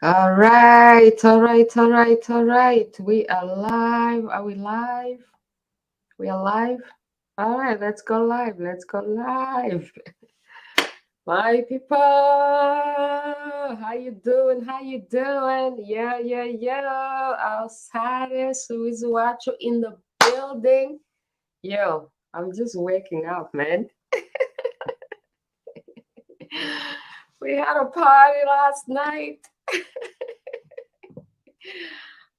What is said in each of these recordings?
All right, all right, all right, all right. We are live. Are we live? We are live. All right, let's go live. Let's go live. My people, how you doing? How you doing? Ausares, Louise, Uwacu in the building. Yo, I'm just waking up, man. We had a party last night.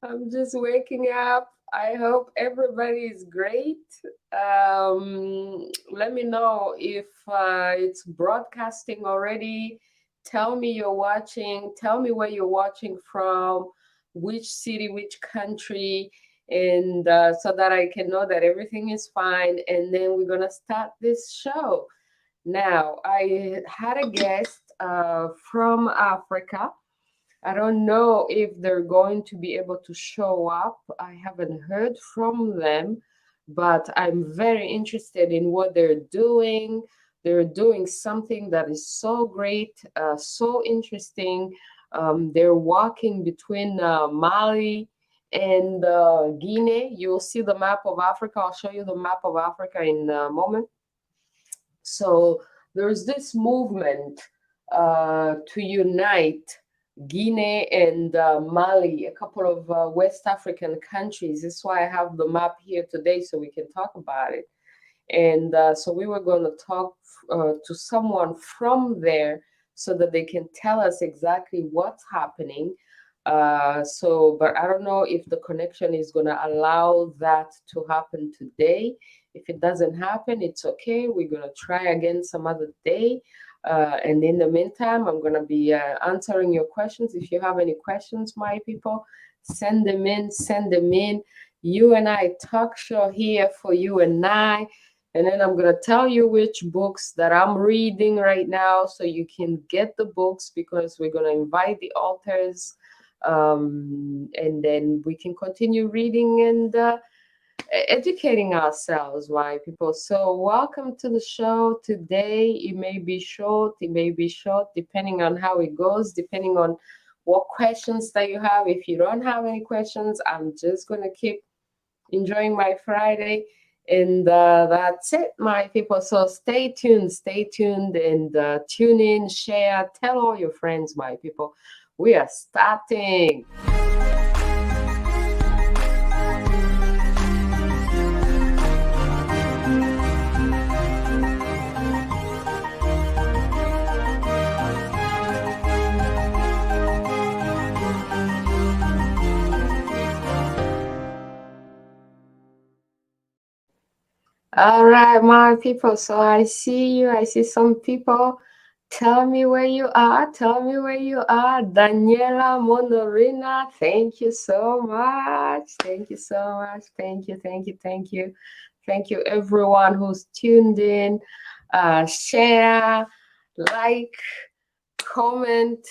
I'm just waking up. I hope everybody is great. Let me know if it's broadcasting already. Tell me you're watching. Tell me where you're watching from, which city, which country, and so that I can know that everything is fine. And then we're going to start this show. Now, I had a guest from Africa. I don't know if they're going to be able to show up. I haven't heard from them, but I'm very interested in what they're doing. They're doing something that is so great, so interesting. They're walking between Mali and Guinea. You'll see the map of Africa. I'll show you the map of Africa in a moment. So there's this movement to unite Guinea and Mali, a couple of West African countries. That's why I have the map here today so we can talk about it. And so we were going to talk to someone from there so that they can tell us exactly what's happening. But I don't know if the connection is going to allow that to happen today. If it doesn't happen, it's okay. We're going to try again some other day. And in the meantime, I'm going to be answering your questions. If you have any questions, my people, send them in, send them in. U&I Talk Show here for you and I. And then I'm going to tell you which books that I'm reading right now so you can get the books because we're going to invite the authors. And then we can continue reading and educating ourselves, why people. So welcome to the show today. It may be short, it may be short, depending on how it goes, depending on what questions that you have. If you don't have any questions, I'm just going to keep enjoying my Friday. And that's it, my people. So stay tuned, and tune in, share, tell all your friends, my people. We are starting. All right, my people. So I see you. I see some people. Tell me where you are. Tell me where you are. Daniela Monorina, thank you so much. Thank you so much. Thank you, thank you, thank you. Thank you, everyone who's tuned in. Share, like, comment.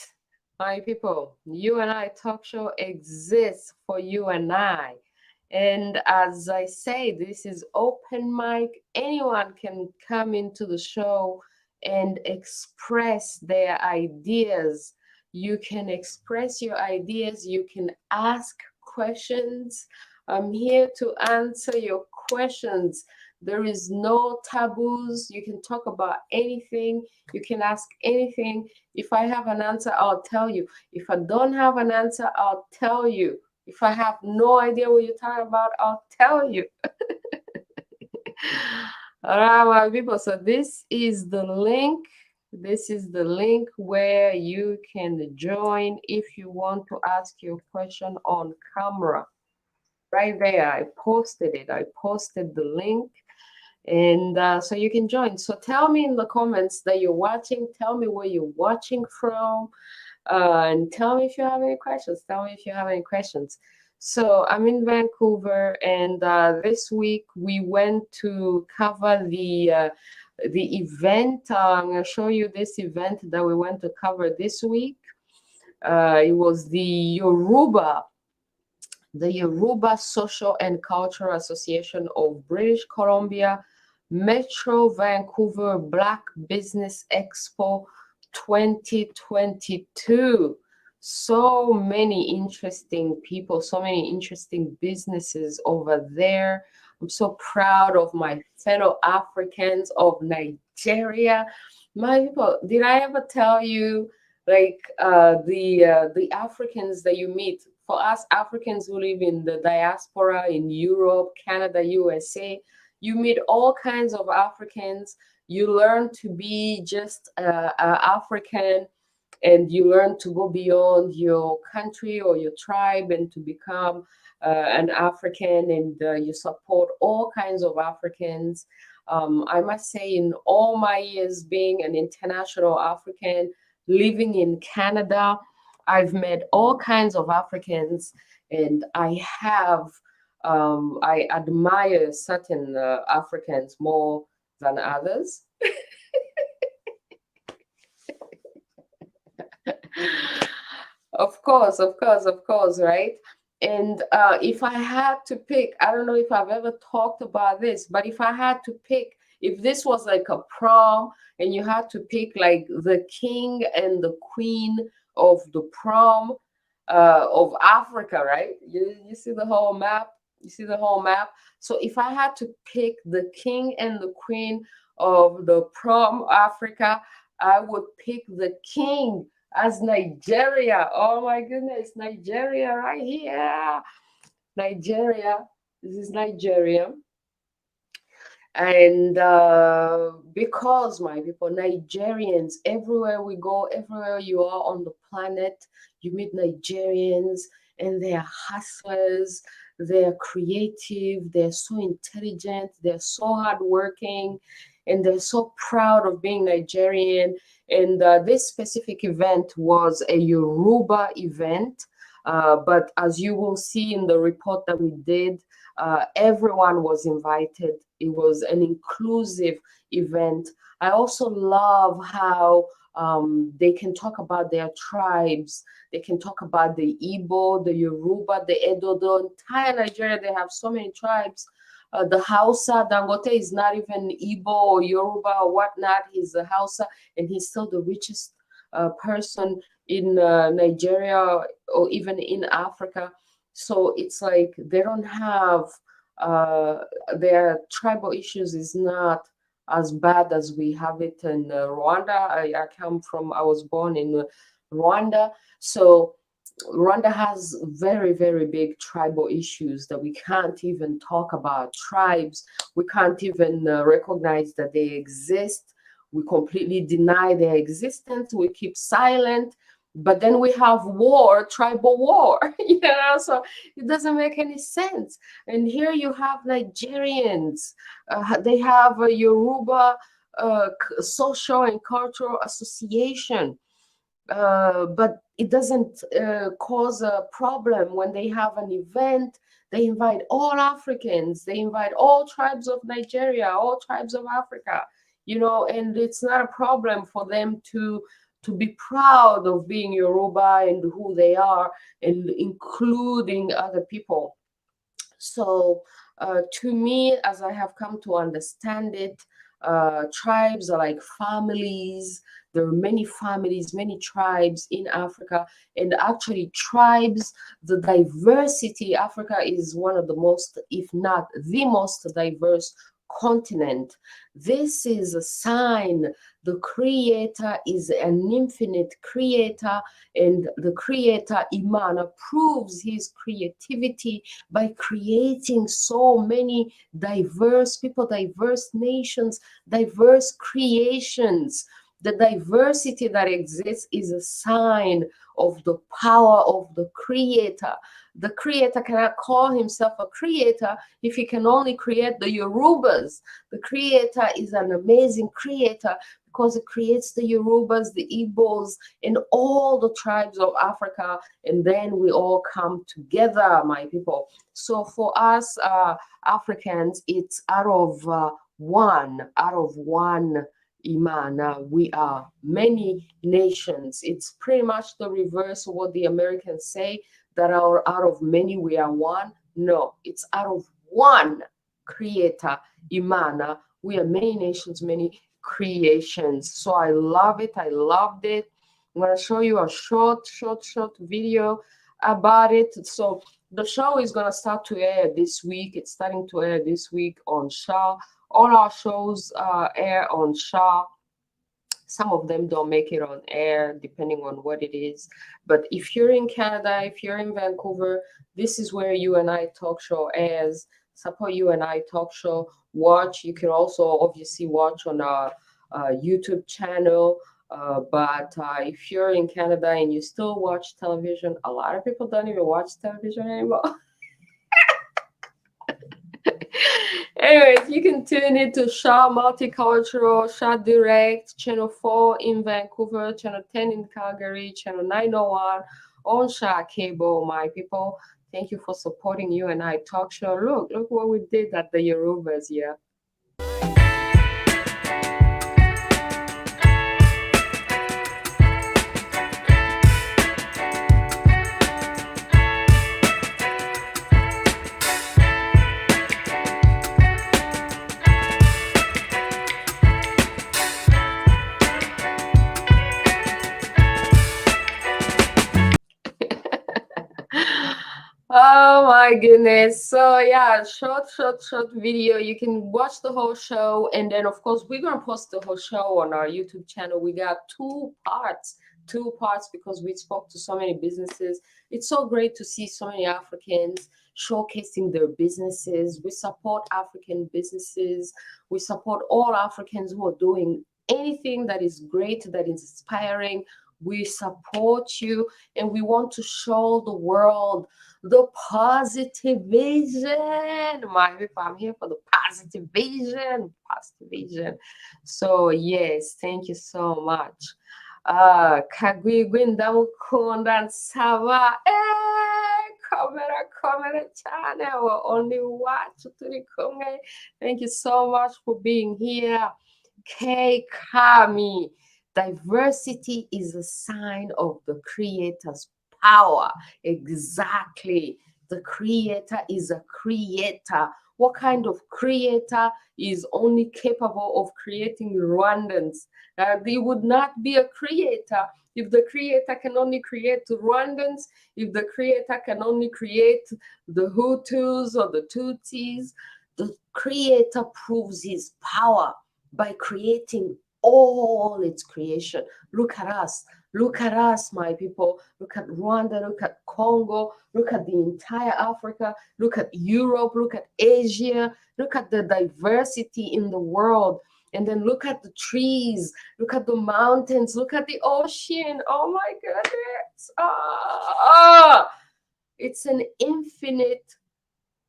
My people, U&I Talk Show exists for you and I. And as I say, this is open mic. Anyone can come into the show and express their ideas. You can express your ideas. You can ask questions. I'm here to answer your questions. There is no taboos. You can talk about anything. You can ask anything. If I have an answer, I'll tell you. If I don't have an answer, I'll tell you. If I have no idea what you're talking about, I'll tell you. All right, my people. So this is the link. This is the link where you can join if you want to ask your question on camera. Right there, I posted it. I posted the link. And so you can join. So tell me in the comments that you're watching. Tell me where you're watching from. And tell me if you have any questions. Tell me if you have any questions. So I'm in Vancouver, and this week we went to cover the event. I'm going to show you this event that we went to cover this week. It was the Yoruba Social and Cultural Association of British Columbia Metro Vancouver Black Business Expo 2022. So many interesting people, so many interesting businesses over there. I'm so proud of my fellow Africans of Nigeria. My people, did I ever tell you like the Africans that you meet? For us Africans who live in the diaspora in Europe, Canada, USA, you meet all kinds of Africans. You learn to be just African, and you learn to go beyond your country or your tribe and to become an African, and you support all kinds of Africans. I must say, in all my years being an international African living in Canada, I've met all kinds of Africans, and I admire certain Africans more than others. Of course, of course, of course, right? And if I had to pick, I don't know if I've ever talked about this, but if I had to pick, if this was like a prom and you had to pick like the king and the queen of the prom of Africa, right? You see the whole map? You see the whole map? So if I had to pick the king and the queen of the prom Africa, I would pick the king as Nigeria. Oh my goodness, Nigeria right here. Nigeria. This is Nigeria. And because, my people, Nigerians, everywhere we go, everywhere you are on the planet, you meet Nigerians, and they are hustlers, they're creative, they're so intelligent, they're so hardworking, and they're so proud of being Nigerian. And this specific event was a Yoruba event. But as you will see in the report that we did, everyone was invited. It was an inclusive event. I also love how they can talk about their tribes. They can talk about the Igbo, the Yoruba, the Edo, the entire Nigeria. They have so many tribes. The Hausa, Dangote is not even Igbo or Yoruba or whatnot. He's a Hausa, and he's still the richest person in Nigeria or even in Africa. So it's like they don't have their tribal issues is not as bad as we have it in Rwanda. I was born in Rwanda. So Rwanda has very, very big tribal issues that we can't even talk about. Tribes, we can't even recognize that they exist. We completely deny their existence. We keep silent. But then we have war, tribal war, so it doesn't make any sense. And here you have Nigerians, they have a Yoruba social and cultural association, but it doesn't cause a problem when they have an event. They invite all Africans, they invite all tribes of Nigeria, all tribes of Africa, and it's not a problem for them to be proud of being Yoruba and who they are, and including other people. So to me, as I have come to understand it, tribes are like families. There are many families, many tribes in Africa, and actually tribes, the diversity, Africa is one of the most, if not the most diverse continent. This is a sign the creator is an infinite creator, and the creator, Iman, proves his creativity by creating so many diverse people, diverse nations, diverse creations. The diversity that exists is a sign of the power of the creator. The creator cannot call himself a creator if he can only create the Yorubas. The creator is an amazing creator because it creates the Yorubas, the Igbos, and all the tribes of Africa, and then we all come together, my people. So for us Africans, it's out of one Iman. We are many nations. It's pretty much the reverse of what the Americans say, that are out of many we are one. No, it's out of one creator, Imana. We are many nations, many creations. So I love it. I loved it. I'm going to show you a short video about it. So the show is going to start to air this week. It's starting to air this week on SHAW. All our shows air on SHAW. Some of them don't make it on air, depending on what it is. But if you're in Canada, if you're in Vancouver, this is where U&I Talk Show airs. Support U&I Talk Show. Watch. You can also obviously watch on our YouTube channel. But if you're in Canada and you still watch television, a lot of people don't even watch television anymore. Anyways, you can tune in to SHAW-MULTICULTURAL, SHAW Direct, Channel 4 in Vancouver, Channel 10 in Calgary, Channel 901 on SHAW Cable, my people. Thank you for supporting U&I Talk Show. Look what we did at the Yorubas, yeah. Oh my goodness. So yeah, short video. You can watch the whole show, and then of course we're gonna post the whole show on our YouTube channel. We got two parts because we spoke to so many businesses. It's so great to see so many Africans showcasing their businesses. We support African businesses. We support all Africans who are doing anything that is great, that is inspiring. We support you, and we want to show the world the positive vision. My people, I'm here for the positive vision. So yes, thank you so much. Kagwigwi ndamukunda nsaba. Komera cyane. We're only Uwacu turi kumwe. Thank you so much for being here. K Kami. Diversity is a sign of the Creator's power. Exactly. The Creator is a creator. What kind of creator is only capable of creating Rwandans? They would not be a creator if the Creator can only create Rwandans, if the Creator can only create the Hutus or the Tutsis. The Creator proves his power by creating all its creation. Look at us, my people. Look at Rwanda, look at Congo, look at the entire Africa, look at Europe, look at Asia, look at the diversity in the world. And then look at the trees, look at the mountains, look at the ocean. Oh my goodness. It's an infinite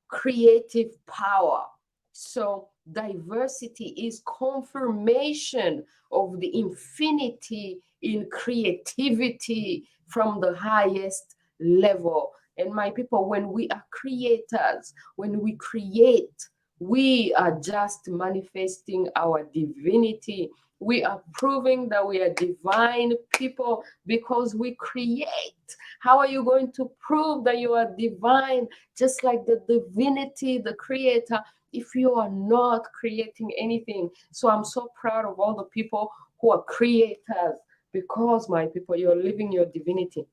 creative power. So diversity is confirmation of the infinity in creativity from the highest level. And my people, when we are creators, when we create, we are just manifesting our divinity. We are proving that we are divine people because we create. How are you going to prove that you are divine, just like the divinity, the creator, if you are not creating anything? So I'm so proud of all the people who are creators, because my people, you're living your divinity.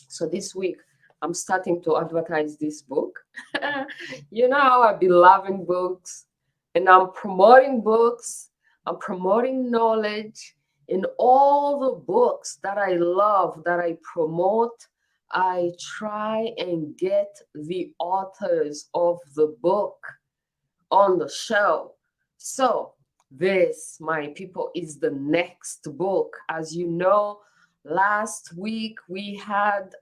So this week, I'm starting to advertise this book. You know how I've been loving books, and I'm promoting books. I'm promoting knowledge. In all the books that I love, that I promote, I try and get the authors of the book on the show. So this, my people, is the next book. As you know, last week we had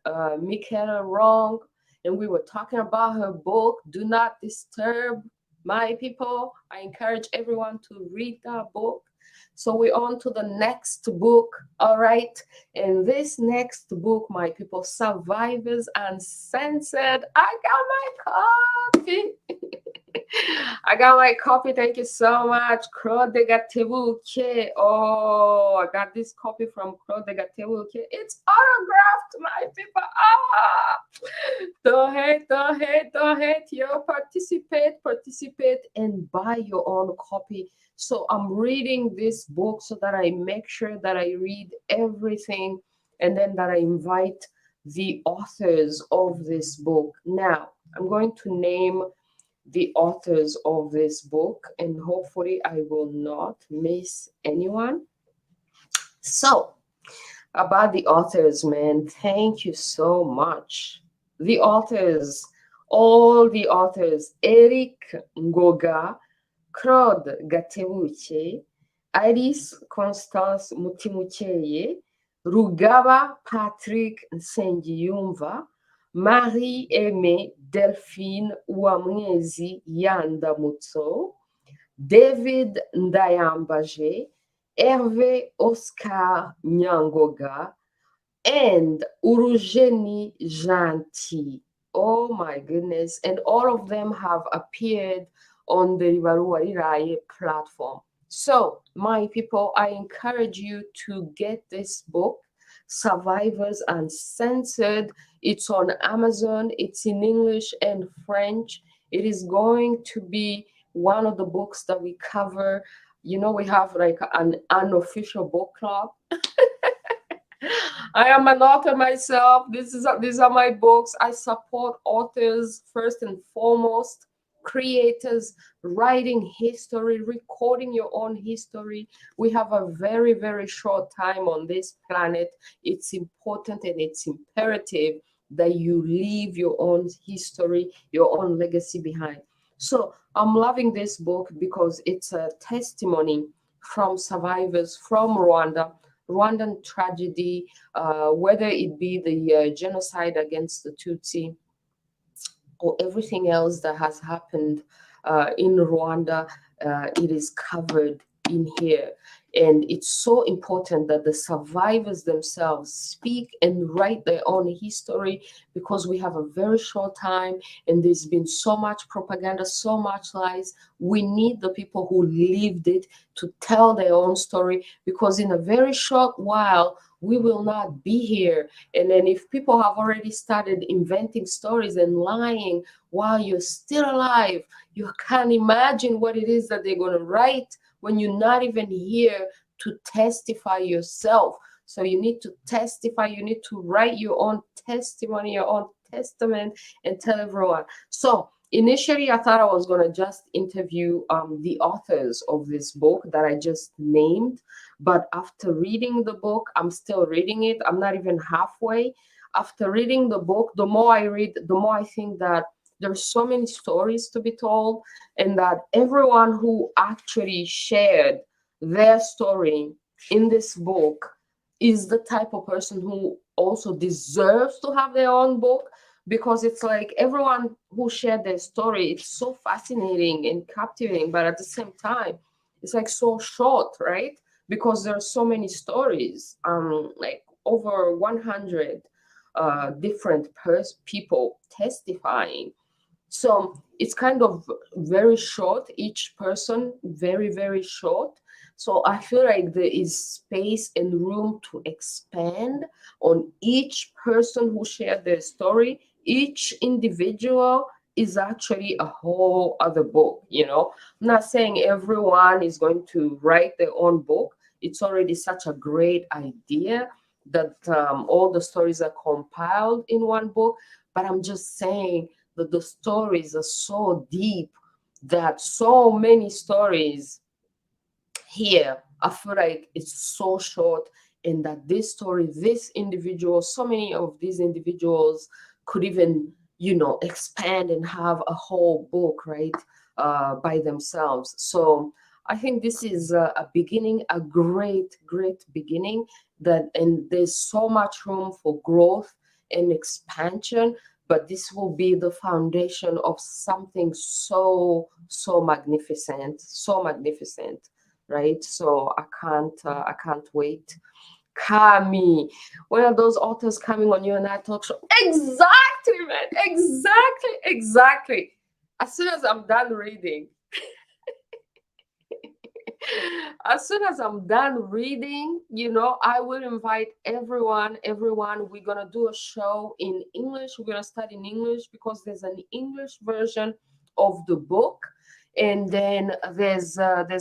Michaela Wrong, and we were talking about her book, Do Not Disturb. My people, I encourage everyone to read that book. So we're on to the next book, all right? And this next book, my people, Survivors Uncensored. I got my copy. I got my copy. Thank you so much. Claude Gatebuke. Oh, I got this copy from Claude Gatebuke. It's autographed, my people. Don't hate. Yo, participate, and buy your own copy. So I'm reading this book so that I make sure that I read everything and then that I invite the authors of this book. Now, I'm going to name the authors of this book, and hopefully I will not miss anyone. So, about the authors, man, thank you so much. The authors, all the authors, Eric Ngoga, Claude Gatebuke, Alice Constance Mutimukeye, Rugaba Patrick Nsengiyumva, Marie-Aimée Delphine Uwamwezi Yandamutso, David Ndayambaje, Hervé Oscar Nyangoga, and Urujeni Janti. Oh my goodness. And all of them have appeared on the Ribaruwa Riraye platform. So, my people, I encourage you to get this book, Survivors Uncensored. It's on Amazon, it's in English and French. It is going to be one of the books that we cover. You know, we have like an unofficial book club. I am an author myself. These are my books. I support authors first and foremost, creators, writing history, recording your own history. We have a very, very short time on this planet. It's important and it's imperative that you leave your own history, your own legacy behind. So I'm loving this book because it's a testimony from survivors from Rwandan tragedy, whether it be the genocide against the Tutsi or everything else that has happened in Rwanda, it is covered in here. And it's so important that the survivors themselves speak and write their own history, because we have a very short time and there's been so much propaganda, so much lies. We need the people who lived it to tell their own story, because in a very short while, we will not be here. And then if people have already started inventing stories and lying while you're still alive, you can't imagine what it is that they're going to write when you're not even here to testify yourself. So you need to testify, you need to write your own testimony, your own testament, and tell everyone. So initially, I thought I was going to just interview the authors of this book that I just named. But after reading the book, I'm still reading it. I'm not even halfway. After reading the book, the more I read, the more I think that there's so many stories to be told, and that everyone who actually shared their story in this book is the type of person who also deserves to have their own book, because it's like everyone who shared their story, it's so fascinating and captivating, but at the same time, it's like so short, right? Because there are so many stories, like over 100 different people testifying. So it's kind of very short, each person, very, very short. So I feel like there is space and room to expand on each person who shared their story. Each individual is actually a whole other book, you know. I'm not saying everyone is going to write their own book. It's already such a great idea that all the stories are compiled in one book. But I'm just saying that the stories are so deep, that so many stories here, I feel like it's so short, and that this story, this individual, so many of these individuals could even, you know, expand and have a whole book, right, by themselves. So I think this is a beginning, a great, great beginning, and there's so much room for growth and expansion, but this will be the foundation of something so, so magnificent, so magnificent, right? So I can't wait. Kami, when are those authors coming on U&I Talk Show? Exactly, man. Exactly, exactly. As soon as I'm done reading, as soon as I'm done reading, you know, I will invite everyone. We're gonna do a show in English. We're gonna start in English because there's an English version of the book, and then there's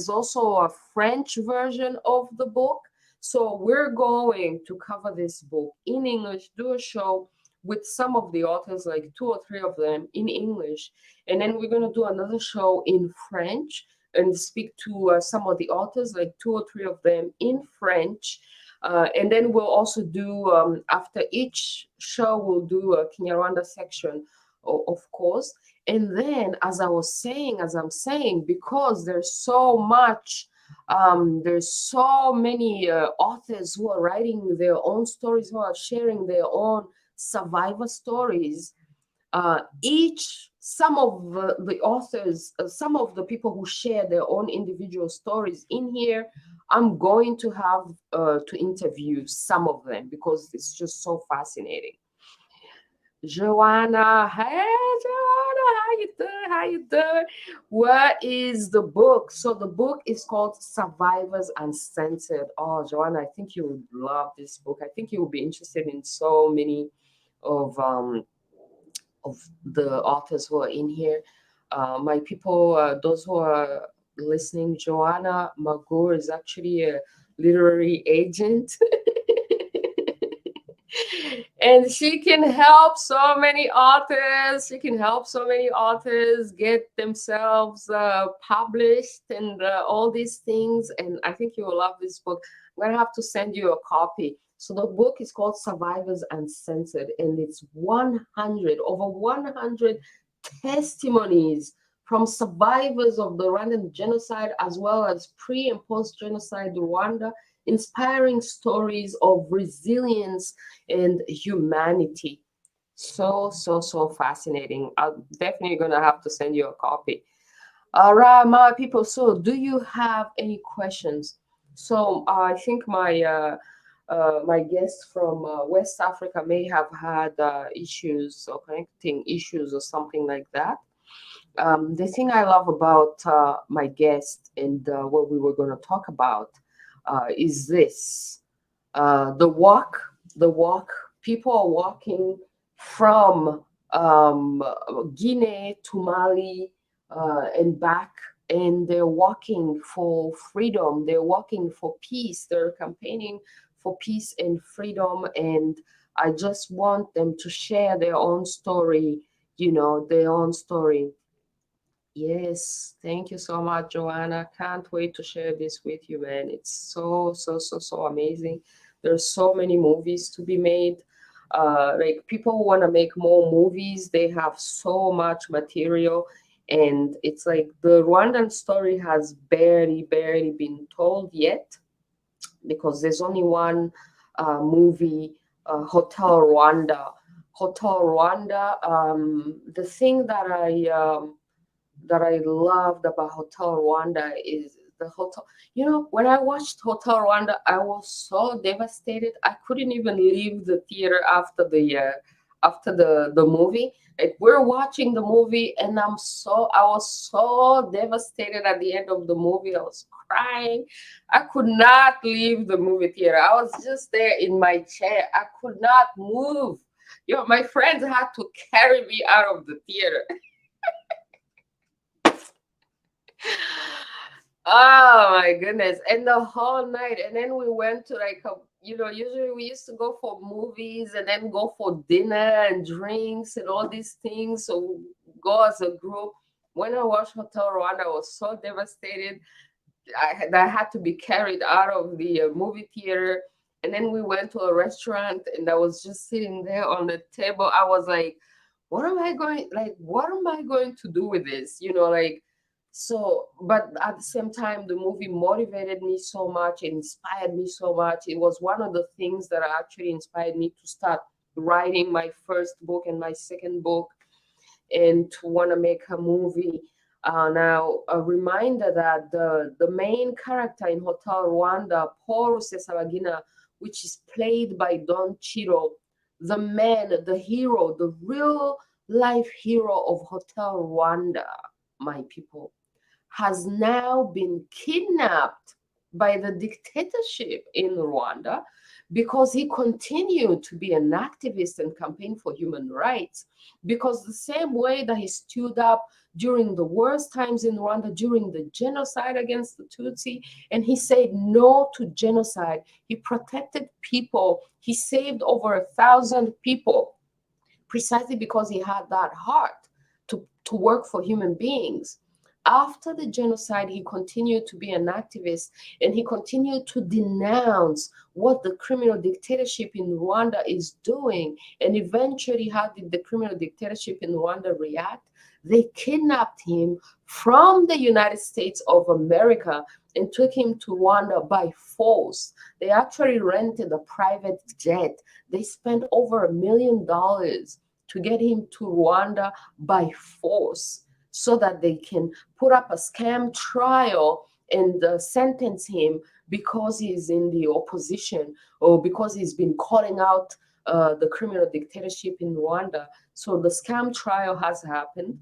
also a French version of the book. So we're going to cover this book in English, do a show with some of the authors, like 2 or 3 of them in English. And then we're going to do another show in French and speak to some of the authors, like 2 or 3 of them in French. And then we'll also do, after each show, we'll do a Kinyarwanda section, of course. And then, as I'm saying, because there's so many authors who are writing their own stories, who are sharing their own survivor stories. Some of the authors, some of the people who share their own individual stories in here, I'm going to have to interview some of them because it's just so fascinating. Joanna, hey Joanna, how you doing? How you doing? What is the book? So the book is called Survivors Uncensored. Oh, Joanna, I think you would love this book. I think you will be interested in so many of the authors who are in here. My people, those who are listening, Joanna Magur is actually a literary agent. And she can help so many authors. She can help so many authors get themselves published and all these things. And I think you will love this book. I'm going to have to send you a copy. So the book is called Survivors Uncensored, and it's over 100 testimonies from survivors of the Rwandan genocide, as well as pre and post genocide Rwanda, inspiring stories of resilience and humanity. So fascinating. I'm definitely going to have to send you a copy. All right, my people. So, do you have any questions? So, I think my guest from West Africa may have had issues or connecting issues or something like that. The thing I love about my guest and what we were going to talk about is this: the walk. The walk. People are walking from Guinea to Mali and back, and they're walking for freedom. They're walking for peace. They're campaigning for peace and freedom. And I just want them to share their own story, their own story. Yes, thank you so much, Joanna. Can't wait to share this with you, man. It's so amazing. There's so many movies to be made. Like people want to make more movies. They have so much material, and it's like the Rwandan story has barely been told yet because there's only one movie, Hotel Rwanda. Hotel Rwanda. The thing that I loved about Hotel Rwanda is the hotel. When I watched Hotel Rwanda, I was so devastated. I couldn't even leave the theater after the movie. Like we're watching the movie, and I was so devastated at the end of the movie. I was crying. I could not leave the movie theater. I was just there in my chair. I could not move. My friends had to carry me out of the theater. Oh my goodness. And the whole night. And then we went to usually we used to go for movies and then go for dinner and drinks and all these things. So we go as a group. When I watched Hotel Rwanda, I was so devastated. I had to be carried out of the movie theater. And then we went to a restaurant and I was just sitting there on the table. I was like, what am I going to do with this? So, but at the same time, the movie motivated me so much, it inspired me so much. It was one of the things that actually inspired me to start writing my first book and my second book and to want to make a movie. Now, a reminder that the main character in Hotel Rwanda, Paul Rusesabagina, which is played by Don Chiro, the man, the hero, the real life hero of Hotel Rwanda, my people, has now been kidnapped by the dictatorship in Rwanda because he continued to be an activist and campaign for human rights. Because the same way that he stood up during the worst times in Rwanda, during the genocide against the Tutsi, and he said no to genocide. He protected people. He saved over 1,000 people precisely because he had that heart to work for human beings. After the genocide, he continued to be an activist, and he continued to denounce what the criminal dictatorship in Rwanda is doing. And eventually, how did the criminal dictatorship in Rwanda react? They kidnapped him from the United States of America and took him to Rwanda by force. They actually rented a private jet. They spent over $1 million to get him to Rwanda by force so that they can put up a scam trial and sentence him because he's in the opposition or because he's been calling out the criminal dictatorship in Rwanda. So the scam trial has happened.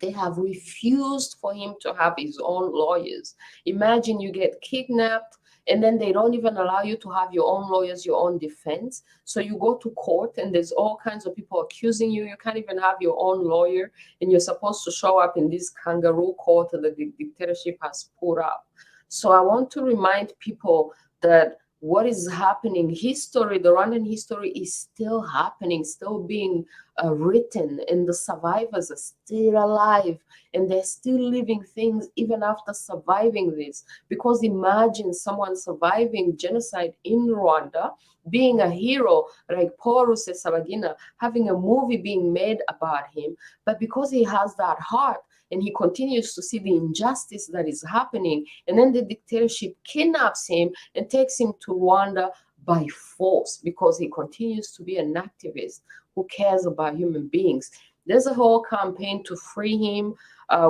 They have refused for him to have his own lawyers. Imagine you get kidnapped and then they don't even allow you to have your own lawyers, your own defense. So you go to court and there's all kinds of people accusing you. You can't even have your own lawyer, and you're supposed to show up in this kangaroo court that the dictatorship has put up. So I want to remind people that what is happening, history, the Rwandan history is still happening, still being written, and the survivors are still alive, and they're still living things even after surviving this. Because imagine someone surviving genocide in Rwanda, being a hero like Paul Rusesabagina, having a movie being made about him, but because he has that heart, and he continues to see the injustice that is happening, and then the dictatorship kidnaps him and takes him to Rwanda by force because he continues to be an activist who cares about human beings. There's a whole campaign to free him.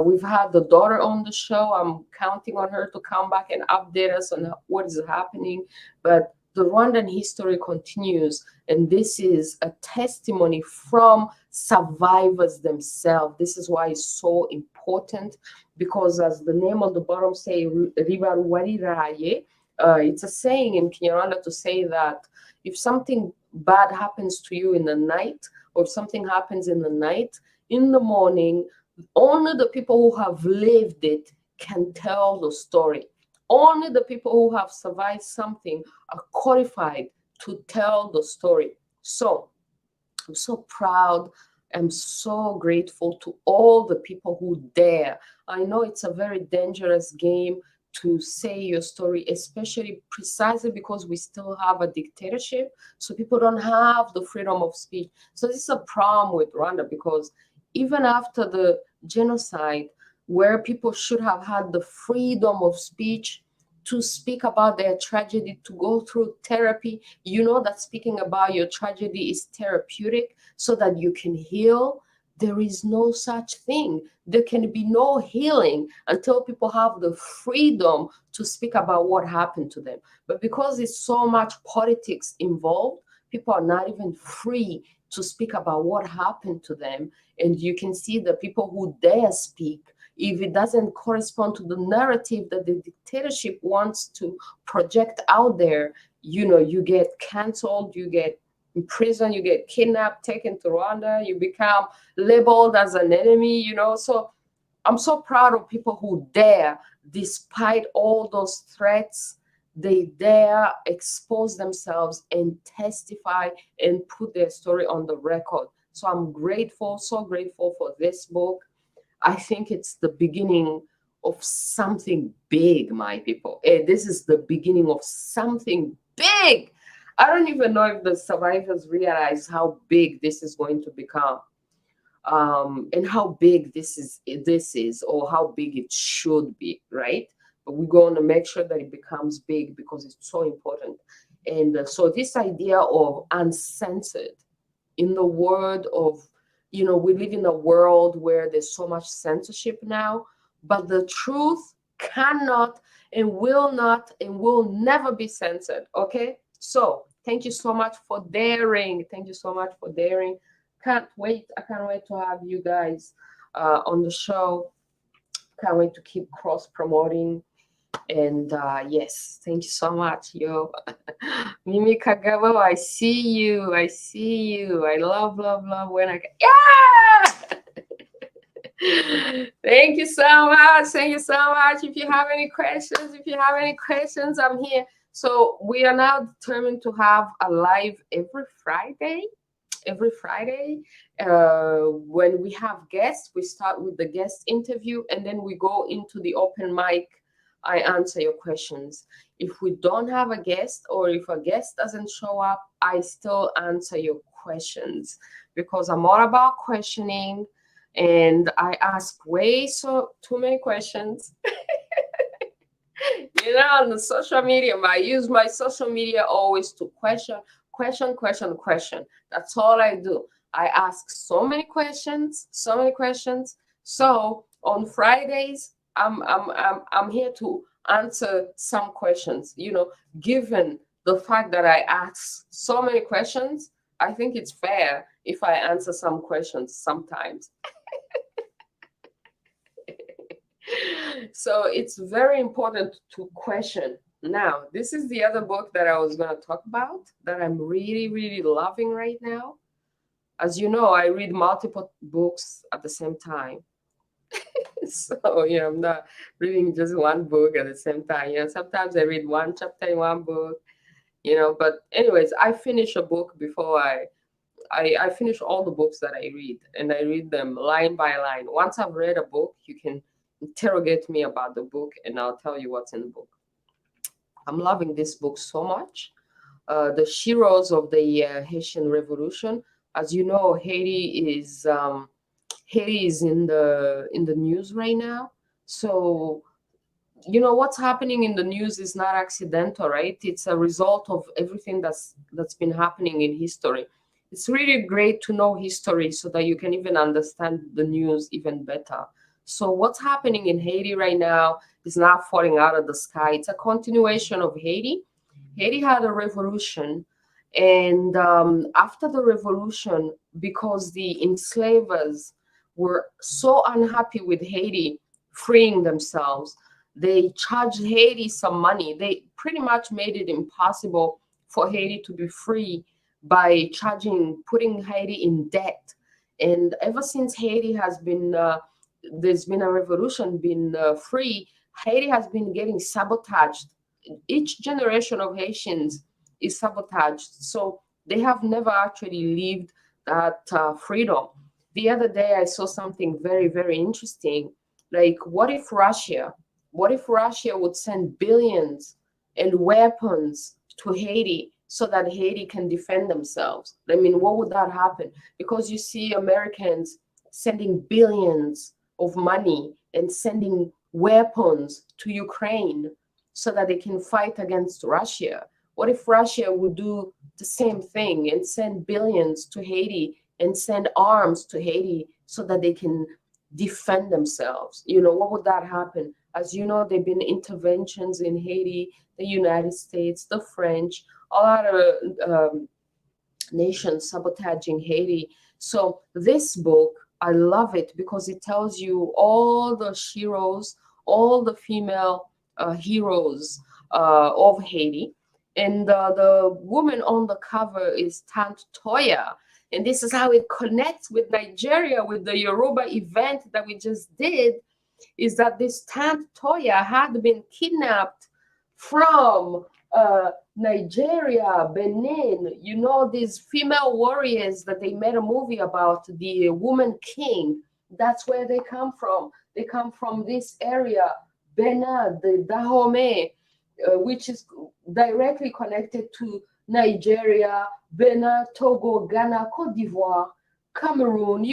We've had the daughter on the show. I'm counting on her to come back and update us on what is happening. But the Rwandan history continues, and this is a testimony from survivors themselves. This is why it's so important, because as the name on the bottom say, Ribaruwariraye, it's a saying in Kinyarwanda to say that if something bad happens to you in the night, or something happens in the night, in the morning, only the people who have lived it can tell the story. Only the people who have survived something are qualified to tell the story. So I'm so proud. I'm so grateful to all the people who dare. I know it's a very dangerous game to say your story, especially precisely because we still have a dictatorship. So people don't have the freedom of speech. So this is a problem with Rwanda, because even after the genocide, where people should have had the freedom of speech to speak about their tragedy, to go through therapy, you know that speaking about your tragedy is therapeutic so that you can heal. There is no such thing. There can be no healing until people have the freedom to speak about what happened to them. But because there's so much politics involved, people are not even free to speak about what happened to them. And you can see the people who dare speak, if it doesn't correspond to the narrative that the dictatorship wants to project out there, you know, you get canceled, you get in prison, you get kidnapped, taken to Rwanda, you become labeled as an enemy, you know. So I'm so proud of people who dare, despite all those threats, they dare expose themselves and testify and put their story on the record. So I'm grateful, so grateful for this book. I think it's the beginning of something big, my people. This is the beginning of something big. I don't even know if the survivors realize how big this is going to become, and how big this is, or how big it should be, right? But we're going to make sure that it becomes big because it's so important. And so this idea of uncensored, in the word of, you know, we live in a world where there's so much censorship now, but the truth cannot and will not and will never be censored. Okay, so thank you so much for daring. Thank you so much for daring. I can't wait to have you guys on the show. Can't wait to keep cross promoting. And yes, thank you so much, yo. Mimi Kagabo, I see you. I see you. I love when I get, yeah. Thank you so much. Thank you so much. If you have any questions, I'm here. So we are now determined to have a live every Friday. Every Friday, when we have guests, we start with the guest interview and then we go into the open mic. I answer your questions. If we don't have a guest or if a guest doesn't show up, I still answer your questions because I'm all about questioning and I ask way so too many questions. On the social media, I use my social media always to question. That's all I do. I ask so many questions, so many questions. So on Fridays, I'm here to answer some questions. Given the fact that I ask so many questions, I think it's fair if I answer some questions sometimes. So it's very important to question. Now, this is the other book that I was going to talk about that I'm really, really loving right now. As you know, I read multiple books at the same time. So, I'm not reading just one book at the same time. Sometimes I read one chapter in one book, but anyways, I finish a book before I finish all the books that I read, and I read them line by line. Once I've read a book, you can interrogate me about the book, and I'll tell you what's in the book. I'm loving this book so much. The Heroes of the Haitian Revolution. As you know, Haiti is in the news right now. So what's happening in the news is not accidental, right? It's a result of everything that's been happening in history. It's really great to know history so that you can even understand the news even better. So what's happening in Haiti right now is not falling out of the sky. It's a continuation of Haiti. Haiti had a revolution, and after the revolution, because the enslavers were so unhappy with Haiti freeing themselves, they charged Haiti some money. They pretty much made it impossible for Haiti to be free by putting Haiti in debt. And ever since Haiti has been, there's been a revolution, been free, Haiti has been getting sabotaged. Each generation of Haitians is sabotaged. So they have never actually lived that freedom. The other day, I saw something very, very interesting. Like, what if Russia would send billions and weapons to Haiti so that Haiti can defend themselves? I mean, what would that happen? Because you see Americans sending billions of money and sending weapons to Ukraine so that they can fight against Russia. What if Russia would do the same thing and send billions to Haiti and send arms to Haiti so that they can defend themselves? What would that happen? As you know, there have been interventions in Haiti, the United States, the French, a lot of nations sabotaging Haiti. So this book, I love it because it tells you all the heroes, all the female heroes of Haiti. And the woman on the cover is Tante Toya. And this is how it connects with Nigeria, with the Yoruba event that we just did, is that this Tante Toya had been kidnapped from Nigeria, Benin. These female warriors that they made a movie about, the Woman King. That's where they come from. They come from this area, Benin, the Dahomey, which is directly connected to Nigeria, Benin, Togo, Ghana, Cote d'Ivoire, Cameroon,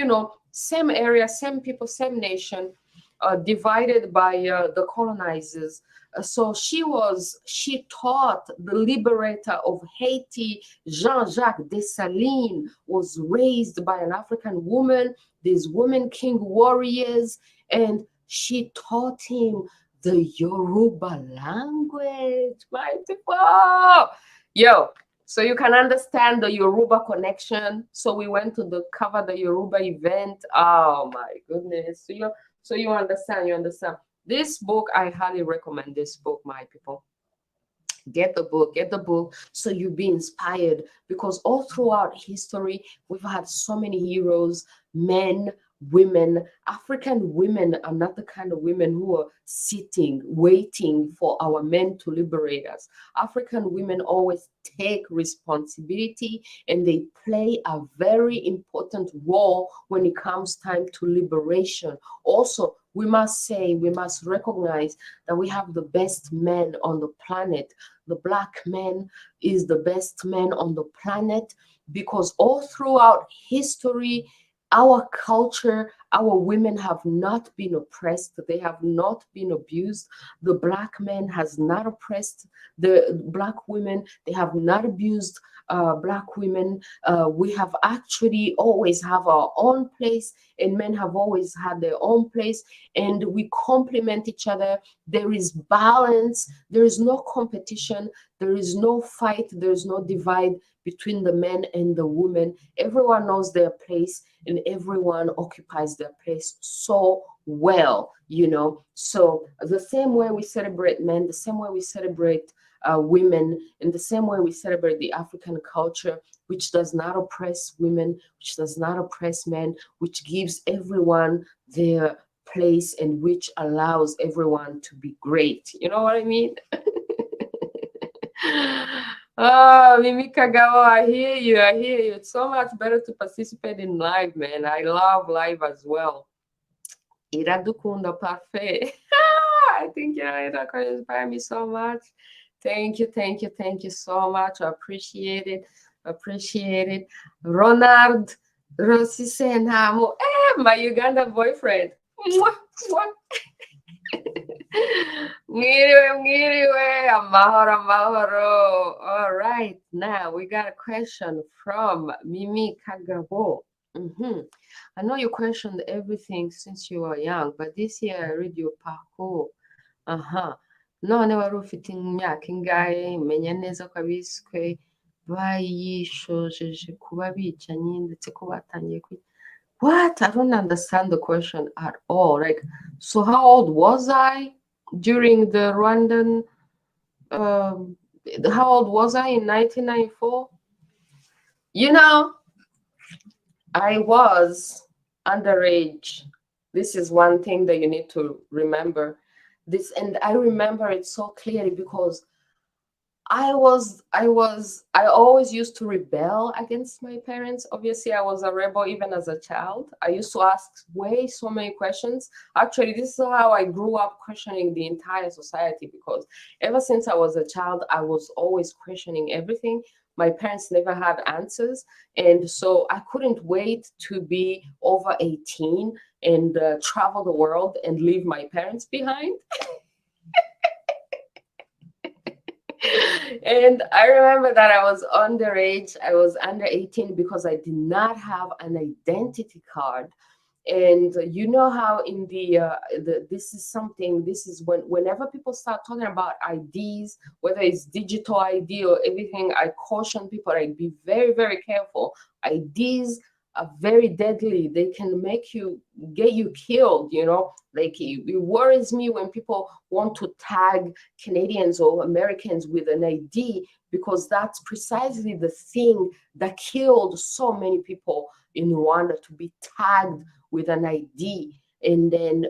same area, same people, same nation, divided by the colonizers. So she taught the liberator of Haiti, Jean-Jacques Dessalines, was raised by an African woman, these women king warriors, and she taught him the Yoruba language. My people, so you can understand the Yoruba connection. So we went to cover the Yoruba event. Oh my goodness. So you understand. This book, I highly recommend this book, my people. Get the book so you be inspired, because all throughout history, we've had so many heroes, men, women. African women are not the kind of women who are sitting, waiting for our men to liberate us. African women always take responsibility and they play a very important role when it comes time to liberation. Also, we must say, we must recognize that we have the best men on the planet. The Black man is the best man on the planet because all throughout history, our culture, our women have not been oppressed. They have not been abused. The Black man has not oppressed the Black women. They have not abused Black women. We have actually always have our own place, and men have always had their own place, and we complement each other. There is balance. There is no competition. There is no fight. There is no divide between the men and the women. Everyone knows their place and everyone occupies their place so well, you know. So the same way we celebrate men, the same way we celebrate women, in the same way we celebrate the African culture, which does not oppress women, which does not oppress men, which gives everyone their place and which allows everyone to be great. You know what I mean? Oh, Mimi Kagawa, I hear you. I hear you. It's so much better to participate in live, man. I love live as well. Iradukunda parfait. I think it inspired me so much. Thank you, thank you, thank you so much. I appreciate it. Appreciate it. Ronald Rossi Senhamo. My Uganda boyfriend. Mwah, mwah. Mwiriwe, mwiriwe, amahoro, amahoro. All right, now we got a question from Mimi Kagabo. I know you questioned everything since you were young, but this year I read your parcours. None wari ufite imyaka ingahe, menya neza ko abiswe bayishojeje kuba bicanyi ndetse ko batangiye What? I don't understand the question at all. Like, so how old was I during the Rwandan? How old was I in 1994? You know, I was underage. This is one thing that you need to remember. This, and I remember it so clearly because I always used to rebel against my parents. Obviously, I was a rebel even as a child. I used to ask way so many questions. Actually, this is how I grew up questioning the entire society because ever since I was a child, I was always questioning everything. My parents never had answers. And so I couldn't wait to be over 18 and travel the world and leave my parents behind. And I remember that I was underage. I was under 18 because I did not have an identity card. And you know how in this is whenever people start talking about IDs, whether it's digital ID or everything, I caution people, like, be very, very careful. IDs are very deadly. They can get you killed, you know. Like, it worries me when people want to tag Canadians or Americans with an ID, because that's precisely the thing that killed so many people in Rwanda, to be tagged with an ID. And then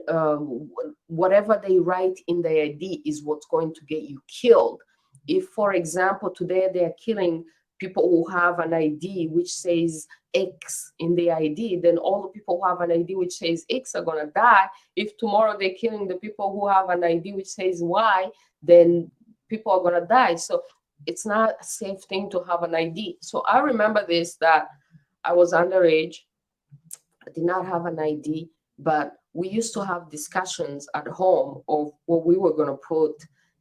whatever they write in the ID is what's going to get you killed. If, for example, today they're killing people who have an ID which says X in the ID, then all the people who have an ID which says X are going to die. If tomorrow they're killing the people who have an ID which says Y, then people are going to die. So it's not a safe thing to have an ID. So I remember this, that I was underage. I did not have an ID, but we used to have discussions at home of what we were going to put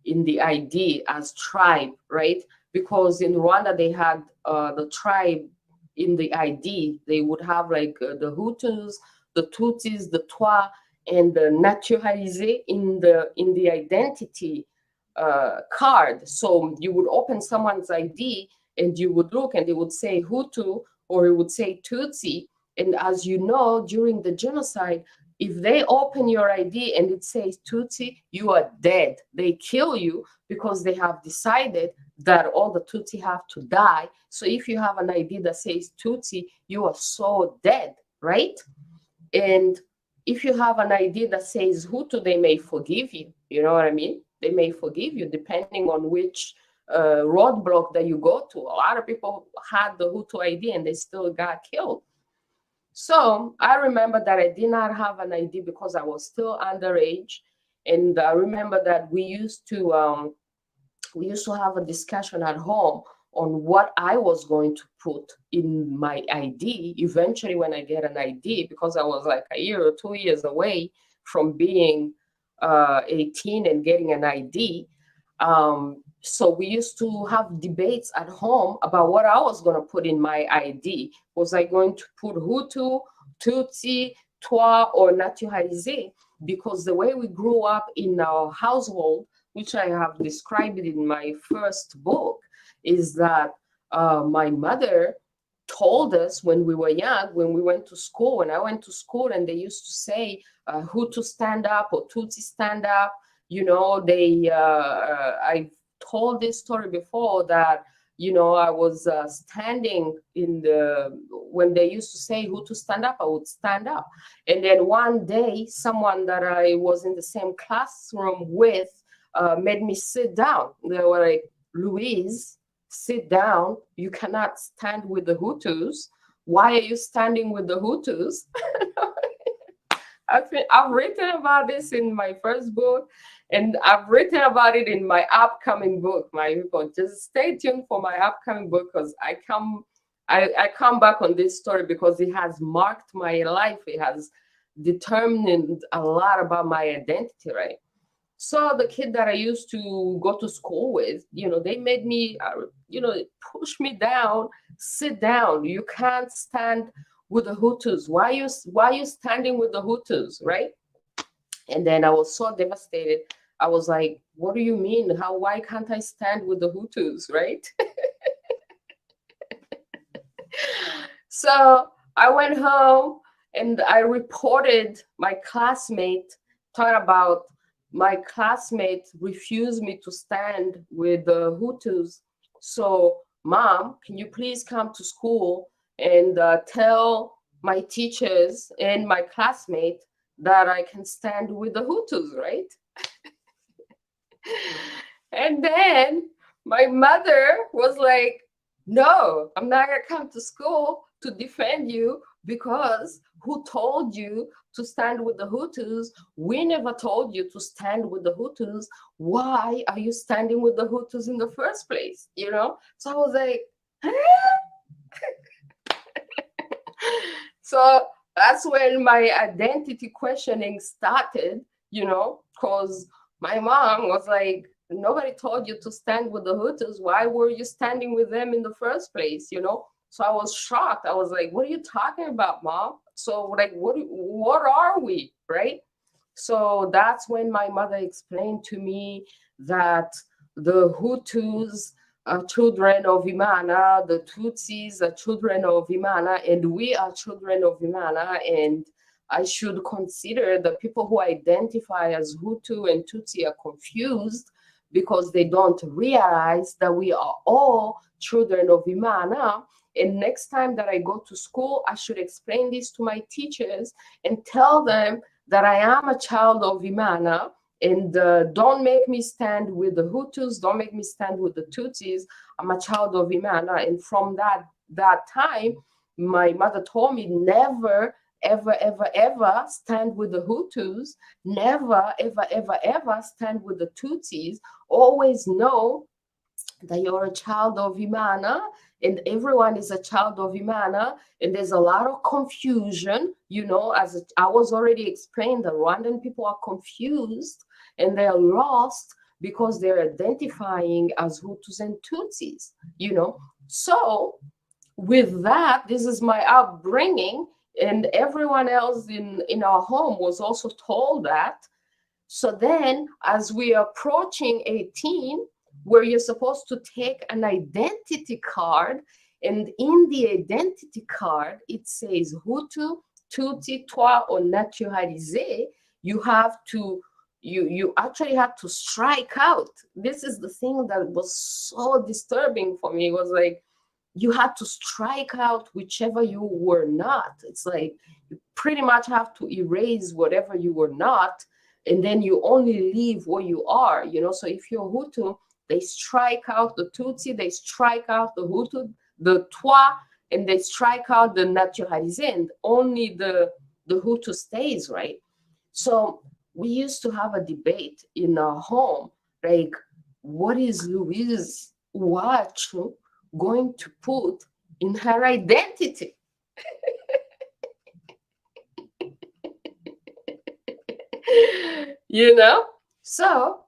in the ID as tribe, right? Because in Rwanda, they had the tribe in the ID. They would have like the Hutus, the Tutsis, the Twa, and the Naturalisé in the identity card. So you would open someone's ID and you would look and it would say Hutu or it would say Tutsi. And as you know, during the genocide, if they open your ID and it says Tutsi, you are dead. They kill you because they have decided that all the Tutsi have to die. So if you have an ID that says Tutsi, you are so dead, right? And if you have an ID that says Hutu, they may forgive you. You know what I mean? They may forgive you depending on which roadblock that you go to. A lot of people had the Hutu ID and they still got killed. So I remember that I did not have an ID because I was still underage. And I remember that we used to have a discussion at home on what I was going to put in my ID eventually when I get an ID, because I was like a year or 2 years away from being 18 and getting an ID. So we used to have debates at home about what I was going to put in my ID. Was I going to put Hutu, Tutsi, Twa, or Naturalisé? Because the way we grew up in our household, which I have described in my first book, is that my mother told us when we were young, when we went to school, when I went to school, and they used to say, Hutu stand up or Tutsi stand up. You know, I told this story before that, you know, I was standing when they used to say Hutu stand up, I would stand up. And then one day, someone that I was in the same classroom with made me sit down. They were like, Louise, sit down. You cannot stand with the Hutus. Why are you standing with the Hutus? I've written about this in my first book, and I've written about it in my upcoming book. My people, just stay tuned for my upcoming book, because I come back on this story because it has marked my life. It has determined a lot about my identity, right? So the kid that I used to go to school with, you know, they made me, you know, push me down, sit down. You can't stand with the Hutus. Why are you standing with the Hutus, right? And then I was so devastated. I was like, what do you mean? Why can't I stand with the Hutus, right? So I went home and I reported my classmate, talking about my classmate refused me to stand with the Hutus. So, Mom, can you please come to school and tell my teachers and my classmate that I can stand with the Hutus, right? And then my mother was like, no, I'm not going to come to school to defend you, because who told you to stand with the Hutus? We never told you to stand with the Hutus. Why are you standing with the Hutus in the first place? You know? So I was like, So that's when my identity questioning started, you know, because my mom was like, nobody told you to stand with the Hutus. Why were you standing with them in the first place, you know? So I was shocked. I was like, what are you talking about, Mom? So like, what are we, right? So that's when my mother explained to me that the Hutus are children of Imana, the Tutsis are children of Imana, and we are children of Imana, and I should consider the people who identify as Hutu and Tutsi are confused because they don't realize that we are all children of Imana. And next time that I go to school, I should explain this to my teachers and tell them that I am a child of Imana, and don't make me stand with the Hutus, don't make me stand with the Tutsis. I'm a child of Imana. And from that time, my mother told me, never, ever, ever, ever stand with the Hutus, never, ever, ever, ever stand with the Tutsis. Always know that you're a child of Imana, and everyone is a child of Imana, and there's a lot of confusion, you know, as I was already explained, the Rwandan people are confused and they're lost because they're identifying as Hutus and Tutsis, you know. So with that, this is my upbringing, and everyone else in our home was also told that. So then, as we are approaching 18, where you're supposed to take an identity card, and in the identity card, it says Hutu, Tutsi, Twa, or Naturalisé, you have to, you actually have to strike out. This is the thing that was so disturbing for me. It was like, you had to strike out whichever you were not. It's like you pretty much have to erase whatever you were not, and then you only leave what you are, you know. So if you're Hutu, they strike out the Tutsi, they strike out the Hutu, the Twa, and they strike out the Naturalisé, and only the Hutu stays, right? So we used to have a debate in our home, like, what is Louise Uwacu going to put in her identity? You know? So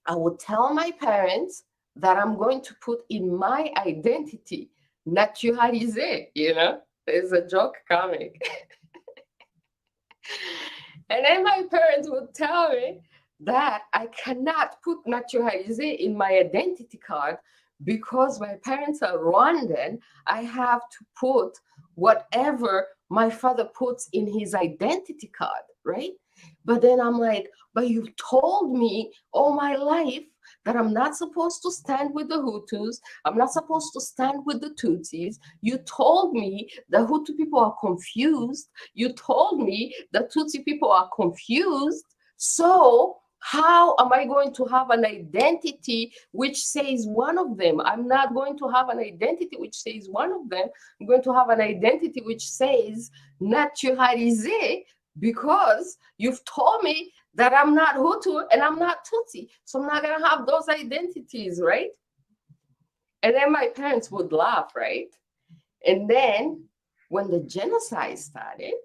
I would tell my parents that I'm going to put in my identity naturalisé, you know? There's a joke coming. And then my parents would tell me that I cannot put naturalisé in my identity card because my parents are Rwandan. I have to put whatever my father puts in his identity card, right? But then I'm like, but you told me all my life that I'm not supposed to stand with the Hutus. I'm not supposed to stand with the Tutsis. You told me the Hutu people are confused. You told me the Tutsi people are confused. So how am I going to have an identity which says one of them? I'm not going to have an identity which says one of them. I'm going to have an identity which says naturalisé, because you've told me that I'm not Hutu and I'm not Tutsi. So I'm not going to have those identities, right? And then my parents would laugh, right? And then when the genocide started,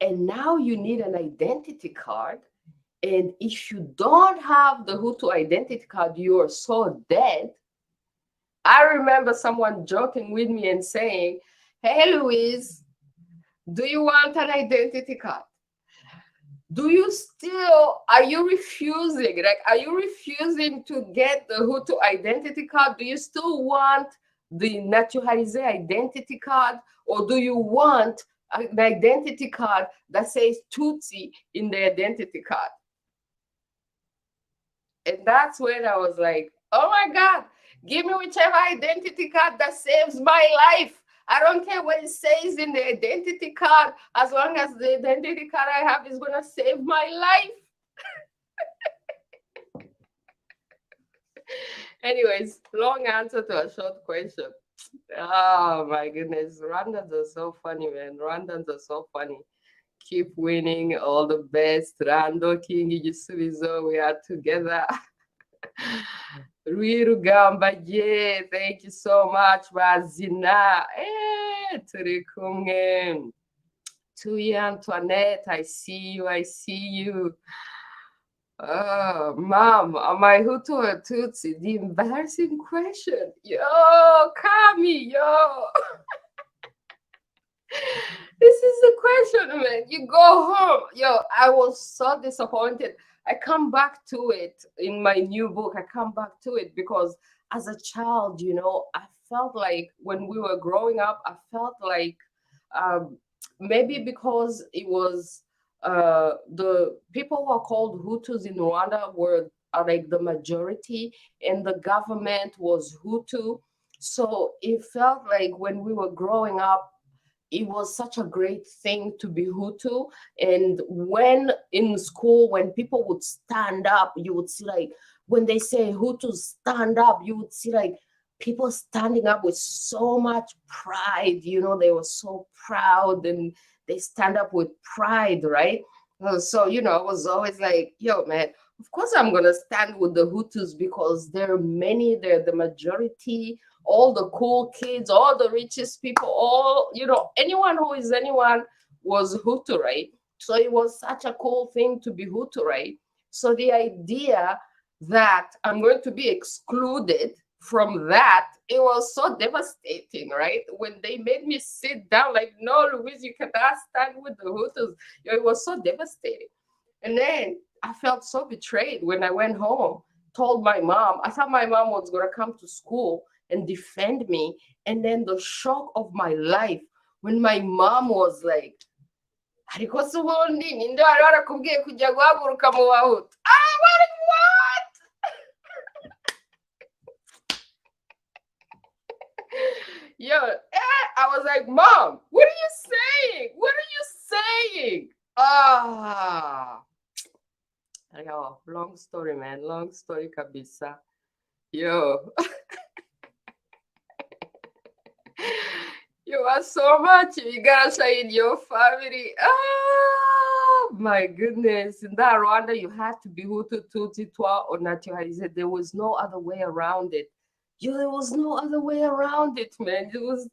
and now you need an identity card, and if you don't have the Hutu identity card, you are so dead. I remember someone joking with me and saying, hey, Louise, do you want an identity card? Are you refusing? Like, are you refusing to get the Hutu identity card? Do you still want the Naturalisé identity card? Or do you want an identity card that says Tutsi in the identity card? And that's when I was like, oh my God, give me whichever identity card that saves my life. I don't care what it says in the identity card, as long as the identity card I have is going to save my life. Anyways, long answer to a short question. Oh my goodness. Rwandans are so funny, man. Rwandans are so funny. Keep winning. All the best. Rando King Igisubizo. We are together. Rwirugambage, thank you so much, Bazina. Turi kumwe. Tuyi Antoinette, I see you. Mom, am I Hutu or Tutsi? The embarrassing question. Yo, Kami, yo. This is the question, man. You go home. Yo, I was so disappointed. I come back to it in my new book. I come back to it because as a child, you know, I felt like when we were growing up, I felt like maybe because it was the people who are called Hutus in Rwanda are like the majority, and the government was Hutu. So it felt like when we were growing up, it was such a great thing to be Hutu. And when in school, when people would stand up, you would see, like, when they say Hutus stand up, you would see like people standing up with so much pride. You know, they were so proud and they stand up with pride, right? So, you know, I was always like, yo, man, of course I'm going to stand with the Hutus because they're the majority, all the cool kids, all the richest people, all, you know, anyone who is anyone was Hutu, right? So it was such a cool thing to be Hutu, right? So the idea that I'm going to be excluded from that, it was so devastating, right? When they made me sit down, like, no, Louise, you cannot stand with the Hutus. It was so devastating. And then I felt so betrayed when I went home, told my mom. I thought my mom was going to come to school and defend me. And then the shock of my life when my mom was like, ariko se ubundi ninde wari warakubwiye kujya guhaguruka mu bahutu? What? I was like, Mom, what are you saying? What are you saying? Ah, yo, long story, man. Long story, kabisa. Yo, you are so much. You gotta say in your family. Oh my goodness! In that Rwanda, you had to be Hutu, Tutsi, Twa, or naturalized. There was no other way around it. There was no other way around it, man. It was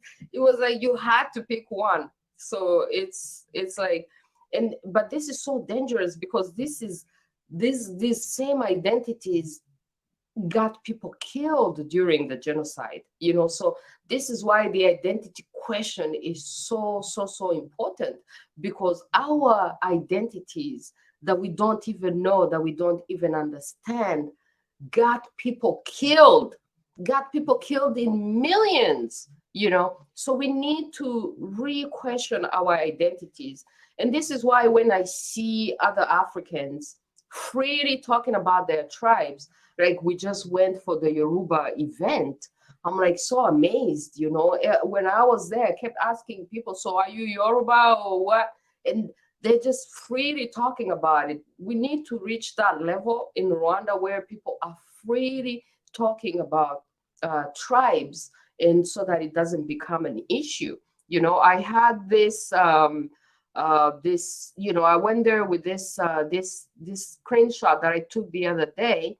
like you had to pick one. So it's like, but this is so dangerous because these same identities got people killed during the genocide, so this is why the identity question is so important, because our identities that we don't even know, that we don't even understand, got people killed in millions, so we need to re-question our identities. And this is why when I see other Africans freely talking about their tribes, like we just went for the Yoruba event, I'm like so amazed, when I was there, I kept asking people, so are you Yoruba or what? And they're just freely talking about it. We need to reach that level in Rwanda where people are freely talking about tribes, and so that it doesn't become an issue. I had this I went there with this screenshot that I took the other day.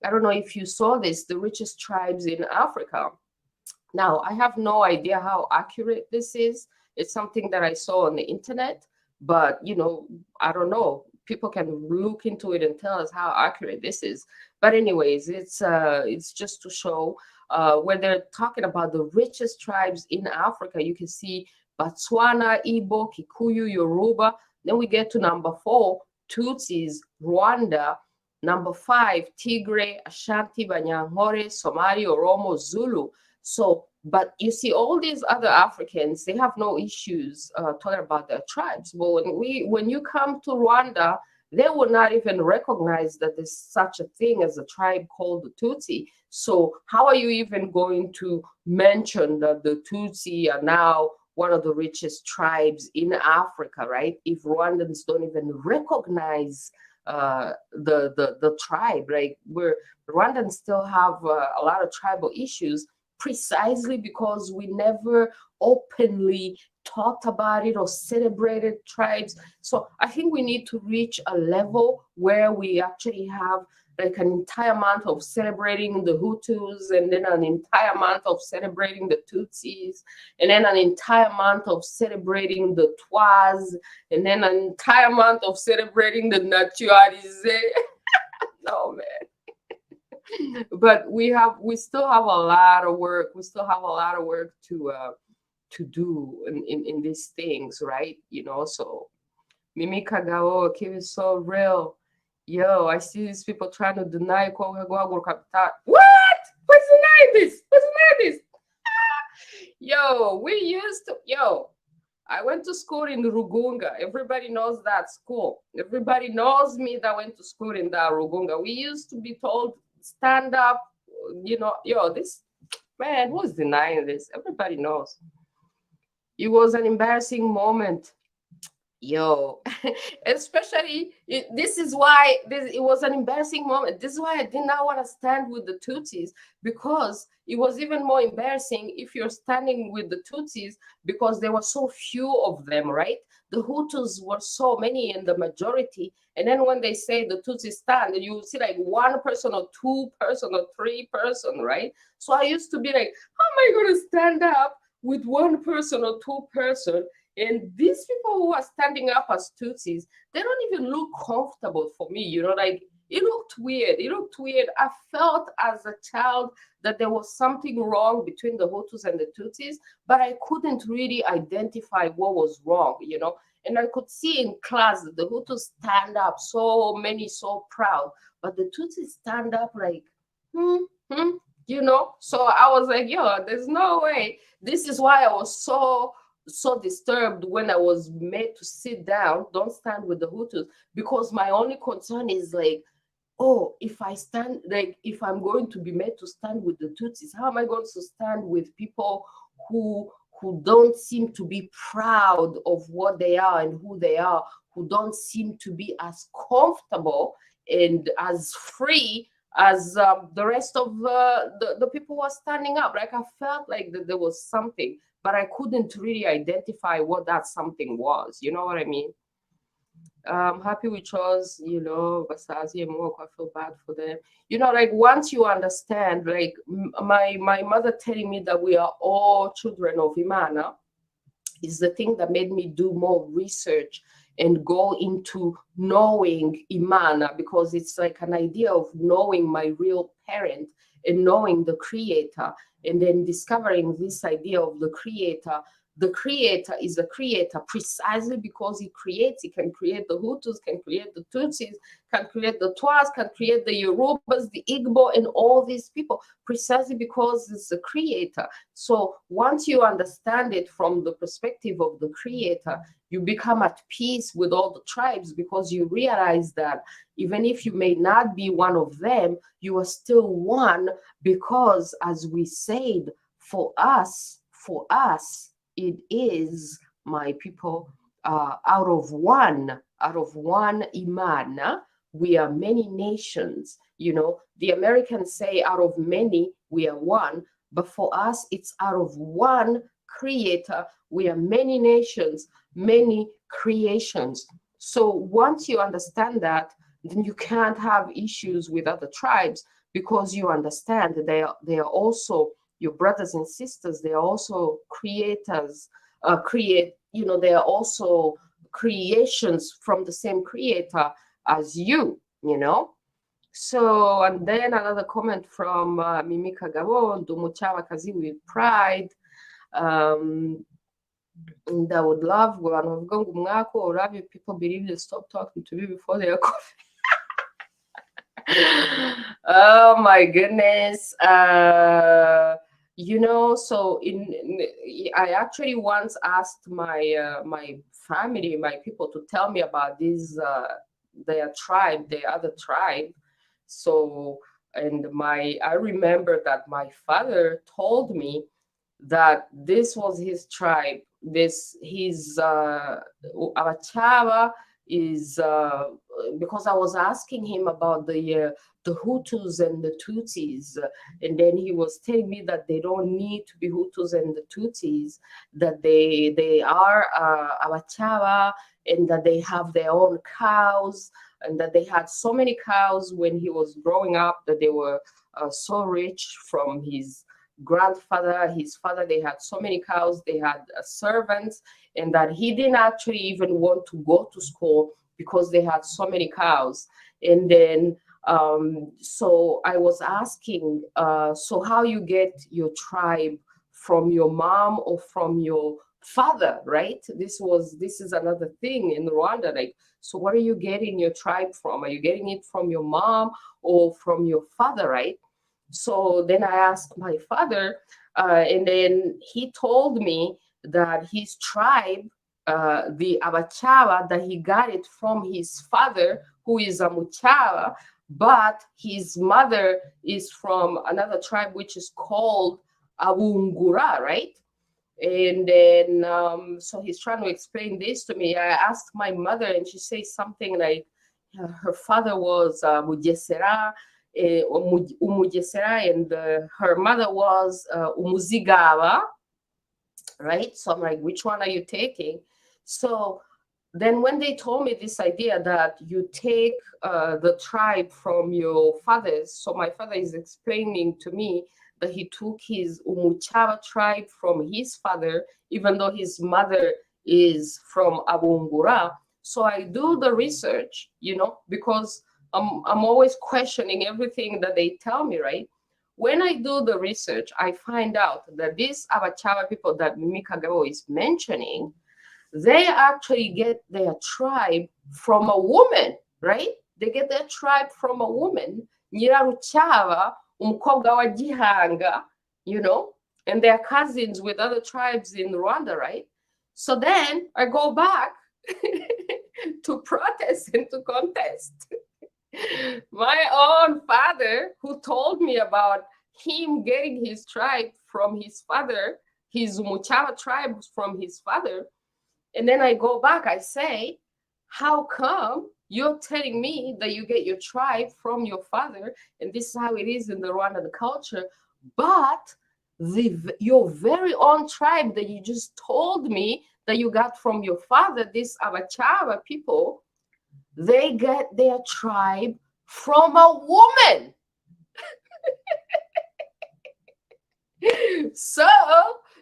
I don't know if you saw this, the richest tribes in Africa. Now, I have no idea how accurate this is. It's something that I saw on the internet, but I don't know. People can look into it and tell us how accurate this is. But anyways, it's just to show where they're talking about the richest tribes in Africa. You can see Botswana, Igbo, Kikuyu, Yoruba. Then we get to number 4, Tutsis, Rwanda. Number 5, Tigray, Ashanti, Banyankore, Somali, Oromo, Zulu. So, but you see, all these other Africans, they have no issues talking about their tribes. But when you come to Rwanda, they will not even recognize that there's such a thing as a tribe called the Tutsi. So how are you even going to mention that the Tutsi are now one of the richest tribes in Africa, right? If Rwandans don't even recognize the tribe, like where Rwandans still have a lot of tribal issues, precisely because we never openly talked about it or celebrated tribes. So I think we need to reach a level where we actually have like an entire month of celebrating the Hutus, and then an entire month of celebrating the Tutsis, and then an entire month of celebrating the Twas, and then an entire month of celebrating the Naturalized. No, man. But we still have a lot of work. We still have a lot of work to do in these things, right? So Mimi Kagao, Kim is so real. Yo, I see these people trying to deny what? Who's denying this? Yo, I went to school in Rugunga. Everybody knows that school. Everybody knows me that went to school in that Rugunga. We used to be told, stand up, this man, who's denying this? Everybody knows. It was an embarrassing moment. Yo, especially this is why it was an embarrassing moment. This is why I did not want to stand with the Tutsis, because it was even more embarrassing if you're standing with the Tutsis because there were so few of them, right? The Hutus were so many in the majority, and then when they say the Tutsis stand, you see like one person or two person or three person, right? So I used to be like, how am I going to stand up with one person or two person? And these people who are standing up as Tutsis, they don't even look comfortable for me, like it looked weird. I felt as a child that there was something wrong between the Hutus and the Tutsis, but I couldn't really identify what was wrong, And I could see in class that the Hutus stand up, so many, so proud, but the Tutsis stand up like, So I was like, there's no way. This is why I was so disturbed when I was made to sit down, don't stand with the Hutus, because my only concern is like, oh, if I stand, like, if I'm going to be made to stand with the Tutsis, how am I going to stand with people who don't seem to be proud of what they are and who they are, who don't seem to be as comfortable and as free as the rest of the people who are standing up. Like, I felt like that there was something, but I couldn't really identify what that something was. You know what I mean? I'm happy we chose, Basazi and Mwoko. I feel bad for them. Like, once you understand, like, my mother telling me that we are all children of Imana is the thing that made me do more research and go into knowing Imana, because it's like an idea of knowing my real parent and knowing the creator, and then discovering this idea of the creator. The creator is a creator precisely because he creates. He can create the Hutus, can create the Tutsis, can create the Twas, can create the Yorubas, the Igbo, and all these people, precisely because it's a creator. So once you understand it from the perspective of the creator, you become at peace with all the tribes, because you realize that even if you may not be one of them, you are still one, because, as we said, for us, it is, my people, out of one Imana, we are many nations. The Americans say out of many, we are one, but for us, it's out of one creator, we are many nations, many creations. So once you understand that, then you can't have issues with other tribes, because you understand that they are also your brothers and sisters. They are also creators, they are also creations from the same creator as you. So, and then another comment from Mimi Kagabo, Ndumuchawa Kazi with pride. And I would love people believe they stop talking to me before they are coughing. Oh my goodness. So I actually once asked my family, my people, to tell me about this their tribe, the other tribe. So, and I remember that my father told me that this was his tribe. His Abachava is, because I was asking him about the Hutus and the Tutsis, and then he was telling me that they don't need to be Hutus and the Tutsis, that they are Abachava, and that they have their own cows, and that they had so many cows when he was growing up, that they were so rich from his grandfather, his father. They had so many cows, they had servants, and that he didn't actually even want to go to school because they had so many cows. And then so I was asking, so how you get your tribe, from your mom or from your father, right? This is another thing in Rwanda. Like, so where are you getting your tribe from? Are you getting it from your mom or from your father, right? So then I asked my father, and then he told me that his tribe, the Abachava, that he got it from his father, who is a Muchava, but his mother is from another tribe, which is called Awungura, right? And then, so he's trying to explain this to me. I asked my mother, and she says something like her father was Mugesera, Umugesera, and her mother was Umuzigaba, right? So I'm like, which one are you taking? So then when they told me this idea that you take the tribe from your fathers, so my father is explaining to me that he took his Umuchava tribe from his father, even though his mother is from Abungura. So I do the research, because I'm always questioning everything that they tell me, right? When I do the research, I find out that these Abachava people that Mimi Kagabo is mentioning, they actually get their tribe from a woman, right? They get their tribe from a woman, Nyiraruchava, umukobwa wa Gihanga, and they're cousins with other tribes in Rwanda, right? So then I go back to protest and to contest. My own father, who told me about him getting his tribe from his father, his Muchawa tribe from his father. And then I go back, I say, how come you're telling me that you get your tribe from your father? And this is how it is in the Rwandan culture. But your very own tribe that you just told me that you got from your father, these Abachaba people, they get their tribe from a woman. So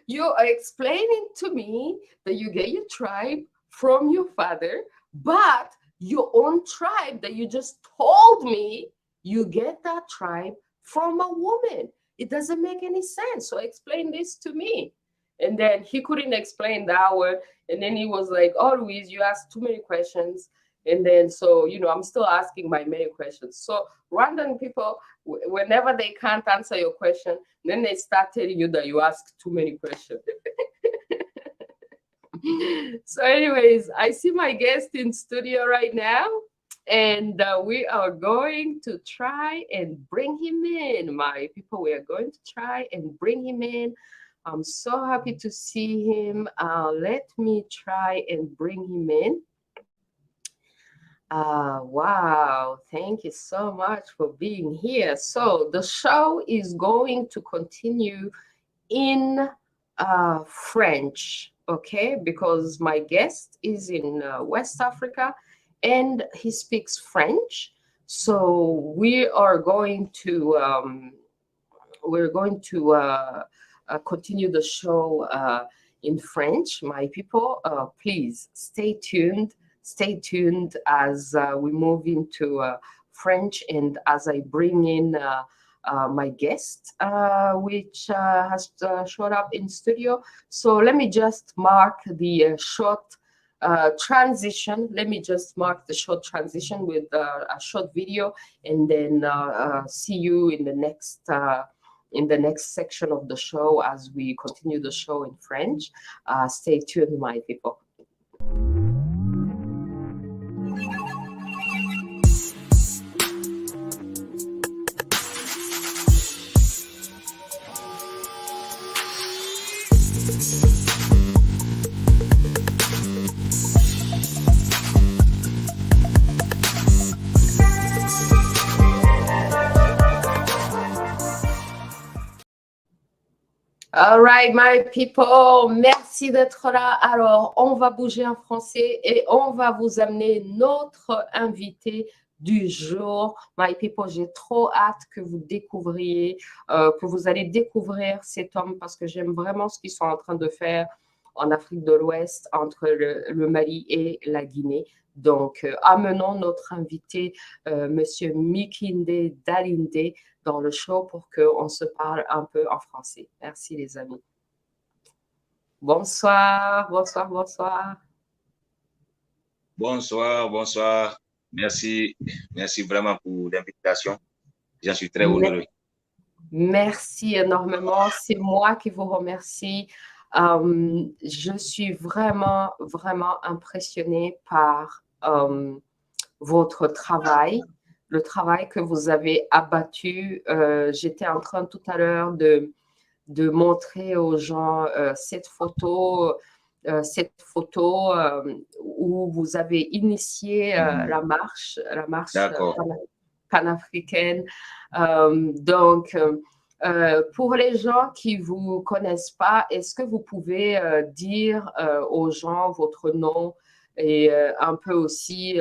you are explaining to me that you get your tribe from your father, but your own tribe that you just told me, you get that tribe from a woman. It doesn't make any sense. So explain this to me. And then he couldn't explain that word. And then he was like, oh, Louise, you asked too many questions. And then, so, I'm still asking my many questions. So Rwandan people, whenever they can't answer your question, then they start telling you that you ask too many questions. So anyways, I see my guest in studio right now, and we are going to try and bring him in. My people, we are going to try and bring him in. I'm so happy to see him. Let me try and bring him in. Wow, thank you so much for being here. So the show is going to continue in French, okay? Because my guest is in West Africa and he speaks French. So we're going to continue the show in French. My people, please stay tuned. Stay tuned as we move into French and as I bring in my guest, which has showed up in studio. So let me just mark the short transition. Let me just mark the short transition with a short video, and then see you in the next section of the show as we continue the show in French. Stay tuned, my people. All right, my people, merci d'être là. Alors, on va bouger en français et on va vous amener notre invité du jour. My people, j'ai trop hâte que vous découvriez, que vous allez découvrir cet homme parce que j'aime vraiment ce qu'ils sont en train de faire en Afrique de l'Ouest entre le Mali et la Guinée. Donc, amenons notre invité, Monsieur MIKHINDÉ DAALINDÉ, dans le show pour qu'on se parle un peu en français. Merci, les amis. Bonsoir, bonsoir, bonsoir. Bonsoir, bonsoir. Merci, merci vraiment pour l'invitation. J'en suis très honoreux. Merci énormément. C'est moi qui vous remercie. Je suis vraiment, vraiment impressionnée par votre travail, le travail que vous avez abattu. J'étais en train tout à l'heure de montrer aux gens cette photo où vous avez initié la marche panafricaine. Donc, pour les gens qui ne vous connaissent pas, est-ce que vous pouvez dire aux gens votre nom et un peu aussi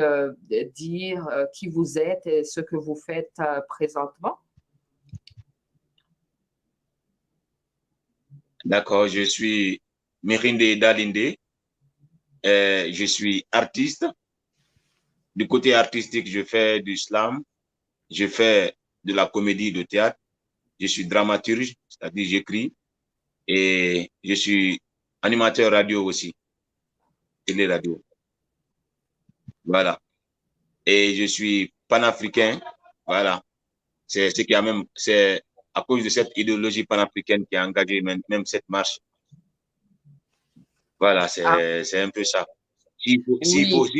dire qui vous êtes et ce que vous faites présentement? D'accord, je suis MIKHINDÉ DAALINDÉ. Je suis artiste. Du côté artistique, je fais du slam, je fais de la comédie de théâtre, je suis dramaturge, c'est-à-dire j'écris, et je suis animateur radio aussi, télé-radio. Voilà. Et je suis panafricain, voilà. C'est ce qui a même, c'est à cause de cette idéologie panafricaine qui a engagé même cette marche. Voilà, c'est un peu ça. S'il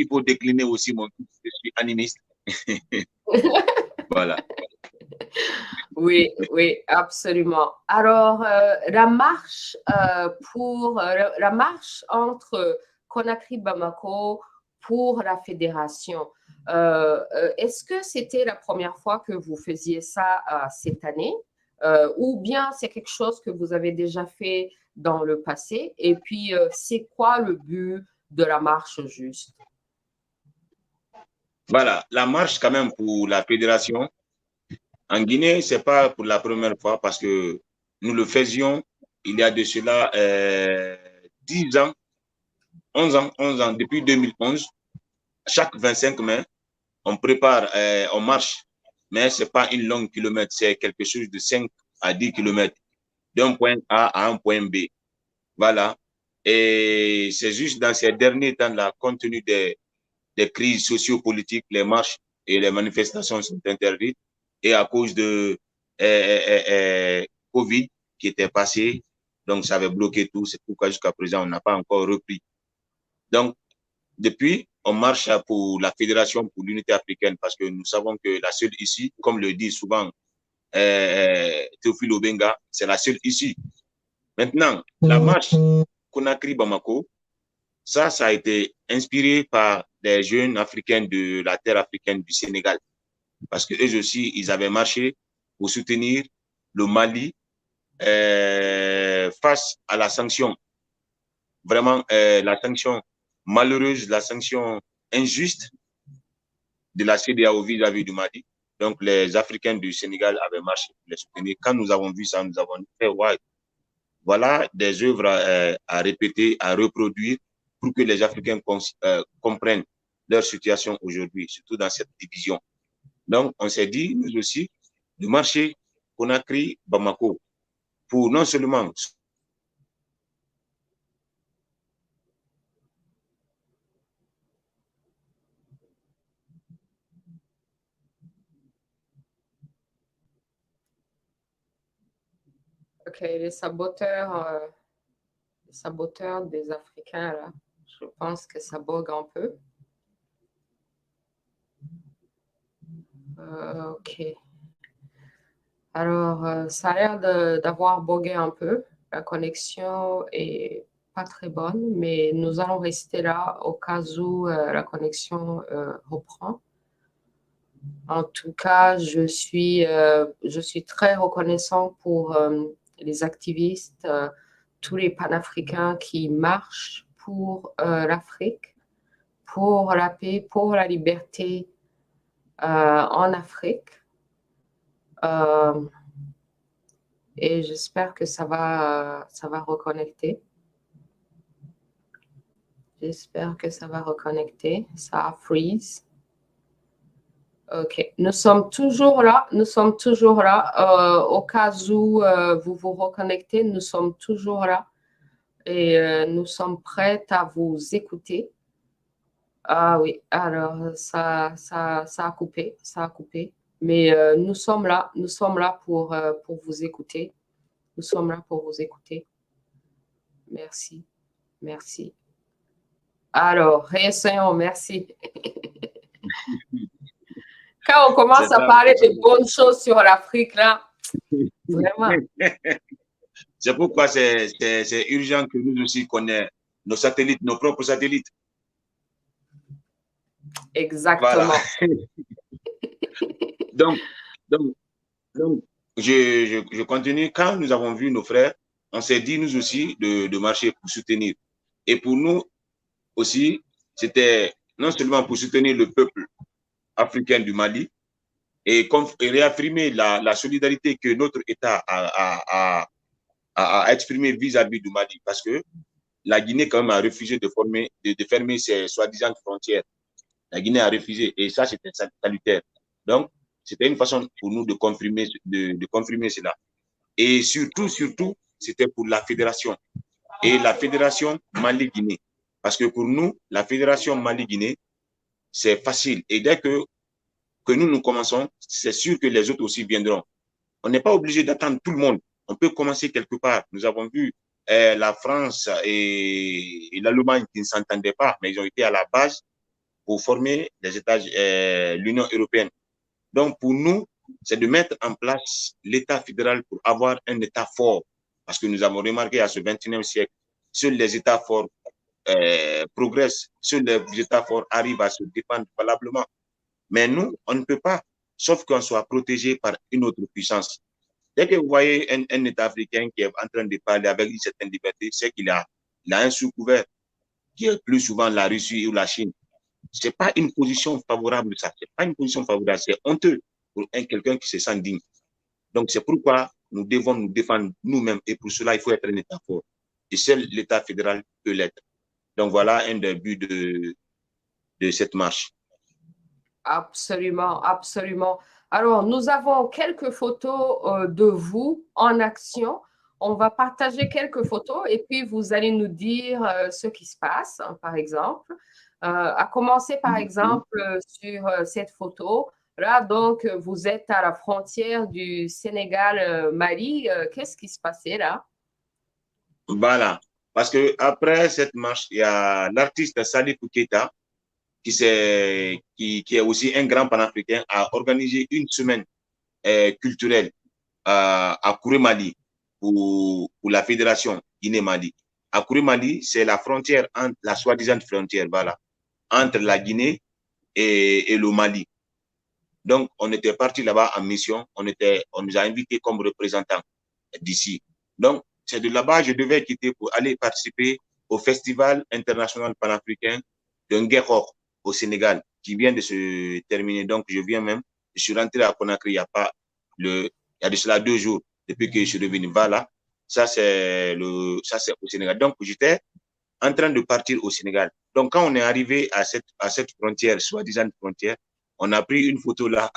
faut décliner aussi mon titre, je suis animiste. Voilà. Oui, oui, absolument. Alors, la marche la marche entre Conakry-Bamako pour la fédération, est-ce que c'était la première fois que vous faisiez ça cette année, ou bien c'est quelque chose que vous avez déjà fait dans le passé? Et puis, c'est quoi le but de la marche juste? Voilà, la marche quand même pour la fédération. En Guinée, c'est pas pour la première fois parce que nous le faisions il y a de cela 10 ans, 11 ans, depuis 2011. Chaque 25 mai, on prépare, on marche, mais c'est pas une longue kilomètre, c'est quelque chose de 5 à 10 kilomètres d'un point A à un point B. Voilà. Et c'est juste dans ces derniers temps-là, compte tenu des crises sociopolitiques, les marches et les manifestations sont interdites. Et à cause de Covid qui était passé, donc ça avait bloqué tout. C'est pourquoi jusqu'à présent, on n'a pas encore repris. Donc, depuis, on marche pour la Fédération pour l'unité africaine parce que nous savons que la seule issue, comme le dit souvent Théophile Obenga, c'est la seule issue. Maintenant, la marche Conakry-Bamako, ça a été inspiré par des jeunes africains de la terre africaine du Sénégal. Parce qu'eux aussi, ils avaient marché pour soutenir le Mali face à la sanction. Vraiment, la sanction malheureuse, la sanction injuste de la CEDEAO vis-à-vis du Mali. Donc, les Africains du Sénégal avaient marché pour les soutenir. Quand nous avons vu ça, nous avons fait, ouais, voilà des œuvres à répéter, à reproduire pour que les Africains comprennent leur situation aujourd'hui, surtout dans cette division. Donc, on s'est dit, nous aussi, de marcher Conakry-Bamako pour non seulement Ok, les saboteurs des Africains, là, je pense que ça bug un peu. Ok. Alors, ça a l'air d'avoir bugué un peu. La connexion est pas très bonne, mais nous allons rester là au cas où la connexion reprend. En tout cas, je suis très reconnaissant pour les activistes, tous les panafricains qui marchent pour l'Afrique, pour la paix, pour la liberté en Afrique. Et j'espère que ça va reconnecter. J'espère que ça va reconnecter. Ça a freeze. Ok, nous sommes toujours là. Au cas où vous vous reconnectez, nous sommes toujours là. Et nous sommes prêts à vous écouter. Ah oui, alors ça a coupé, Mais nous sommes là pour vous écouter. Nous sommes là pour vous écouter. Merci. Alors, réessayons, merci. Quand on commence à parler de bonnes choses sur l'Afrique, là, vraiment. C'est pourquoi c'est urgent que nous aussi connaissions nos satellites, nos propres satellites. Exactement. Voilà. donc, je continue. Quand nous avons vu nos frères, on s'est dit, nous aussi, de marcher pour soutenir. Et pour nous aussi, c'était non seulement pour soutenir le peuple africain du Mali et réaffirmer la solidarité que notre État a exprimée vis-à-vis du Mali. Parce que la Guinée, quand même, a refusé de fermer ses soi-disant frontières. La Guinée a refusé et ça, c'était salutaire. Donc, c'était une façon pour nous de confirmer cela. Et surtout, c'était pour la fédération. Et la fédération Mali-Guinée. Parce que pour nous, la fédération Mali-Guinée, c'est facile. Et dès que nous commençons, c'est sûr que les autres aussi viendront. On n'est pas obligé d'attendre tout le monde. On peut commencer quelque part. Nous avons vu la France et l'Allemagne qui ne s'entendaient pas, mais ils ont été à la base pour former l'Union européenne. Donc, pour nous, c'est de mettre en place l'État fédéral pour avoir un État fort. Parce que nous avons remarqué à ce 21e siècle, seuls les États forts progressent, seuls les États forts arrivent à se défendre valablement. Mais nous, on ne peut pas, sauf qu'on soit protégé par une autre puissance. Dès que vous voyez un État africain qui est en train de parler avec une certaine liberté, c'est qu'il a un sous-couvert, qui est plus souvent la Russie ou la Chine. Ce n'est pas une position favorable, ça. Ce n'est pas une position favorable, c'est honteux pour quelqu'un qui se sent digne. Donc, c'est pourquoi nous devons nous défendre nous-mêmes. Et pour cela, il faut être un État fort. Et seul l'État fédéral peut l'être. Donc, voilà un des buts de cette marche. Absolument, absolument. Alors, nous avons quelques photos de vous en action. On va partager quelques photos et puis vous allez nous dire ce qui se passe, hein, par exemple. À commencer, par exemple, sur cette photo. Là, donc, vous êtes à la frontière du Sénégal-Mali. Qu'est-ce qui se passait là? Voilà. Parce que après cette marche, il y a l'artiste Salif Keita, qui est aussi un grand panafricain, a organisé une semaine culturelle à Mali pour la fédération Guinée-Mali. À Mali, c'est la frontière, la soi-disant frontière, voilà, entre la Guinée et le Mali. Donc, on était parti là-bas en mission. On nous a invités comme représentants d'ici. Donc, c'est de là-bas que je devais quitter pour aller participer au Festival international panafricain de Nguerhor au Sénégal, qui vient de se terminer. Donc, je suis rentré à Conakry il y a de cela 2 jours depuis que je suis revenu. Voilà, ça c'est au Sénégal. Donc, j'étais en train de partir au Sénégal. Donc, quand on est arrivé à cette frontière, soi-disant frontière, on a pris une photo là,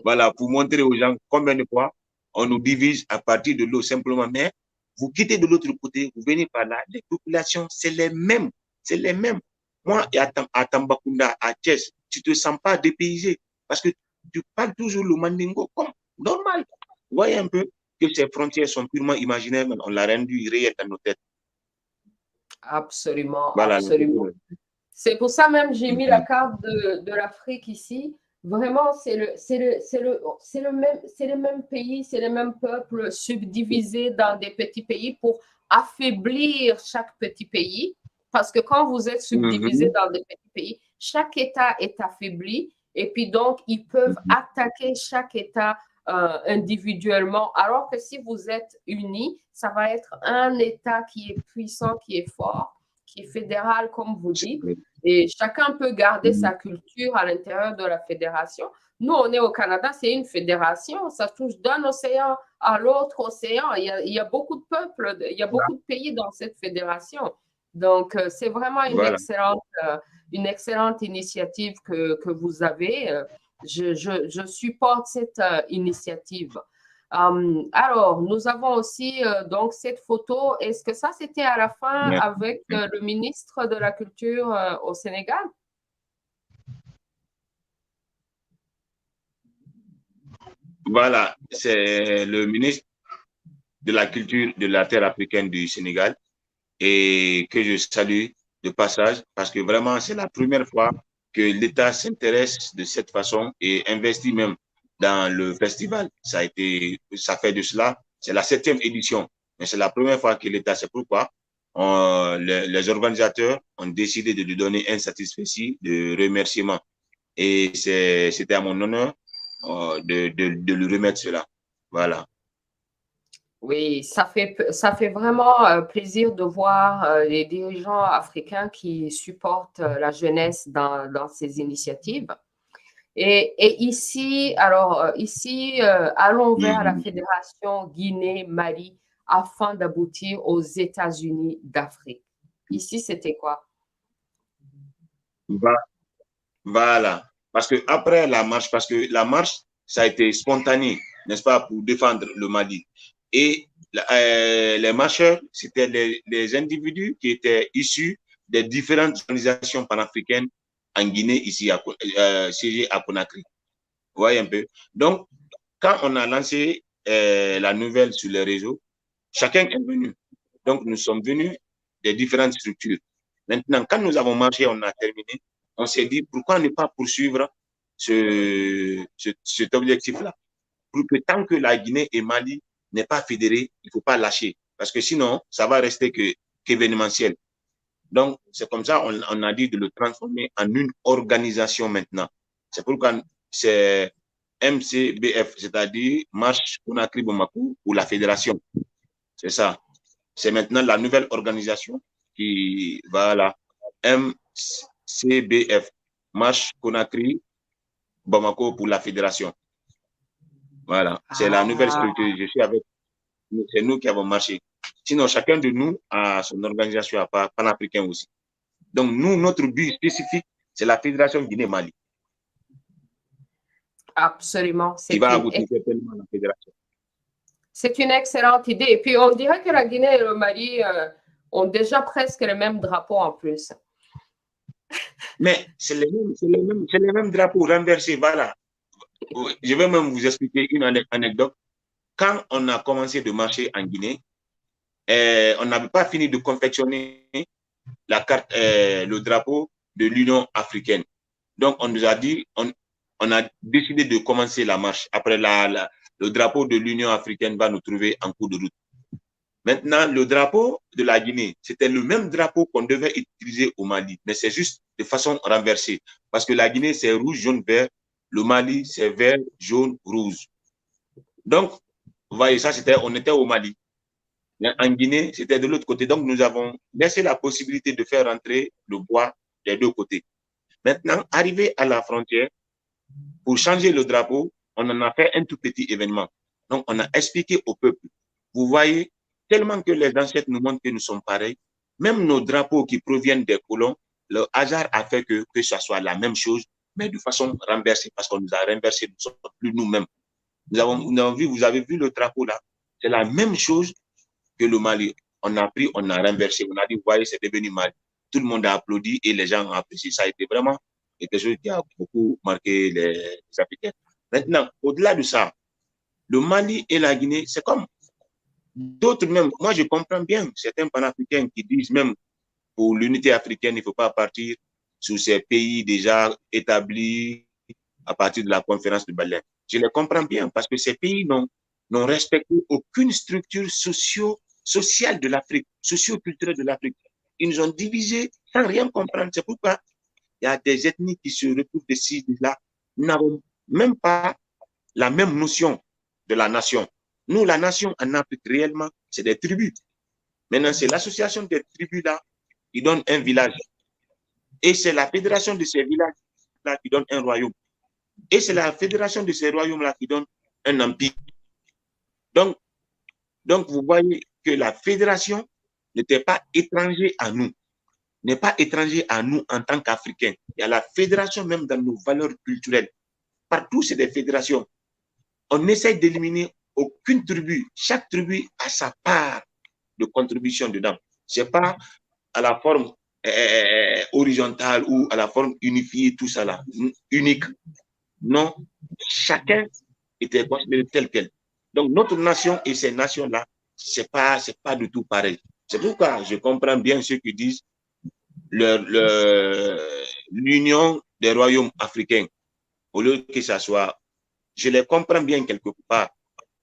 voilà, pour montrer aux gens combien de fois on nous divise à partir de l'eau simplement. Mais vous quittez de l'autre côté, vous venez par là, les populations, c'est les mêmes, c'est les mêmes. Moi, à Tambacounda, à Thiès, tu ne te sens pas dépaysé parce que tu parles toujours le mandingo comme normal. Vous voyez un peu que ces frontières sont purement imaginaires, mais on l'a rendu réel dans nos têtes. Absolument, Voilà. absolument. C'est pour ça même j'ai mis la carte de l'Afrique ici. Vraiment, c'est le même pays, c'est les mêmes peuples subdivisés dans des petits pays pour affaiblir chaque petit pays. Parce que quand vous êtes subdivisé dans des petits pays, chaque État est affaibli et puis donc ils peuvent attaquer chaque État individuellement. Alors que si vous êtes unis, ça va être un État qui est puissant, qui est fort, qui est fédéral, comme vous dites. Et chacun peut garder sa culture à l'intérieur de la fédération. Nous, on est au Canada, c'est une fédération, ça touche d'un océan à l'autre océan. Il y a beaucoup de peuples, il y a beaucoup de pays dans cette fédération. Donc, c'est vraiment une excellente initiative que vous avez. Je supporte cette initiative. Alors, nous avons aussi donc cette photo. Est-ce que ça, c'était à la fin avec le ministre de la Culture au Sénégal? Voilà, c'est le ministre de la Culture de la terre africaine du Sénégal et que je salue de passage parce que vraiment, c'est la première fois que l'État s'intéresse de cette façon et investit même dans le festival. Ça fait de cela, c'est la 7e édition, mais c'est la première fois que l'État, c'est pourquoi les organisateurs ont décidé de lui donner un satisfecit de remerciement. Et c'était à mon honneur de lui remettre cela. Voilà. Oui, ça fait vraiment plaisir de voir les dirigeants africains qui supportent la jeunesse dans ces initiatives. Et ici, allons vers la Fédération Guinée-Mali afin d'aboutir aux États-Unis d'Afrique. Ici, c'était quoi? Voilà. Parce que après la marche, ça a été spontané, n'est-ce pas, pour défendre le Mali. Et les marcheurs, c'était les individus qui étaient issus des différentes organisations panafricaines en Guinée, ici, siégées à Conakry. Vous voyez un peu. Donc, quand on a lancé la nouvelle sur les réseaux, chacun est venu. Donc, nous sommes venus des différentes structures. Maintenant, quand nous avons marché, on a terminé, on s'est dit, pourquoi ne pas poursuivre cet objectif-là? Pour que tant que la Guinée et Mali n'est pas fédérée, il ne faut pas lâcher. Parce que sinon, ça va rester qu'événementiel. Donc, c'est comme ça, on a dit de le transformer en une organisation maintenant. C'est pourquoi c'est MCBF, c'est-à-dire Marche Conakry Bamako ou la fédération. C'est ça. C'est maintenant la nouvelle organisation qui va là. MCBF, Marche Conakry Bamako pour la fédération. Voilà. C'est la nouvelle structure. Je suis avec. C'est nous qui avons marché. Sinon, chacun de nous a son organisation à part, panafricain aussi. Donc, nous, notre but spécifique, c'est la fédération Guinée-Mali. Absolument. Qui va aboutir certainement à la fédération. C'est une excellente idée. Et puis, on dirait que la Guinée et le Mali ont déjà presque les mêmes drapeaux en plus. Mais c'est les mêmes drapeaux renversés. Voilà. Je vais même vous expliquer une anecdote. Quand on a commencé de marcher en Guinée, on n'avait pas fini de confectionner la carte, le drapeau de l'Union africaine. Donc, on nous a dit, on a décidé de commencer la marche. Après, le drapeau de l'Union africaine va nous trouver en cours de route. Maintenant, le drapeau de la Guinée, c'était le même drapeau qu'on devait utiliser au Mali, mais c'est juste de façon renversée. Parce que la Guinée, c'est rouge, jaune, vert. Le Mali, c'est vert, jaune, rouge. Donc, vous voyez, ça, on était au Mali. Mais en Guinée, c'était de l'autre côté. Donc, nous avons laissé la possibilité de faire rentrer le bois des deux côtés. Maintenant, arrivé à la frontière, pour changer le drapeau, on en a fait un tout petit événement. Donc, on a expliqué au peuple. Vous voyez, tellement que les ancêtres nous montrent que nous sommes pareils, même nos drapeaux qui proviennent des colons, le hasard a fait que ça soit la même chose, mais de façon renversée, parce qu'on nous a renversé, nous ne sommes plus nous-mêmes. Nous avons vu, vous avez vu le drapeau là, c'est la même chose que le Mali. On a pris, on a renversé, on a dit, vous voyez, c'est devenu Mali. Tout le monde a applaudi et les gens ont apprécié. Ça a été vraiment quelque chose qui a beaucoup marqué les Africains. Maintenant, au-delà de ça, le Mali et la Guinée, c'est comme d'autres même. Moi, je comprends bien certains panafricains qui disent même pour l'unité africaine, il ne faut pas partir sur ces pays déjà établis à partir de la conférence de Berlin. Je les comprends bien parce que ces pays n'ont respecté aucune structure sociale de l'Afrique, socio-culturelle de l'Afrique. Ils nous ont divisés sans rien comprendre. C'est pourquoi il y a des ethnies qui se retrouvent ici, là. Nous n'avons même pas la même notion de la nation. Nous, la nation en Afrique, réellement, c'est des tribus. Maintenant, c'est l'association des tribus-là qui donne un village. Et c'est la fédération de ces villages-là qui donne un royaume. Et c'est la fédération de ces royaumes-là qui donne un empire. Donc, vous voyez que la fédération n'était pas étranger à nous, n'est pas étranger à nous en tant qu'Africains. Il y a la fédération même dans nos valeurs culturelles. Partout, c'est des fédérations. On essaie d'éliminer aucune tribu. Chaque tribu a sa part de contribution dedans. Ce n'est pas à la forme horizontale ou à la forme unifiée, tout ça là, unique. Non, chacun était considéré tel quel. Donc, notre nation et ces nations-là, c'est pas du tout pareil. C'est pourquoi je comprends bien ceux qui disent l'union des royaumes africains, au lieu que ça soit, je les comprends bien quelque part,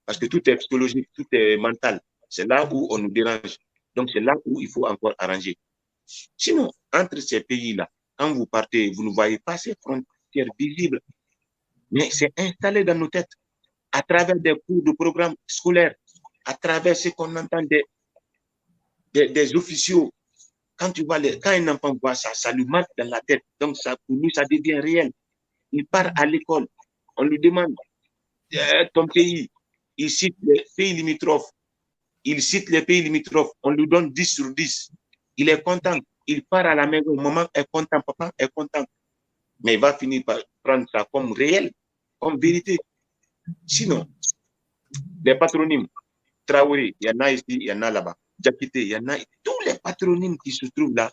parce que tout est psychologique, tout est mental. C'est là où on nous dérange. Donc, c'est là où il faut encore arranger. Sinon, entre ces pays-là, quand vous partez, vous ne voyez pas ces frontières visibles, mais c'est installé dans nos têtes à travers des cours de programmes scolaires, à travers ce qu'on entend des officiaux. Quand un enfant voit ça, ça lui marque dans la tête. Donc, ça, pour lui, ça devient réel. Il part à l'école. On lui demande, ton pays, il cite les pays limitrophes. Il cite les pays limitrophes. On lui donne 10 sur 10. Il est content. Il part à la maison. Maman est content. Papa est content. Mais il va finir par prendre ça comme réel, comme vérité. Sinon, les patronymes, Traoré, il y en a ici, il y en a là-bas. Diakité, il y en a. Tous les patronymes qui se trouvent là,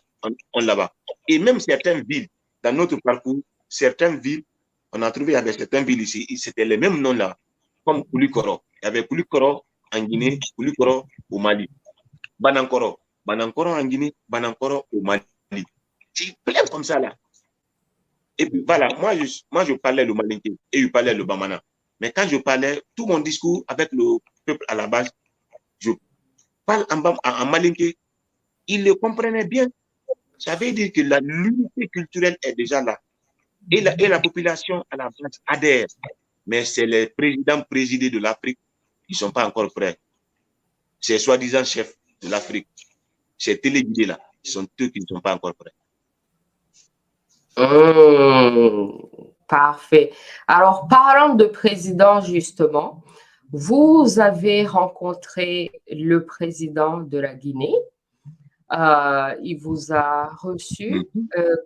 on là-bas. Et même certaines villes, dans notre parcours, certaines villes, on a trouvé avec certaines villes ici, c'était les mêmes noms là, comme Koulikoro. Il y avait Koulikoro en Guinée, Koulikoro au Mali. Banankoro en Guinée, Banankoro au Mali. C'est plein comme ça, là. Et puis voilà, moi je parlais le malinké et il parlait le bamana. Mais quand je parlais, tout mon discours avec le peuple à la base, je parle en malinké, ils le comprenaient bien. Ça veut dire que l'unité culturelle est déjà là. Et la population à la base adhère. Mais c'est les présidents présidés de l'Afrique qui ne sont pas encore prêts. Ces soi-disant chefs de l'Afrique, ces téléguidés-là, ils sont eux qui ne sont pas encore prêts. Parfait. Alors, parlant de président, justement, vous avez rencontré le président de la Guinée. Il vous a reçu.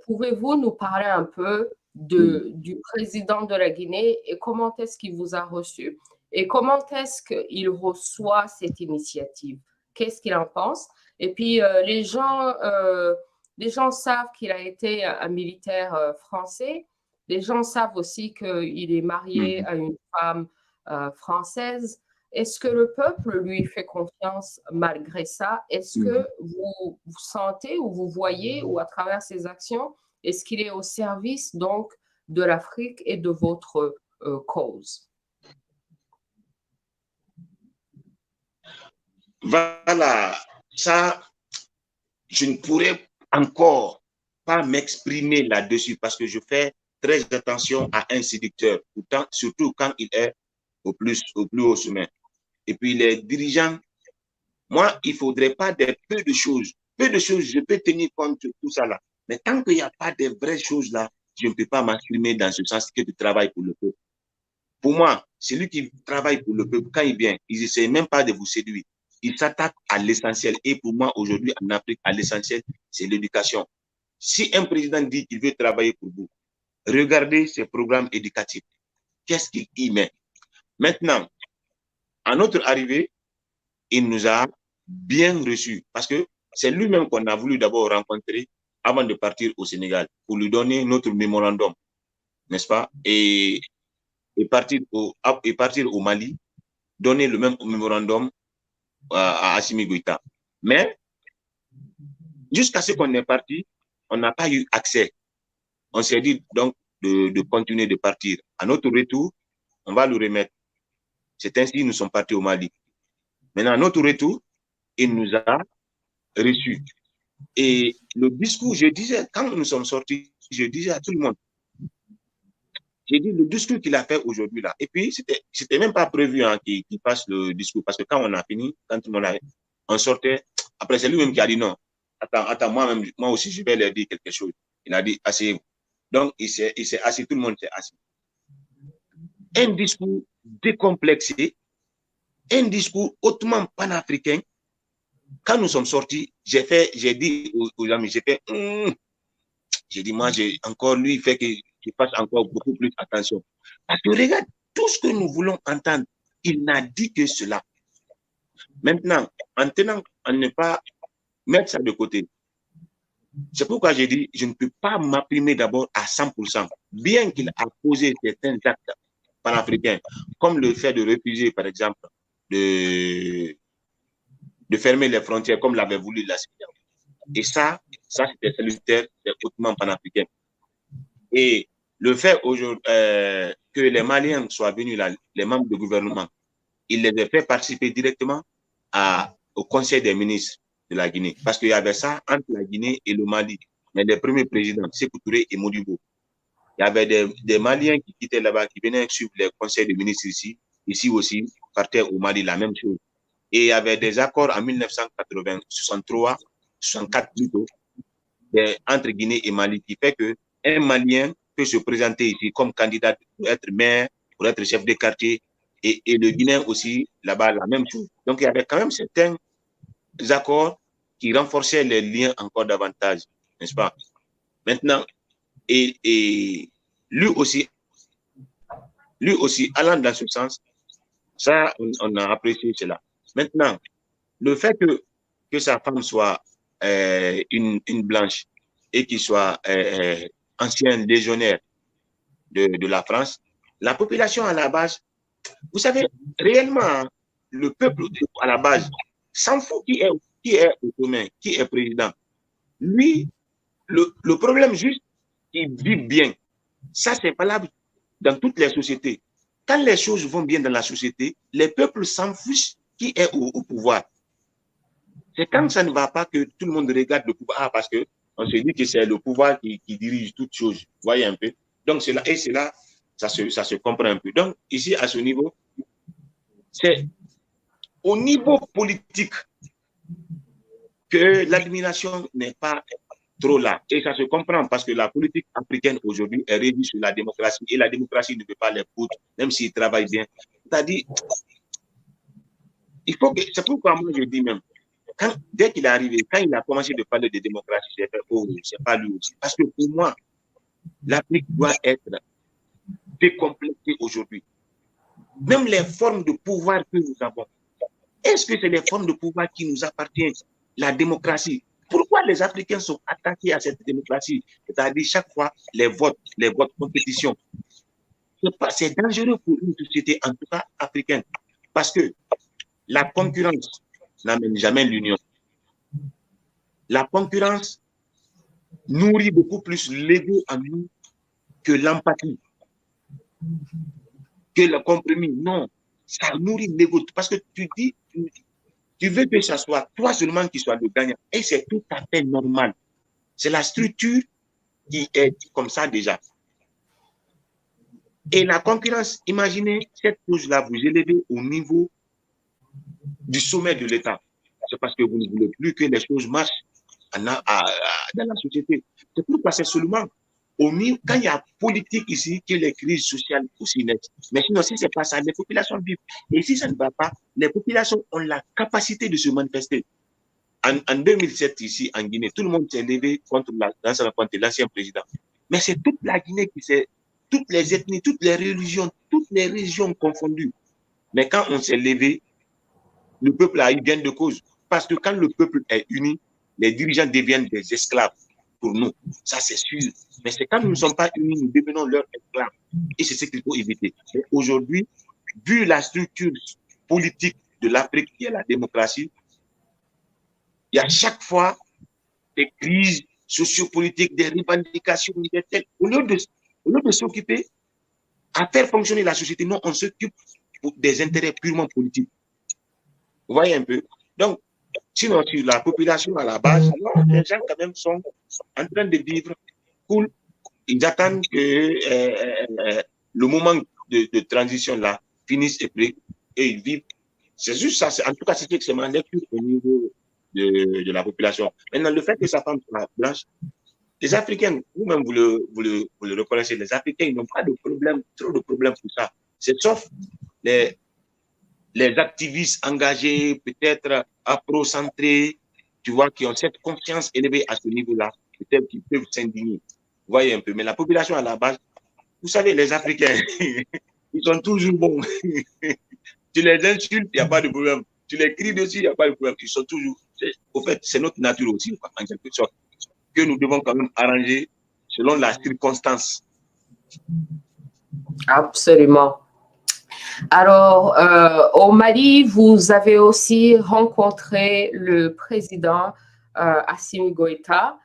Pouvez-vous nous parler un peu du président de la Guinée et comment est-ce qu'il vous a reçu et comment est-ce qu'il reçoit cette initiative? Qu'est-ce qu'il en pense? Et puis, les gens savent qu'il a été un militaire français. Les gens savent aussi qu'il est marié à une femme française. Est-ce que le peuple lui fait confiance malgré ça? Est-ce que vous sentez ou vous voyez ou à travers ses actions, est-ce qu'il est au service donc de l'Afrique et de votre cause? Voilà, ça, je ne pourrais encore pas m'exprimer là-dessus parce que je fais très attention à un séducteur, pourtant, surtout quand il est au plus haut sommet. Et puis les dirigeants, moi, il ne faudrait pas des peu de choses. Peu de choses, je peux tenir compte de tout ça là. Mais tant qu'il n'y a pas de vraies choses là, je ne peux pas m'exprimer dans ce sens que tu travailles pour le peuple. Pour moi, celui qui travaille pour le peuple, quand il vient, il n'essaie même pas de vous séduire. Il s'attaque à l'essentiel. Et pour moi, aujourd'hui, en Afrique, à l'essentiel, c'est l'éducation. Si un président dit qu'il veut travailler pour vous, regardez ses programmes éducatifs. Qu'est-ce qu'il y met? Maintenant, à notre arrivée, il nous a bien reçus parce que c'est lui-même qu'on a voulu d'abord rencontrer avant de partir au Sénégal pour lui donner notre mémorandum, n'est-ce pas? Et partir au Mali, donner le même mémorandum à Assimi Goïta. Mais jusqu'à ce qu'on est parti, on n'a pas eu accès. On s'est dit donc de continuer de partir. À notre retour, on va le remettre. C'est ainsi que nous sommes partis au Mali. Maintenant, à notre retour, il nous a reçus. Et le discours, je disais, quand nous sommes sortis, je disais à tout le monde, j'ai dit le discours qu'il a fait aujourd'hui là. Et puis, c'était même pas prévu hein, qu'il fasse le discours. Parce que quand on a fini, quand tout le monde on sortait, après c'est lui-même qui a dit non. Attends, moi aussi, je vais leur dire quelque chose. Il a dit, asseyez-vous. Donc, il s'est assis, tout le monde s'est assis. Un discours décomplexé, un discours hautement panafricain. Quand nous sommes sortis, j'ai dit aux amis, j'ai dit, moi, encore lui, il fait que je fasse encore beaucoup plus attention. Parce que regarde, tout ce que nous voulons entendre, il n'a dit que cela. Maintenant, en ne pas mettre ça de côté, c'est pourquoi j'ai dit, je ne peux pas m'apprimer d'abord à 100%, bien qu'il a posé certains actes panafricains, comme le fait de refuser, par exemple, de fermer les frontières, comme l'avait voulu la Syrie. Et ça c'était salutaire, c'est hautement panafricain. Et le fait que les Maliens soient venus là, les membres du gouvernement, il les a fait participer directement au Conseil des ministres de la Guinée. Parce qu'il y avait ça entre la Guinée et le Mali. Mais les premiers présidents, Sékou Touré et Modibo, il y avait des Maliens qui quittaient là-bas, qui venaient suivre les conseils des ministres ici aussi, partaient au Mali, la même chose. Et il y avait des accords en 1963, 64 plutôt, entre Guinée et Mali, qui fait qu'un Malien peut se présenter ici comme candidat pour être maire, pour être chef de quartier, et le Guinéen aussi, là-bas, la même chose. Donc, il y avait quand même certains accords qui renforçaient les liens encore davantage, n'est-ce pas? Maintenant, et lui aussi, allant dans ce sens, ça, on a apprécié cela. Maintenant, le fait que sa femme soit une blanche et qu'il soit ancien légionnaire de la France, la population à la base, vous savez, réellement, le peuple à la base s'en fout qui est au sommet, qui est président. Lui, Le problème juste, ils vivent bien. Ça, c'est valable dans toutes les sociétés. Quand les choses vont bien dans la société, les peuples s'en fichent qui est au pouvoir. C'est quand ça ne va pas que tout le monde regarde le pouvoir, parce qu'on se dit que c'est le pouvoir qui dirige toutes choses. Vous voyez un peu. Donc, c'est là, et c'est là, ça se comprend un peu. Donc, ici, à ce niveau, c'est au niveau politique que l'admiration n'est pas trop là. Et ça se comprend parce que la politique africaine aujourd'hui est régie sur la démocratie et la démocratie ne peut pas les foutre, même s'ils travaillent bien. C'est-à-dire, il faut que, c'est pourquoi moi je dis même, dès qu'il est arrivé, quand il a commencé de parler de démocratie, j'ai fait, oh, c'est pas lui aussi. Parce que pour moi, l'Afrique doit être décomplexée aujourd'hui. Même les formes de pouvoir que nous avons, est-ce que c'est les formes de pouvoir qui nous appartiennent? La démocratie. Pourquoi les Africains sont attaqués à cette démocratie? C'est-à-dire chaque fois, les votes compétition. C'est dangereux pour une société, en tout cas africaine, parce que la concurrence n'amène jamais l'union. La concurrence nourrit beaucoup plus l'ego en nous que l'empathie, que le compromis. Non, ça nourrit l'ego. Parce que tu dis, tu veux que ce soit toi seulement qui soit le gagnant. Et c'est tout à fait normal. C'est la structure qui est comme ça déjà. Et la concurrence, imaginez cette chose-là, vous élevez au niveau du sommet de l'État. C'est parce que vous ne voulez plus que les choses marchent dans la société. C'est pourquoi c'est seulement au niveau, quand il y a politique ici, que les crises sociales aussi naissent. Mais sinon, si ce n'est pas ça, les populations vivent. Et si ça ne va pas, les populations ont la capacité de se manifester. En 2007, ici, en Guinée, tout le monde s'est levé contre l'ancien président. Mais c'est toute la Guinée qui s'est, toutes les ethnies, toutes les régions confondues. Mais quand on s'est levé, le peuple a eu gain de cause. Parce que quand le peuple est uni, les dirigeants deviennent des esclaves pour nous. Ça, c'est sûr. Mais c'est quand nous ne sommes pas unis, nous devenons leurs esclaves. Et c'est ce qu'il faut éviter. Mais aujourd'hui, vu la structure politique de l'Afrique qui est la démocratie, il y a chaque fois des crises sociopolitiques, des revendications, des telles. Au lieu de s'occuper à faire fonctionner la société, non, on s'occupe des intérêts purement politiques. Vous voyez un peu? Donc, sinon, sur la population à la base, alors, les gens quand même sont en train de vivre cool. Ils attendent que le moment de transition là finisse et ils vivent. C'est juste ça. En tout cas, c'est ma lecture au niveau de la population. Maintenant, le fait que sa femme soit blanche, les Africains, vous-même, vous le reconnaissez, les Africains, ils n'ont pas de problème, trop de problèmes pour ça. C'est sauf les activistes engagés, peut-être afro-centrés, tu vois, qui ont cette confiance élevée à ce niveau-là, peut-être qu'ils peuvent s'indigner. Vous voyez un peu. Mais la population à la base, vous savez, les Africains, ils sont toujours bons. Tu les insultes, il n'y a pas de problème. Tu les cries dessus, il n'y a pas de problème. Ils sont toujours. Au fait, c'est notre nature aussi, en quelque sorte, que nous devons quand même arranger selon la circonstance. Absolument. Alors, au Mali, vous avez aussi rencontré le président Assimi Goïta.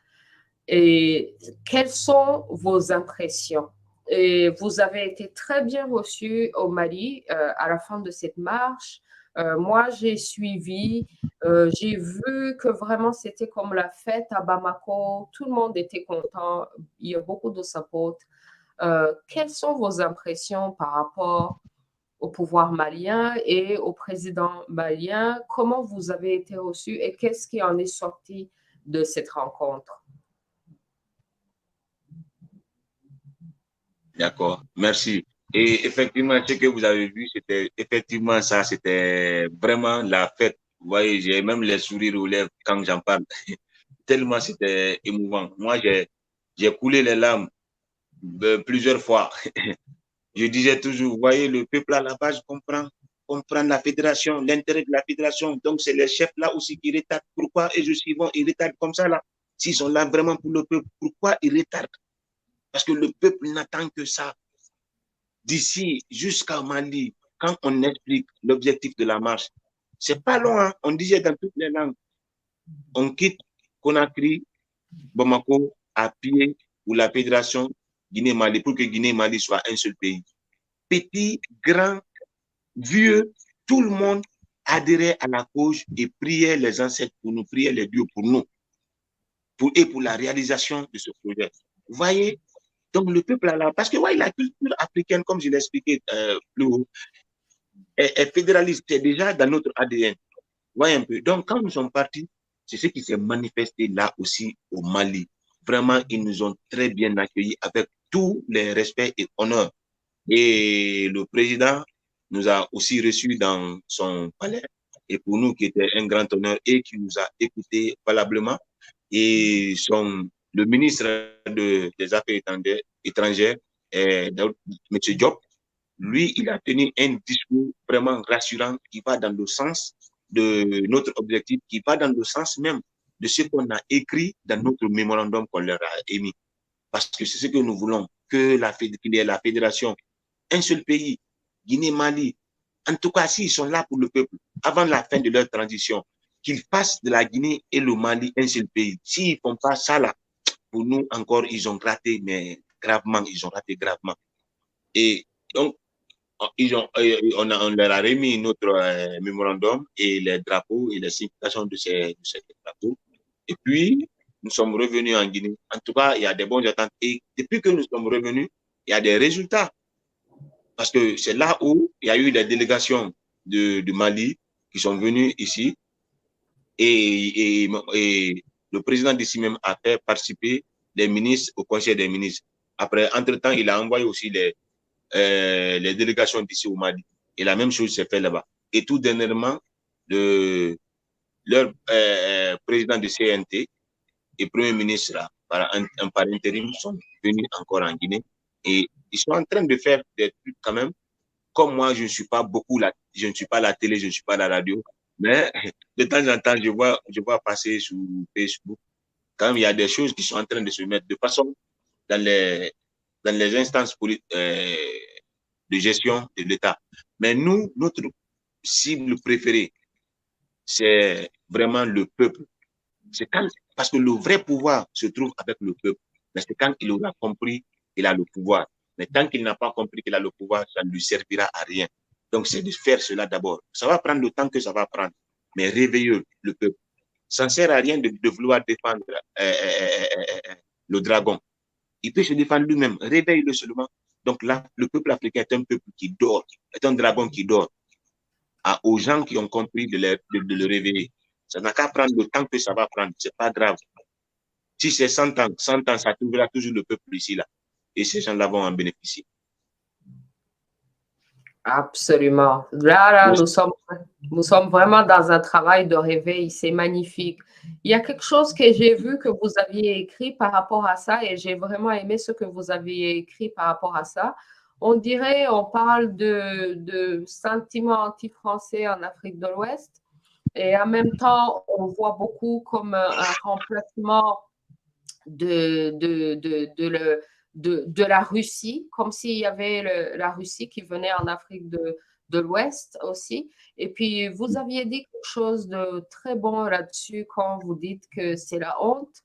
Et quelles sont vos impressions? Et vous avez été très bien reçu au Mali à la fin de cette marche. Moi, j'ai suivi, j'ai vu que vraiment c'était comme la fête à Bamako. Tout le monde était content. Il y a beaucoup de support. Quelles sont vos impressions par rapport au pouvoir malien et au président malien? Comment vous avez été reçu et qu'est-ce qui en est sorti de cette rencontre? D'accord, merci. Et effectivement, ce que vous avez vu, c'était effectivement ça, c'était vraiment la fête. Vous voyez, j'ai même les sourires aux lèvres quand j'en parle. Tellement c'était émouvant. Moi, j'ai coulé les larmes plusieurs fois. Je disais toujours, vous voyez, le peuple à la base comprend la fédération, l'intérêt de la fédération. Donc, c'est les chefs là aussi qui retardent. Pourquoi et je suis bon, ils retardent comme ça là? S'ils sont là vraiment pour le peuple, pourquoi ils retardent? Parce que le peuple n'attend que ça. D'ici jusqu'à Mali, quand on explique l'objectif de la marche, c'est pas loin. On disait dans toutes les langues, on quitte Conakry, Bamako, à pied pour la fédération Guinée-Mali, pour que Guinée-Mali soit un seul pays. Petit, grand, vieux, tout le monde adhérait à la cause et priait les ancêtres pour nous, priait les dieux pour nous, et pour la réalisation de ce projet. Vous voyez, donc le peuple là, parce que ouais, la culture africaine, comme je l'ai expliqué plus haut, est fédéraliste, c'est déjà dans notre ADN. Voyez un peu. Donc quand nous sommes partis, c'est ce qui s'est manifesté là aussi au Mali. Vraiment, ils nous ont très bien accueillis avec tous les respects et honneurs. Et le président nous a aussi reçus dans son palais. Et pour nous, qui était un grand honneur et qui nous a écoutés valablement. Et le ministre des Affaires étrangères, M. Diop, lui, il a tenu un discours vraiment rassurant qui va dans le sens de notre objectif, qui va dans le sens même de ce qu'on a écrit dans notre mémorandum qu'on leur a émis. Parce que c'est ce que nous voulons, qu'il y ait la fédération, un seul pays, Guinée-Mali. En tout cas, s'ils sont là pour le peuple, avant la fin de leur transition, qu'ils fassent de la Guinée et le Mali un seul pays. S'ils ne font pas ça là, pour nous encore, ils ont raté, mais gravement, ils ont raté gravement. Et donc, on leur a remis notre mémorandum et les drapeaux et les significations de ces drapeaux. Et puis, nous sommes revenus en Guinée. En tout cas, il y a des bonnes attentes. Et depuis que nous sommes revenus, il y a des résultats. Parce que c'est là où il y a eu des délégations de Mali qui sont venues ici. Et le président d'ici même a fait participer les ministres au Conseil des ministres. Après, entre-temps, il a envoyé aussi les délégations d'ici au Mali. Et la même chose s'est fait là-bas. Et tout dernièrement, leur président de CNT et premier ministre, là, par intérim, sont venus encore en Guinée. Et ils sont en train de faire des trucs quand même. Comme moi, je ne suis pas la télé, je ne suis pas la radio. Mais de temps en temps, je vois passer sur Facebook, quand même, il y a des choses qui sont en train de se mettre de façon dans les instances de gestion de l'État. Mais nous, notre cible préférée, c'est vraiment le peuple. Parce que le vrai pouvoir se trouve avec le peuple. Mais c'est quand il aura compris qu'il a le pouvoir. Mais tant qu'il n'a pas compris qu'il a le pouvoir, ça ne lui servira à rien. Donc, c'est de faire cela d'abord. Ça va prendre le temps que ça va prendre. Mais réveillez le peuple. Ça ne sert à rien de vouloir défendre le dragon. Il peut se défendre lui-même. Réveille-le seulement. Donc là, le peuple africain est un peuple qui dort, est un dragon qui dort. Aux gens qui ont compris de le réveiller. Ça n'a qu'à prendre le temps que ça va prendre. Ce n'est pas grave. Si c'est 100 ans, ça trouvera toujours le peuple ici, là. Et ces gens-là vont en bénéficier. Absolument. Là, nous sommes vraiment dans un travail de réveil. C'est magnifique. Il y a quelque chose que j'ai vu que vous aviez écrit par rapport à ça et j'ai vraiment aimé ce que vous aviez écrit par rapport à ça. On parle de sentiments anti-français en Afrique de l'Ouest et en même temps, on voit beaucoup comme un remplacement de la Russie, comme s'il y avait la Russie qui venait en Afrique de l'Ouest aussi. Et puis, vous aviez dit quelque chose de très bon là-dessus quand vous dites que c'est la honte.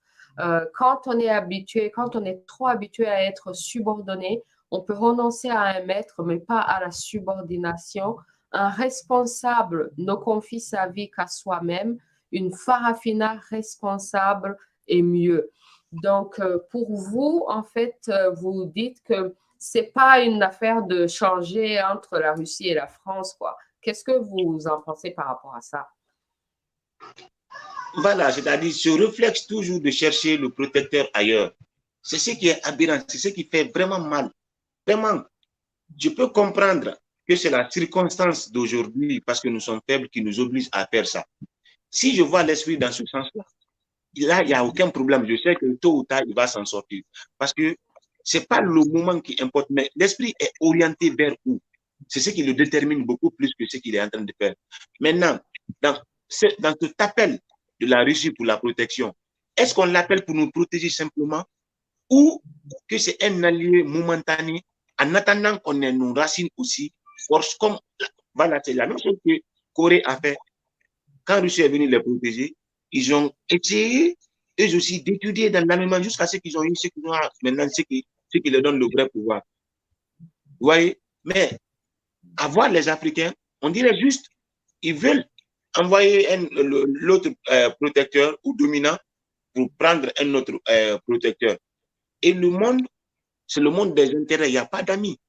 Quand on est trop habitué à être subordonné, on peut renoncer à un maître, mais pas à la subordination. Un responsable ne confie sa vie qu'à soi-même. Une farafina responsable est mieux. Donc, pour vous, en fait, vous dites que c'est pas une affaire de changer entre la Russie et la France, quoi. Qu'est-ce que vous en pensez par rapport à ça? Voilà, c'est-à-dire ce réflexe toujours de chercher le protecteur ailleurs. C'est ce qui est aberrant, c'est ce qui fait vraiment mal. Vraiment, je peux comprendre que c'est la circonstance d'aujourd'hui, parce que nous sommes faibles, qui nous oblige à faire ça. Si je vois l'esprit dans ce sens-là, là, il n'y a aucun problème. Je sais que tôt ou tard, il va s'en sortir. Parce que ce n'est pas le moment qui importe, mais l'esprit est orienté vers où? C'est ce qui le détermine beaucoup plus que ce qu'il est en train de faire. Maintenant, dans cet appel de la Russie pour la protection, est-ce qu'on l'appelle pour nous protéger simplement ou que c'est un allié momentané en attendant qu'on ait nos racines aussi force comme voilà, c'est la même chose que Corée a fait. Quand Russie est venue les protéger, ils ont essayé eux aussi d'étudier dans l'armement jusqu'à ce qu'ils ont eu, ce qu'ils ont maintenant, ce qui leur donne le vrai pouvoir. Vous voyez? Mais avoir les Africains, on dirait juste, ils veulent envoyer l'autre protecteur ou dominant pour prendre un autre protecteur. Et le monde, c'est le monde des intérêts, il n'y a pas d'amis.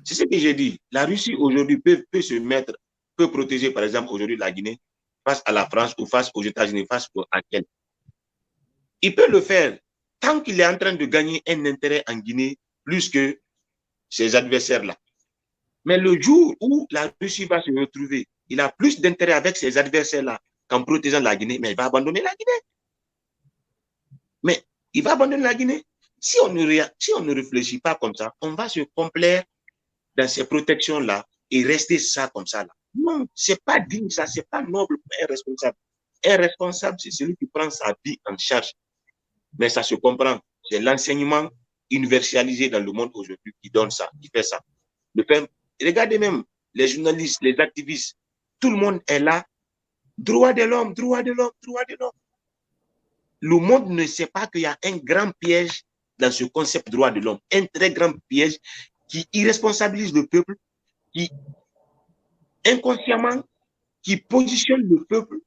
C'est ce que j'ai dit. La Russie aujourd'hui peut se mettre, peut protéger par exemple aujourd'hui la Guinée face à la France ou face aux États-Unis, face à quel. Il peut le faire tant qu'il est en train de gagner un intérêt en Guinée plus que ses adversaires-là. Mais le jour où la Russie va se retrouver, il a plus d'intérêt avec ses adversaires-là qu'en protégeant la Guinée, mais il va abandonner la Guinée. Mais il va abandonner la Guinée. Si on ne réfléchit pas comme ça, on va se complaire dans ces protections-là et rester ça comme ça. Là. Non, ce n'est pas digne, ça, ce n'est pas noble pour un responsable. Un responsable, c'est celui qui prend sa vie en charge. Mais ça se comprend. C'est l'enseignement universalisé dans le monde aujourd'hui qui donne ça, qui fait ça. Regardez même les journalistes, les activistes, tout le monde est là. Droit de l'homme, droit de l'homme, droit de l'homme. Le monde ne sait pas qu'il y a un grand piège dans ce concept droit de l'homme. Un très grand piège qui irresponsabilise le peuple, qui inconsciemment, qui positionne le peuple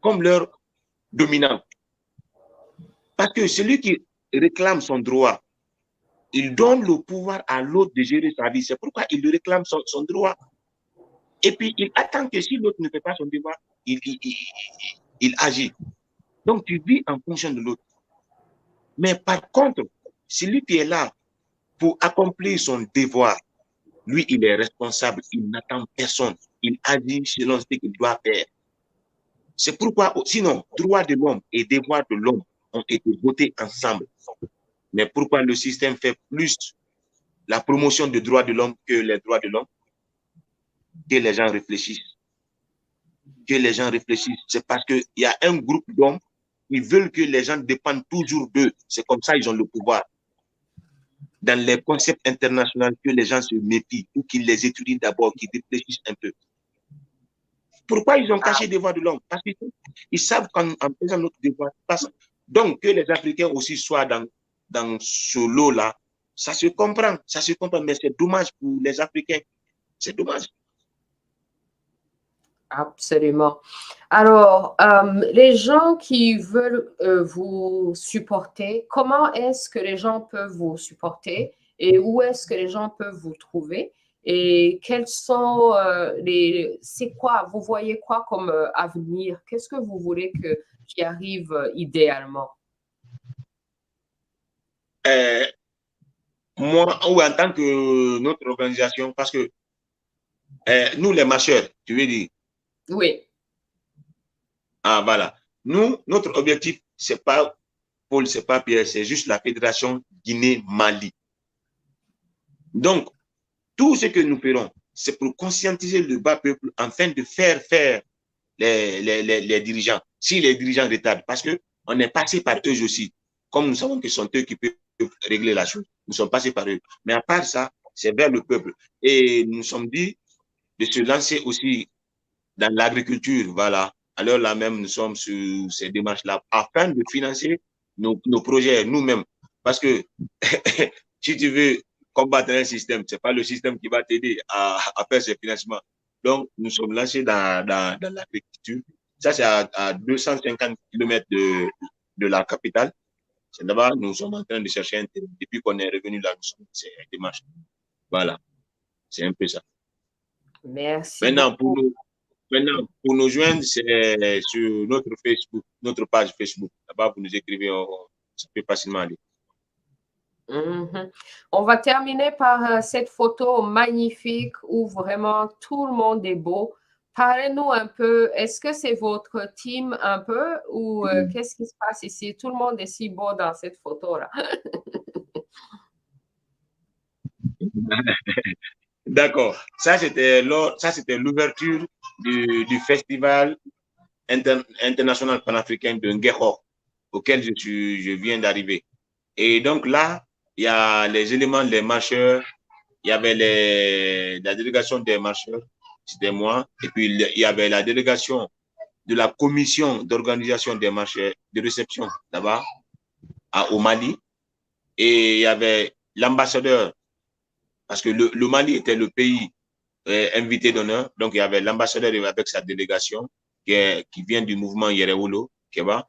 comme leur dominant. Parce que celui qui réclame son droit, il donne le pouvoir à l'autre de gérer sa vie. C'est pourquoi il réclame son droit. Et puis, il attend que si l'autre ne fait pas son devoir, il agit. Donc, tu vis en fonction de l'autre. Mais par contre, celui qui est là pour accomplir son devoir, lui, il est responsable, il n'attend personne, il agit selon ce qu'il doit faire. C'est pourquoi, sinon, droits de l'homme et devoirs de l'homme ont été votés ensemble. Mais pourquoi le système fait plus la promotion des droits de l'homme que les droits de l'homme? Que les gens réfléchissent. Que les gens réfléchissent. C'est parce qu'il y a un groupe d'hommes qui veulent que les gens dépendent toujours d'eux. C'est comme ça qu'ils ont le pouvoir. Dans les concepts internationaux, que les gens se méfient ou qu'ils les étudient d'abord, qu'ils réfléchissent un peu. Pourquoi ils ont caché des devoirs de l'homme? Parce qu'ils savent qu'en faisant notre devoir, donc que les Africains aussi soient dans ce lot-là, ça se comprend, mais c'est dommage pour les Africains. C'est dommage. Absolument. Alors, les gens qui veulent vous supporter, comment est-ce que les gens peuvent vous supporter et où est-ce que les gens peuvent vous trouver? Et quels sont c'est quoi, vous voyez quoi comme avenir? Qu'est-ce que vous voulez qui arrive idéalement? Moi, ou en tant que notre organisation, parce que nous, les marcheurs, tu veux dire? Oui. Ah, voilà. Nous, notre objectif, c'est pas Paul, c'est pas Pierre, c'est juste la Fédération Guinée-Mali. Donc, tout ce que nous ferons, c'est pour conscientiser le bas peuple afin de faire les dirigeants. Si les dirigeants retardent, parce qu'on est passé par eux aussi, comme nous savons que ce sont eux qui peuvent régler la chose, nous sommes passés par eux. Mais à part ça, c'est vers le peuple. Et nous sommes dit de se lancer aussi dans l'agriculture, voilà. Alors là même, nous sommes sur ces démarches-là afin de financer nos projets nous-mêmes. Parce que si tu veux combattre un système, ce n'est pas le système qui va t'aider à faire ces financements. Donc, nous sommes lancés dans l'agriculture. Ça, c'est à 250 km de la capitale. C'est là-bas, nous sommes en train de chercher un terrain. Depuis qu'on est revenu là, nous sommes dans ces démarches. Voilà, c'est un peu ça. Merci Maintenant, beaucoup. Pour nous joindre, c'est sur notre Facebook, notre page Facebook. Là-bas, vous nous écrivez, ça peut facilement aller. On va terminer par cette photo magnifique où vraiment tout le monde est beau. Parlez-nous un peu, est-ce que c'est votre team un peu ou qu'est-ce qui se passe ici? Tout le monde est si beau dans cette photo-là. D'accord. Ça, c'était l'ouverture du festival international panafricain de Nguého, auquel je viens d'arriver. Et donc là, il y a les éléments des marcheurs, il y avait la délégation des marcheurs, c'était moi, et puis il y avait la délégation de la commission d'organisation des marchés de réception là-bas, au Mali. Et il y avait l'ambassadeur, parce que le Mali était le pays invité d'honneur. Donc, il y avait l'ambassadeur avec sa délégation qui vient du mouvement Yerewolo, Keba.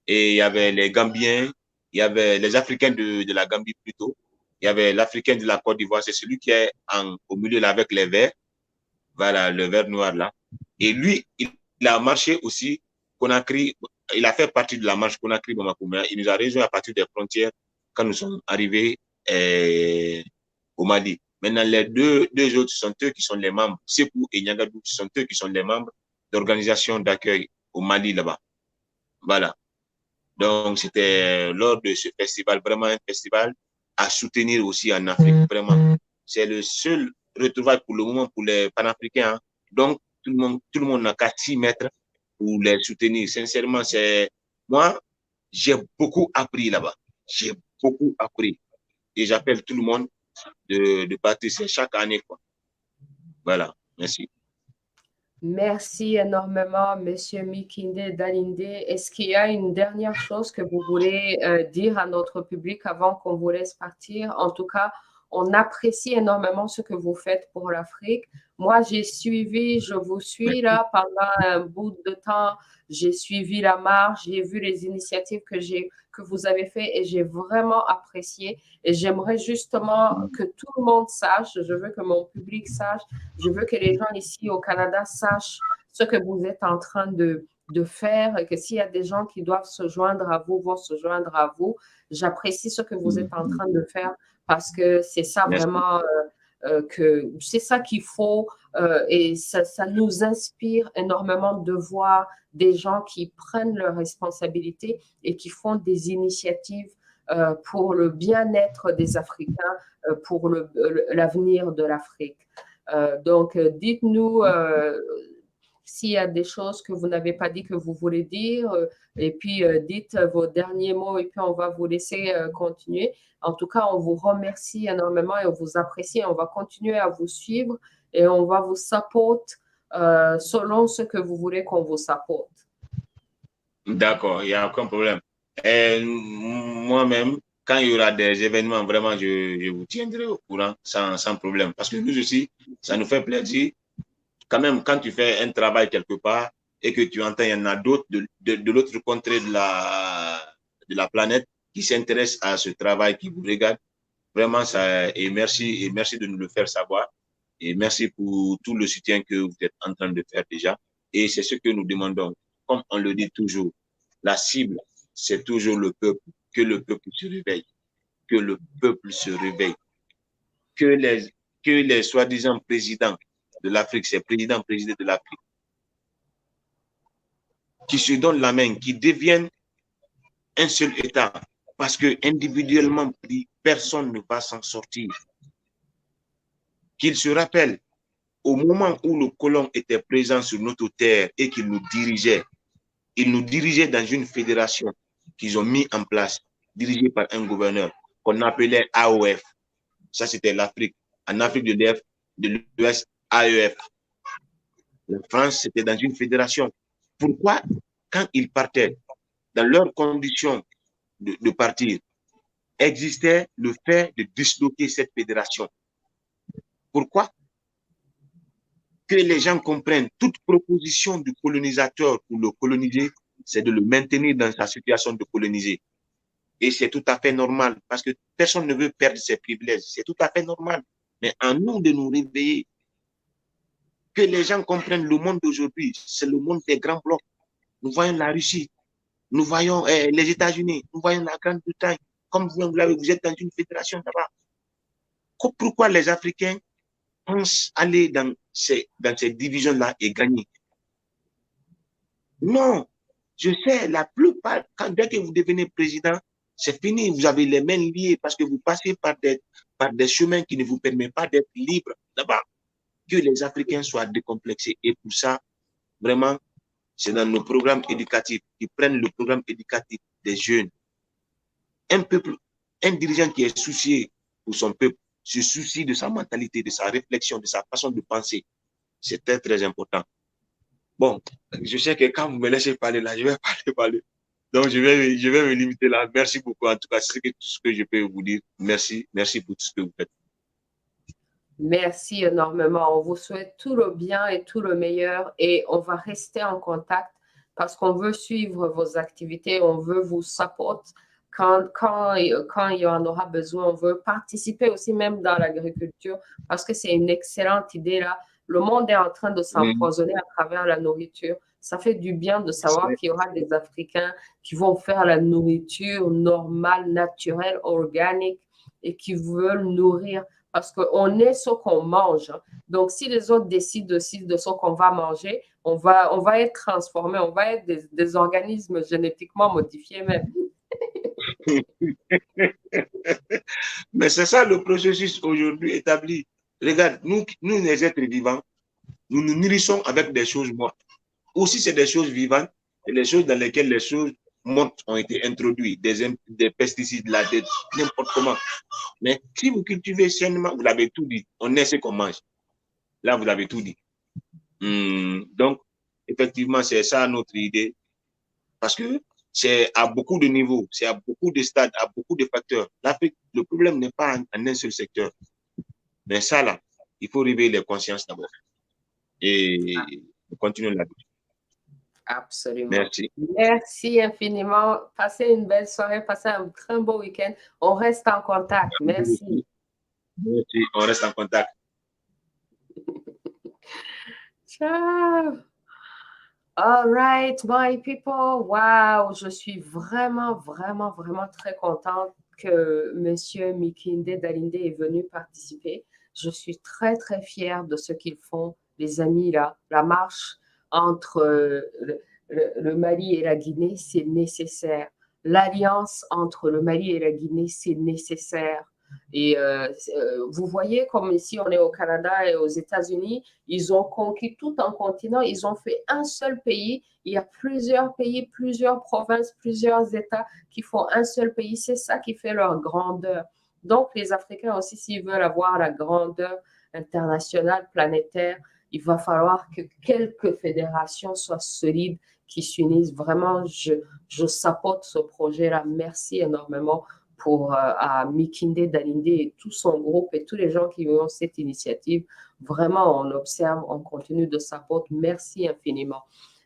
Et il y avait les Gambiens, il y avait les Africains de la Gambie plutôt. Il y avait l'Africain de la Côte d'Ivoire, c'est celui qui est au milieu là avec les verts. Voilà, le vert noir là. Et lui, il a marché aussi Conakry. Il a fait partie de la marche Conakry-Bamako. Il nous a rejoint à partir des frontières quand nous sommes arrivés au Mali. Maintenant, les deux autres sont eux qui sont les membres. Sekou et Niagadou sont eux qui sont les membres d'organisation d'accueil au Mali là-bas. Voilà. Donc, c'était lors de ce festival, vraiment un festival à soutenir aussi en Afrique, vraiment. C'est le seul retrouvaille pour le moment pour les panafricains. Hein. Donc, tout le monde n'a qu'à s'y mettre pour les soutenir. Sincèrement, moi, j'ai beaucoup appris là-bas. J'ai beaucoup appris. Et j'appelle tout le monde de participer chaque année, quoi. Voilà. Merci. Merci énormément, Monsieur MIKHINDÉ DAALINDÉ. Est-ce qu'il y a une dernière chose que vous voulez dire à notre public avant qu'on vous laisse partir? En tout cas, on apprécie énormément ce que vous faites pour l'Afrique. Moi, je vous suis là pendant un bout de temps. J'ai suivi la marche, j'ai vu les initiatives que vous avez faites et j'ai vraiment apprécié. Et j'aimerais justement que tout le monde sache, je veux que mon public sache, je veux que les gens ici au Canada sachent ce que vous êtes en train de faire et que s'il y a des gens qui doivent se joindre à vous, vont se joindre à vous. J'apprécie ce que vous êtes en train de faire parce que c'est ça vraiment que c'est ça qu'il faut et ça nous inspire énormément de voir des gens qui prennent leurs responsabilités et qui font des initiatives pour le bien-être des Africains, pour l'avenir de l'Afrique. Donc, dites-nous s'il y a des choses que vous n'avez pas dit que vous voulez dire, et puis dites vos derniers mots et puis on va vous laisser continuer. En tout cas, on vous remercie énormément et on vous apprécie. On va continuer à vous suivre et on va vous support selon ce que vous voulez qu'on vous supporte. D'accord, il n'y a aucun problème. Moi-même, quand il y aura des événements, vraiment, je vous tiendrai au courant sans problème. Parce que nous aussi, ça nous fait plaisir. Quand même, quand tu fais un travail quelque part et que tu entends, il y en a d'autres de l'autre contrée de la planète qui s'intéressent à ce travail, qui vous regardent. Vraiment, et merci de nous le faire savoir. Et merci pour tout le soutien que vous êtes en train de faire déjà. Et c'est ce que nous demandons. Comme on le dit toujours, la cible, c'est toujours le peuple. Que le peuple se réveille. Que le peuple se réveille. Que les soi-disant présidents de l'Afrique, ces présidents de l'Afrique, qui se donnent la main, qui deviennent un seul État, parce que individuellement, personne ne va s'en sortir. Qu'ils se rappellent, au moment où le colon était présent sur notre terre et qu'il nous dirigeait, il nous dirigeait dans une fédération qu'ils ont mis en place, dirigée par un gouverneur qu'on appelait AOF. Ça, c'était l'Afrique. En Afrique de l'Ouest, AEF. La France, c'était dans une fédération. Pourquoi, quand ils partaient, dans leurs conditions de partir, existait le fait de disloquer cette fédération? Pourquoi? Que les gens comprennent, toute proposition du colonisateur pour le coloniser, c'est de le maintenir dans sa situation de coloniser. Et c'est tout à fait normal, parce que personne ne veut perdre ses privilèges. C'est tout à fait normal. Mais en nous de nous réveiller, que les gens comprennent le monde d'aujourd'hui, c'est le monde des grands blocs. Nous voyons la Russie, nous voyons les États-Unis, nous voyons la Grande-Bretagne. Comme vous êtes dans une fédération là-bas. Pourquoi les Africains pensent aller dans ces divisions-là et gagner? Non, je sais, la plupart, dès que vous devenez président, c'est fini, vous avez les mains liées parce que vous passez par des chemins qui ne vous permettent pas d'être libre là-bas. Que les Africains soient décomplexés. Et pour ça, vraiment, c'est dans nos programmes éducatifs, qui prennent le programme éducatif des jeunes. Un dirigeant qui est soucié pour son peuple, se soucie de sa mentalité, de sa réflexion, de sa façon de penser. C'est très, très important. Bon, je sais que quand vous me laissez parler là, je vais parler. Donc, je vais me limiter là. Merci beaucoup. En tout cas, c'est tout ce que je peux vous dire. Merci pour tout ce que vous faites. Merci énormément. On vous souhaite tout le bien et tout le meilleur et on va rester en contact parce qu'on veut suivre vos activités, on veut vous support quand il y en aura besoin. On veut participer aussi même dans l'agriculture parce que c'est une excellente idée là. Le monde est en train de s'empoisonner à travers la nourriture. Ça fait du bien de savoir qu'il y aura des Africains qui vont faire la nourriture normale, naturelle, organique et qui veulent nourrir parce qu'on est ce qu'on mange. Donc, si les autres décident aussi de ce qu'on va manger, on va être transformé, on va être des organismes génétiquement modifiés même. Mais c'est ça le processus aujourd'hui établi. Regarde, nous les êtres vivants, nous nous nourrissons avec des choses mortes. Aussi, c'est des choses vivantes, et les choses dans lesquelles les choses mortes ont été introduites, des pesticides, n'importe comment. Mais si vous cultivez sainement, vous l'avez tout dit, on est ce qu'on mange. Là, vous l'avez tout dit. Donc, effectivement, c'est ça notre idée. Parce que c'est à beaucoup de niveaux, c'est à beaucoup de stades, à beaucoup de facteurs. L'Afrique, le problème n'est pas en un seul secteur. Mais ça, là, il faut réveiller les consciences d'abord. Et continuer là-dessus. Absolument. Merci. Merci infiniment. Passez une belle soirée, passez un très beau week-end. On reste en contact. Merci. Merci. On reste en contact. Ciao. All right, my people. Wow, je suis vraiment, vraiment, vraiment très contente que Monsieur MIKHINDÉ DAALINDÉ est venu participer. Je suis très, très fière de ce qu'ils font, les amis, là. La marche entre le Mali et la Guinée, c'est nécessaire. L'alliance entre le Mali et la Guinée, c'est nécessaire. Et vous voyez, comme ici, on est au Canada et aux États-Unis, ils ont conquis tout un continent, ils ont fait un seul pays. Il y a plusieurs pays, plusieurs provinces, plusieurs États qui font un seul pays. C'est ça qui fait leur grandeur. Donc, les Africains aussi, s'ils veulent avoir la grandeur internationale, planétaire, il va falloir que quelques fédérations soient solides, qui s'unissent. Vraiment, je supporte ce projet-là. Merci énormément pour à MIKHINDÉ DAALINDÉ et tout son groupe et tous les gens qui ont cette initiative. Vraiment, on observe, on continue de support. Merci infiniment.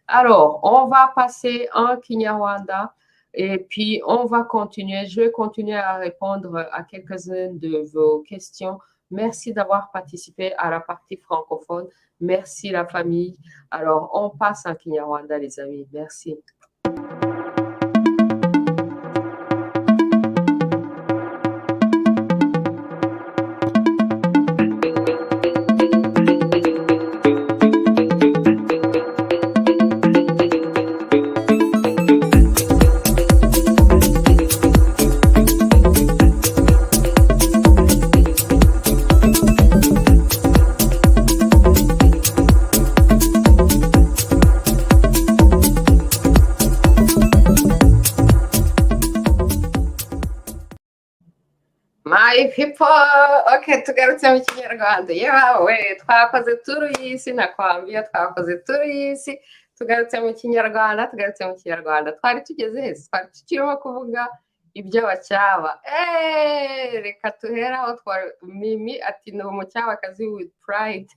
Alors, on va passer en Kinyarwanda et puis on va continuer. Je vais continuer à répondre à quelques-unes de vos questions. Merci d'avoir participé à la partie francophone. Merci la famille. Alors, on passe en Kinyarwanda, les amis. Merci. My people, okay, tugarutse mu kinyarwanda yewe twakoze turu y'isi nakwambia twakoze turu y'isi tugarutse mu kinyarwanda twari tugeze hese twari tukiriho kuvuga iby'abacyaba reka tuhera aho Mimi ati ni umucyabakazi with pride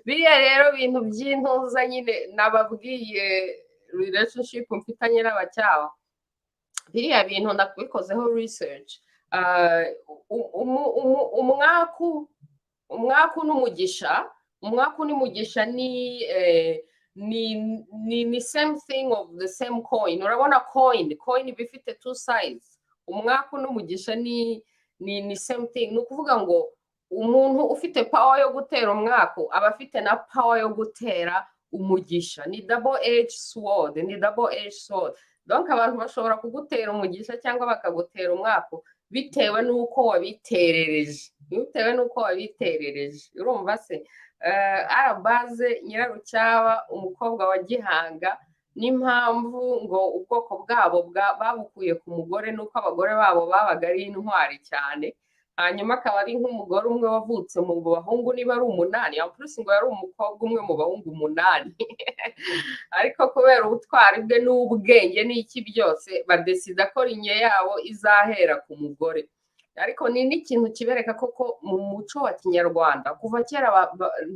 biriya rero bintu by'intuza nyine nababwiye relationship mfitanye n'abacyaba biriya bintu nakubikozeho research umwaku n'umugisha ni same thing of the same coin. Urabona coin iba ifite two sides. Umwaku n'umugisha ni same thing. Ni ukuvuga ngo umuntu ufite power yo gutera umwaku aba afite na power yo gutera umugisha. Ni double edge sword. Donc abantu bashobora kugutera umugisha cyangwa bakagutera umwaku bitewe n'uko wabiterereje urumva se arabaze nyirarucyaba umukobwa wa Gihanga n'impamvu ngo ubwoko bwabo babukuye ku mugore n'uko abagore babo babaga ari intwari cyane hanyuma akaba ari nk'umugore umwe wavutse mu bahungu niba ari 8 apurusi ngo yari umukobwa umwe mu bahungu 8 ariko kubera ubutwari bwe n'ubwenge n'iki byose badesida ko linye yabo izahera ku mugore ariko ni n'ikintu kibereka koko mu muco wa kinyarwanda kuva kera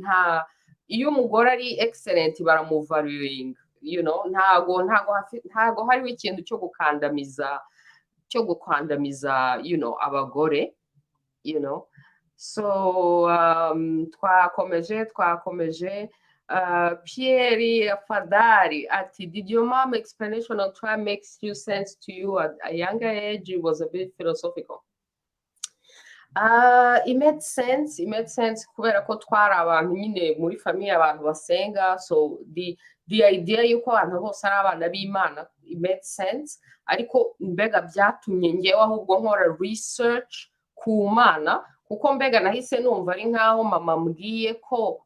nta iyo umugore ari excellent baramuvaluing ntago hariho ikintu cyo gukandamiza abagore so twakomeje Pierre Fadari ati did your mom explanation on tribe makes you sense to you at a younger age? It was a bit philosophical. It made sense kubera ko twari abantu nyine muri famille abantu basenga so the idea yuko abantu bose ari abana b'Imana it made sense ariko mbega byatumye ngewe ahubwo nkora research ku Mana kuko mbega nahise numva ari nkaho mama mbwiye ko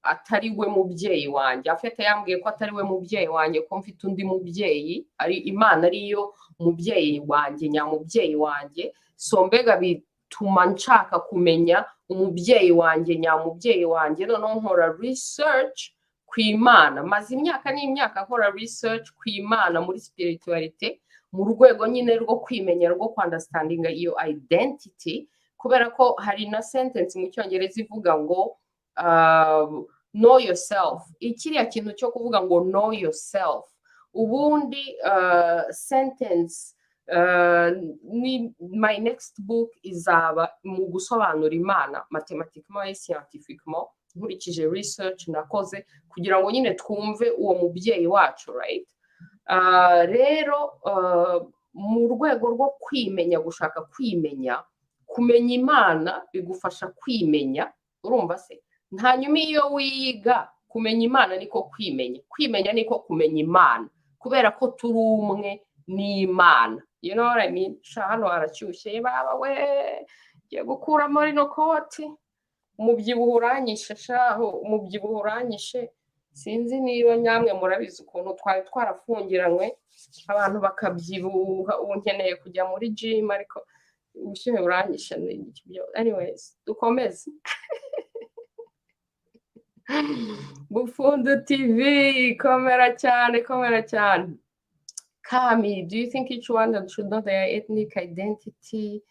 atari we mubyeyi wanjye afite yambwiye ko atari we mubyeyi wanjye ko mfite undi mubyeyi ari Imana ariyo mubyeyi wanjye nyamubyeyi wanjye so mbega bituma nshaka kumenya umubyeyi wanjye nyamubyeyi wanjye noneho nkora research ku Imana maze imyaka n'imyaka nkora research ku Imana muri spirituality mu rwego nyine rwo kwimenya rwo understanding iyo identity kubera ko hari na sentence mu cyongereza ivuga ngo know yourself ikiriya kintu cyo kuvuga ngo know yourself ubundi sentence my next book izaba mu gusobanura Imana mathematiquement et scientifiquement nkurikije research nakoze kugira ngo nyine twumve uwo mubyeyi wacu right rero mu rwego rwo kwimenya gushaka kwimenya kumenya Imana bigufasha kwimenya urumva se hanyuma iyo wiga kumenya Imana niko kwimenya niko kumenya Imana kubera ko turi umwe n'Imana you know what I mean hano haracyushye baba we ngiye gukuramo rino koti umubyibuho uranyishe sinzi niba nyamwe murabizi ukuntu twari twarafungiranywe abantu bakabyibuha ubu nkeneye kujya muri gym ariko ubushyuhe buranyishe anyways dukomeze Bufundu TV komera cyane Kami, do you think each one should know their ethnic identity?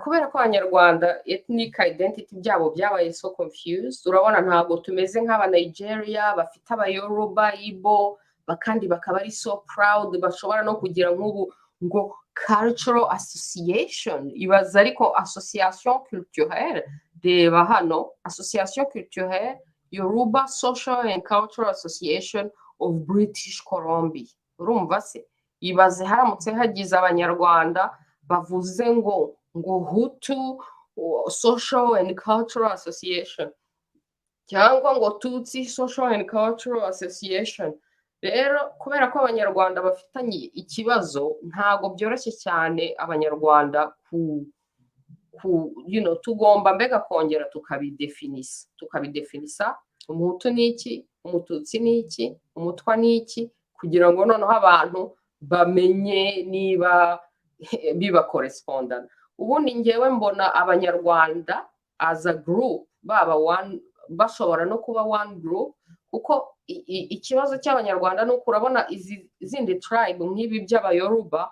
Kubera ko abanyarwanda ethnic identity byabo byabaye so confused urabona ntabwo tumeze nk'aba Nigeria bafite abayoruba Igbo bakandi bakaba ari so proud bashobora no kugira nk'ubu ngo cultural association ibaza ariko association culturelle reba hano association culturelle Yoruba Social and Cultural Association of British Columbia urumva se ibaze haramutse hagize abanyarwanda bavuze ngo Hutu Social and Cultural Association cyangwa ngo Tutsi Social and Cultural Association rero kubera ko abanyarwanda bafitanye ikibazo ntago byoroshye cyane abanyarwanda tugomba mbega kongera tukabidefinisa umuhutu n'iki umututsi n'iki umutwa n'iki kugira ngo noneho abantu bamenye niba biba correspondana ubundi ngewe mbona abanyarwanda as a group bashobora no kuba one group kuko ikibazo cy'abanyarwanda ni uko urabona izindi tribe nk'ibi by'abayoruba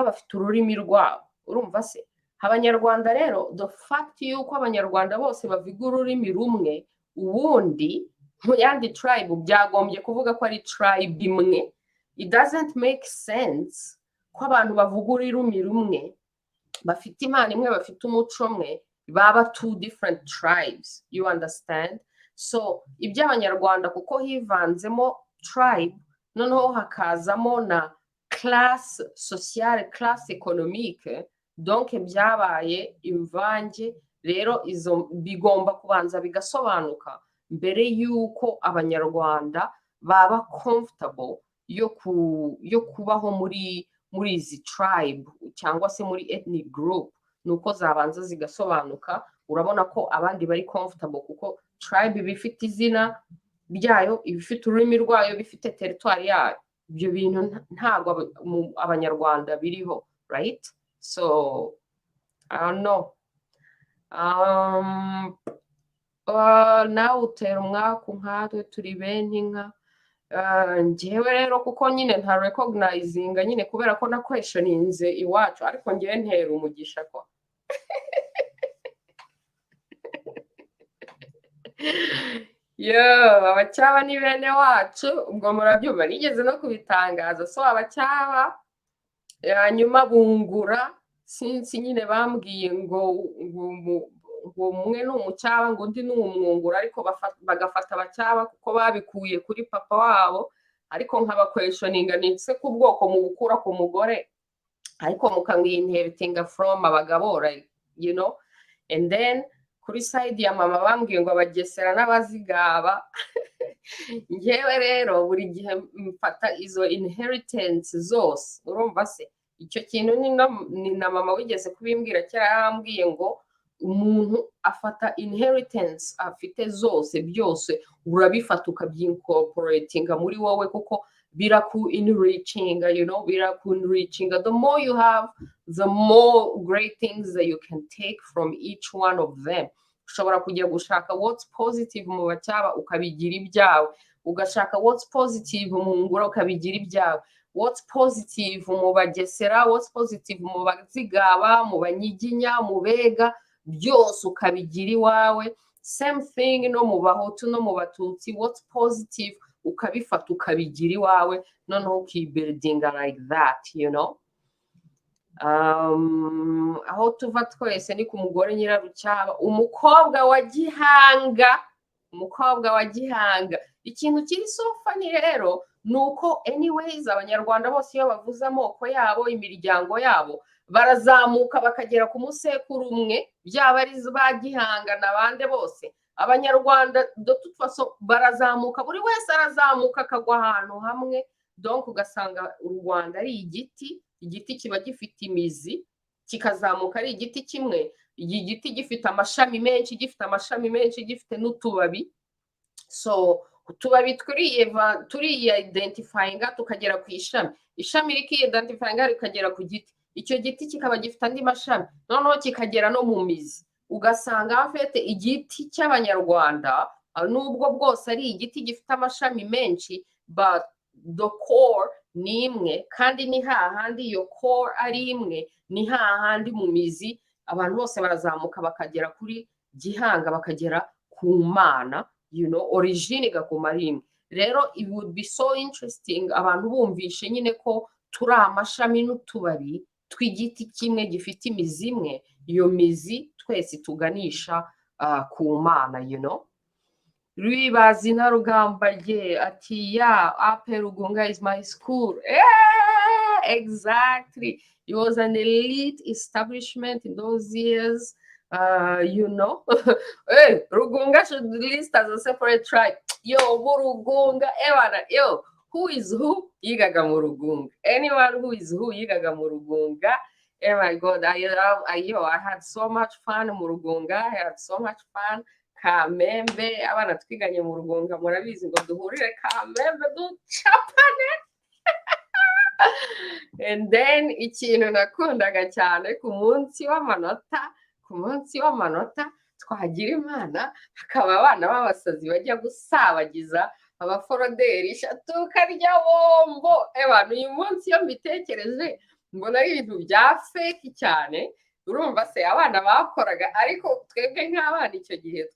bafite ururimi rwabo urumva se abanyarwanda rero the fact yuko abanyarwanda bose bavuga ururimi rumwe ubundi mu yandi tribe byagombye kuvuga ko ari tribe imwe it doesn't make sense ko abantu bavuga ururimi rumwe bafite Imana imwe bafite umuco umwe baba two different tribes you understand so iby'abanyarwanda kuko hivanzemo tribe noneho hakazamo na class sociale class économique donc byabaye imvange rero izo bigomba kubanza bigasobanuka mbere yuko abanyarwanda baba comfortable yo kubaho muri izi tribe cyangwa se muri ethnic group nuko zabanza zigasobanuka urabona ko abandi bari comfortable kuko tribe bifite izina ryayo ibifite ururimi rwayo bifite territoire yayo ibyo bintu ntago abanyarwanda biriho right so No. Nawe utera umwaku nkatwe turi bene inka. Njyewe rero kuko nyine nta recognizinga nyine kubera ko na questioninze iwacu ariko njyewe ntera umugisha ko abacyaba ni bene wacu ubwo murabyumva nigeze no kubitangaza so abacyaba hanyuma bungura sinzi nyine bambwiye ngo umwe ni umucyaba ngo undi ni umwungura ariko bagafata abacyaba kuko babikuye kuri papa wabo ariko nk'abakweshoninga nitse ku bwoko mu gukura ku mugore ariko mukamwinheritinga from abagabo you know and then kuri side ya mama bambwiye ngo abagesera n'abazigaba njyewe rero buri gihe mfata izo inheritance zose urumva se icyo kintu ni na mama wigeze kubimbwira kera yarambwiye ngo umuntu afata inheritance afite zose byose urabifata ukabyincorporatinga muri wowe kuko biraku-enrichinga, you know, biraku-enrichinga. The more you have, the more great things that you can take from each one of them. Ushobora kujya gushaka what's positive mu bacyaba ukabigira ibyawe, ugashaka what's positive mu ngura ukabigira ibyawe, what's positive mu bagesera, what's positive mu bazigaba, mu banyiginya, mu bega, byose ukabigira iwawe. Same thing no mu bahutu no mu batutsi, what's positive ukabifata ukabigira iwawe, noneho ukibuildinga like that, you know. Aho tuva twese ni ku mugore nyirarucyaba, umukobwa wa gihanga. Ikintu kiri so funny rero nuko anyways abanyarwanda bose iyo bavuze amoko yabo, imiryango yabo, barazamuka bakagera ku musekuru umwe, byaba ari ba gihanga n'abande bose. Abanyarwanda dututwaso barazamuka, buri wese arazamuka akagwa ahantu hamwe, donc ugasanga u Rwanda ari igiti kiba gifite imizi, kikazamuka ari igiti kimwe, igiti gifite amashami menshi, gifite n'utubabi. So utubabi turiya identifyinga tukagera ku ishami rikidentifyinga rikagera ku giti, icyo giti kikaba gifite andi mashami, noneho kikagera no mu mizi. Ugasanga hafite igiti cy'abanyarwanda nubwo bwose ari igiti gifite amashami menshi, but the core ni imwe, kandi ni hahandi iyo core ari imwe, ni hahandi mu mizi abantu bose barazamuka bakagera kuri gihanga, bakagera ku Mana, you know, origine igakoma ari imwe. Rero it would be so interesting abantu bumvishe nyine ko turi amashami n'utubabi tw'igiti kimwe gifite imizi imwe, iyo mizi twese tuganisha ku Mana, you know. Rwibazi na rugamba rye ati Ape Rugunga is my school. Exactly. It was an elite establishment in those years, you know. Hey, Rugunga should list as a separate tribe. Yo, Murugunga, yo, who is who? Yigaga mu Rugunga. Anyone who is who? Yigaga mu Rugunga. Oh my God, I had so much fun mu Rugunga. I had so much fun. Kamembe, abana twiganye mu Rugunga, murabizi ngo duhurire Kamembe ducapane. And then ikintu nakundaga cyane ku munsi w'amanota twagira Imana, hakaba abana b'abasazi bajya gusabagiza abaforoderi tukarya bombo. Abantu uyu munsi iyo mbitekereje mbona ari ibintu bya fake cyane. Urumva se abana bakoraga, ariko twebwe nk'abana icyo gihe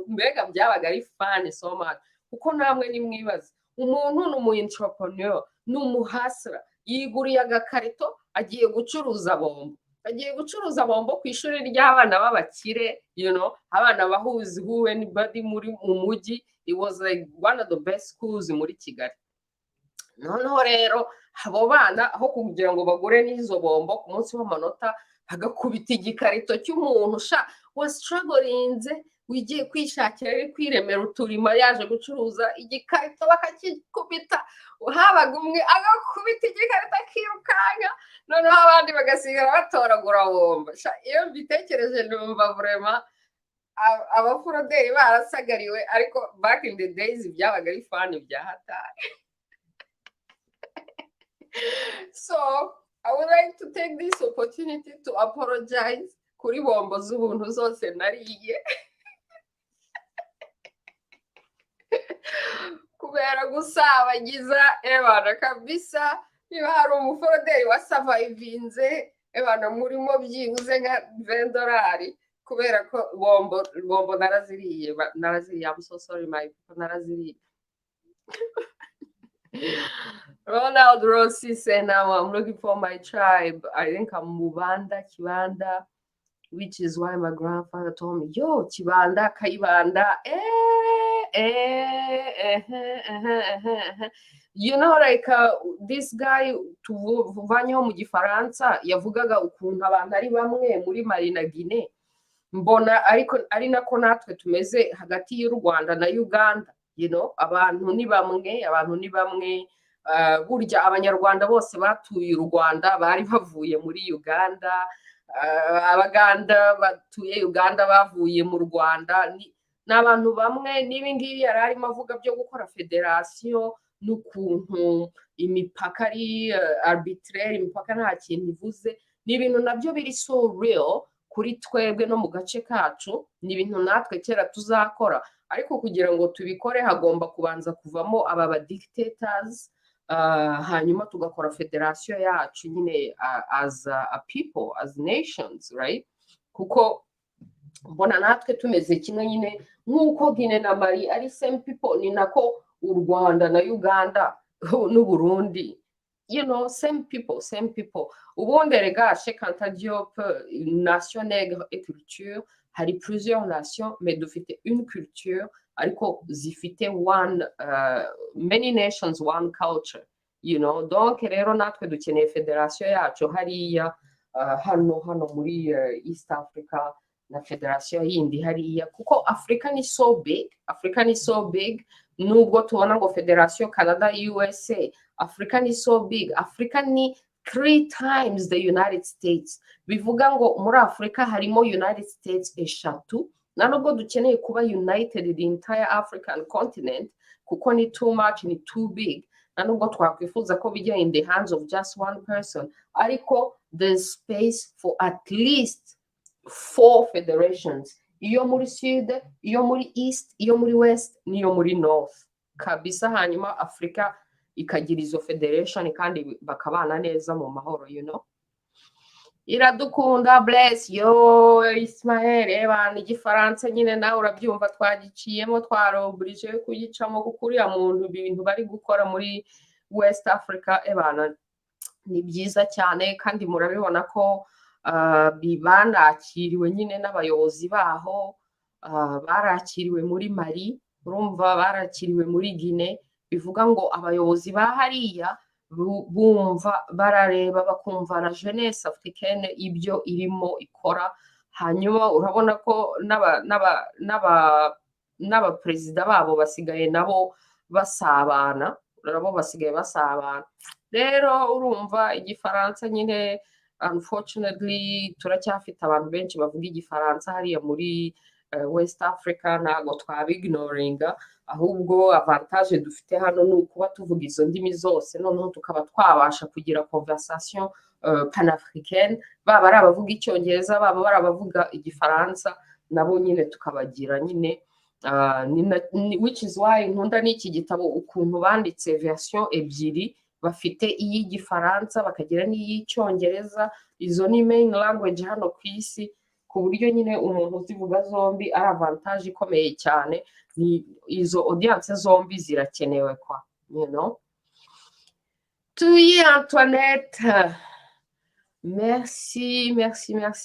mbega byabaga ari fun so much, kuko namwe nimwibaza umuntu ni umu entrepreneur, ni umuhasra, yiguriye agakarito agiye gucuruza bombo ku ishuri ry'abana b'abakire, you know, abana bahuzi who anybody muri mu mujyi. It was like one of the best schools muri Kigali. Noneho rero abo bana aho kugira ngo bagure n'izo bombo ku munsi w'amanota, agakubita igikarito cy'umuntu was struggling, wigiye kwishakira ari kwiremera uturimo, yaje gucuruza igikarito bakakikubita, habaga umwe agakubita igikarito akirukanga, noneho abandi bagasigara batoragura bombo. Iyo mbitekereje numva vraiment abaforoderi barasagariwe, ariko back in the days byabaga ari fun bya hatari. So I would like to take this opportunity to apologize kuri bombo z'ubuntu zose nariye kubera gusabagiza ebana kabisa niba hari umuforoderi wasavayivinze ebana murimo byibuze nka $20 kubera ko bombo naraziriye I'm so sorry my people naraziriye Ronald Rossi said now I'm looking for my tribe. I think I'm Mubanda, Kibanda, which is why my grandfather told me, yo, Kibanda, Kaibanda, You know, like this guy tuvanyeho mu gifaransa yavugaga ukuntu abantu ari bamwe muri Mali na Guinée. Mbona ariko ari nako natwe tumeze hagati y'u Rwanda na Uganda. You know, abantu ni bamwe burya abanyarwanda bose batuye u Rwanda bari bavuye muri Uganda, abaganda batuye Uganda bavuye mu Rwanda, n'abantu bamwe. N'ibi ngibi yari arimo avuga byo gukora federasiyo n'ukuntu imipaka ari arbitraire, imipaka nta kintu ivuze, ni ibintu nabyo biri so real kuri twebwe no mu gace kacu, ni ibintu natwe kera tuzakora, ariko kugira ngo tubikore hagomba kubanza kuvamo aba dictators, hanyuma tugakora federasiyo yacu nyine as a people, as nations, right? Kuko mbona natwe tumeze kimwe nyine nk'uko Guinea na Mali ari same people, ni nako u Rwanda na Uganda n'u Burundi, you know, same people. Ubundi rega Cheikh Anta Diop, nation nègre et culture, hari plusieurs nations mais dufite une culture ariko zifite one many nations one culture, you know. Donc rero natwe dukeneye federasiyo yacu hariya hano muri East Africa na federasiyo yindi hariya, kuko Africa ni so big, nubwo tubona ngo federasiyo Canada, USA, Africa ni so big, Africa ni 3 times the United States. Bivuga ngo muri Africa harimo United States 3, na nubwo dukeneye kuba united the entire African continent, kuko ni too much, ni too big, na nubwo twakwifuza ko bijya in the hands of just one person, ariko there's space for at least 4 federations, iyo muri Sud, iyo muri East, iyo muri West, n'iyo muri North kabisa, hanyuma Africa ikagira izo federation kandi bakabana neza mu mahoro, you know. Iradukunda bless yo Ismael, ebana igifaransa nyine nawe urabyumva twagiciyemo, twarobrije kugicamo kukuriya muntu ibintu bari gukora muri West Africa, ebana ni byiza cyane, kandi murabibona ko banakiriwe nyine n'abayobozi baho, barakiriwe muri Mali, urumva barakiriwe muri Guinée. Bivuga ngo abayobozi ba hariya bumva, barareba bakumva la jeunesse africaine ibyo irimo ikora, hanyuma urabona ko n'aba perezida babo basigaye nabo basabana, rero urumva igifaransa nyine unfortunately turacyafite abantu benshi bavuga igifaransa hariya muri West Africa, ntago twabignoringa, ahubwo avantage dufite hano ni ukuba tuvuga izo ndimi zose, noneho tukaba twabasha kugira conversation panafricaine, baba ari abavuga icyongereza, baba bari abavuga igifaransa, nabo nyine tukabagira nyine, which is why nkunda n'iki gitabo ukuntu banditse version ebyiri, bafite iy'igifaransa bakagira n'iy'icyongereza, izo ni main language hano ku isi, ku buryo nyine umuntu uzivuga zombi ari avantage ikomeye cyane, ni izo audience zombi zirakenewe kwa, you know. Tuyi Antoinette, merci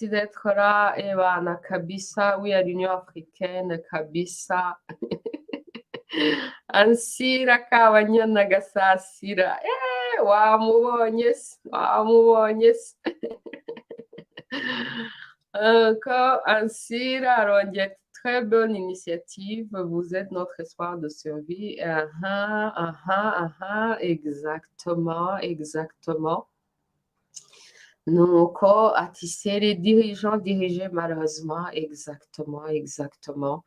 d'être là, ebana kabisa, oui à l'Union africaine kabisa. Ansira Kabanyana Gasasira, wamubonye se. Encore Ansira arongera, très bonne initiative, vous êtes notre espoir de survie. Exactement. Nuko ati c'est les dirigeants dirigés malheureusement, exactement.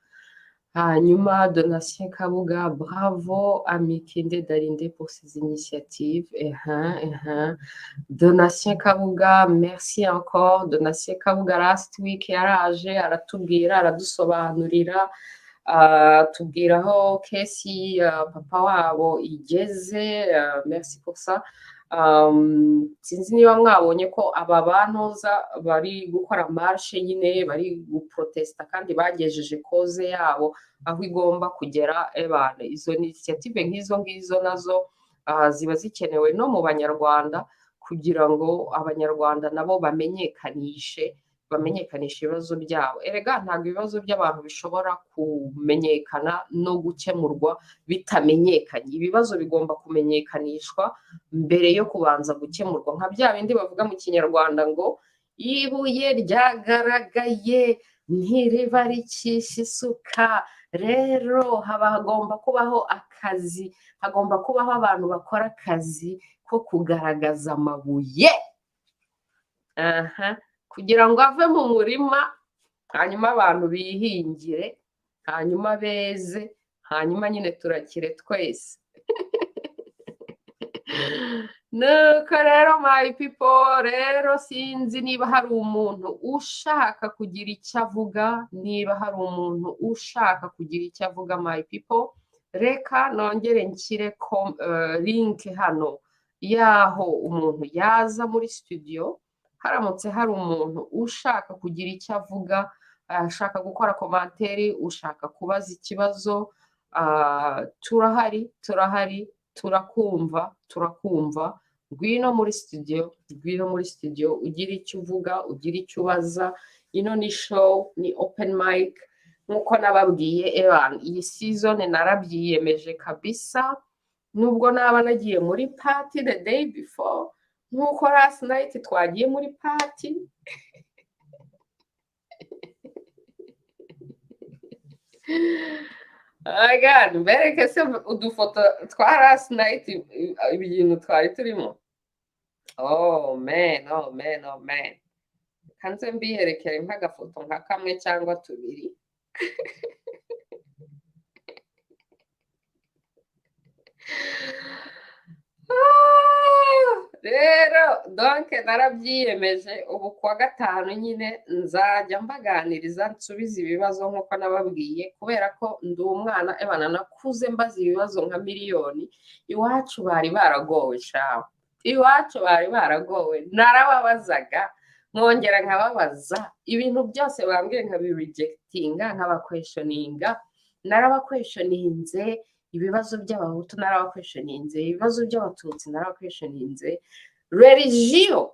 Hanyuma Donatien Kabuga, bravo à MIKHINDÉ DAALINDÉ pour ses initiatives. Donatien Kabuga, merci encore. Donatien Kabuga last week yaraje aratubwira aradusobanurira tubwira aho kesi papa wabo igeze. Merci pour ça. Sinzi niba mwabonye ko aba bantuza bari gukora marshe nyine bari guprotesta kandi bagejeje koze yabo aho igomba kugera. Ebana izo initiative nk'izo ngizo nazo ziba zikenewe no mu banyarwanda kugira ngo abanyarwanda nabo bamenyekanishe ibibazo byabo. Erega ntabwo ibibazo by'abantu bishobora kumenyekana no gukemurwa bitamenyekanye. Ibibazo bigomba kumenyekanishwa mbere yo kubanza gukemurwa, nka bya bindi bavuga mu kinyarwanda ngo ibuye ryagaragaye ntiriba ricisha isuka. Rero hagomba kubaho akazi, hagomba kubaho abantu bakora akazi ko kugaragaza amabuye kugira ngo ave mu murima, hanyuma abantu bihingire, hanyuma beze, hanyuma nyine turakire twese. Nuko rero my people, rero sinzi niba hari umuntu ushaka kugira icyo avuga, niba hari umuntu ushaka kugira icyo avuga my people, reka nongere nshyire link hano yaho umuntu yaza muri studio. Haramutse hari umuntu ushaka kugira icyo avuga, ashaka gukora komanteri, ushaka kubaza ikibazo, turahari, turakumva. Ngwino muri studio ugira icyo uvuga, ugira icyo ubaza. Ino ni show, ni open mic nkuko nababwiye. Iyi season narabyiyemeje kabisa, nubwo naba nagiye muri party the day before nkuko last night twagiye muri party. Again, mbereke se udufoto twa last night ibintu twari turimo. Oh man. Kanze mbiherekere nk'agafoto nka kamwe cyangwa tubiri. Rero donc narabyiyemeje ubu kuwa gatanu nyine nzajya mbaganiriza nsubiza ibibazo nkuko nababwiye, kubera ko ndi umwana ebana nakuze mbaza ibibazo nka miliyoni. Iwacu bari baragowe shaho, iwacu bari baragowe, narababazaga nkongera nkababaza ibintu byose bambwiye nkabirejectinga nk'abaquestioninga. Narabaquestioninze ibibazo by'abahutu, narabaquestioninze ibibazo by'abatutsi, narabaquestioninze religion.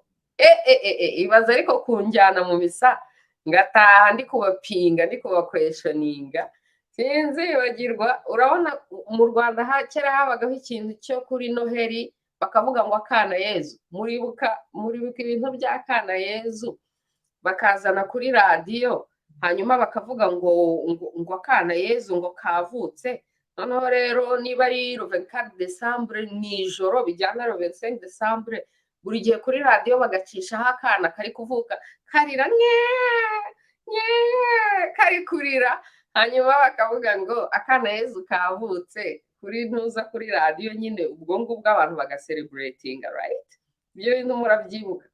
Ibaza ariko kunjyana mu misa ngataha ndi kubapinga, ndi kubaquestioninga. Sinzibagirwa, urabona mu Rwanda kera habagaho ikintu cyo kuri Noheri bakavuga ngo akana Yezu. Muribuka ibintu by'akana Yezu bakazana kuri radiyo, hanyuma bakavuga ngo akana Yezu ngo kavutse. Noneho rero niba ari le 24 Decembre nijoro bijyana le 25 Decembre, buri gihe kuri radiyo bagacishaho akana kari kuvuka karira kari kurira, hanyuma bakavuga ngo akana Yezu kavutse kuri ntuza kuri radiyo nyine. Ubwo ngubwo abantu bagaselebratinga, right? Ibyo bintu murabyibuka.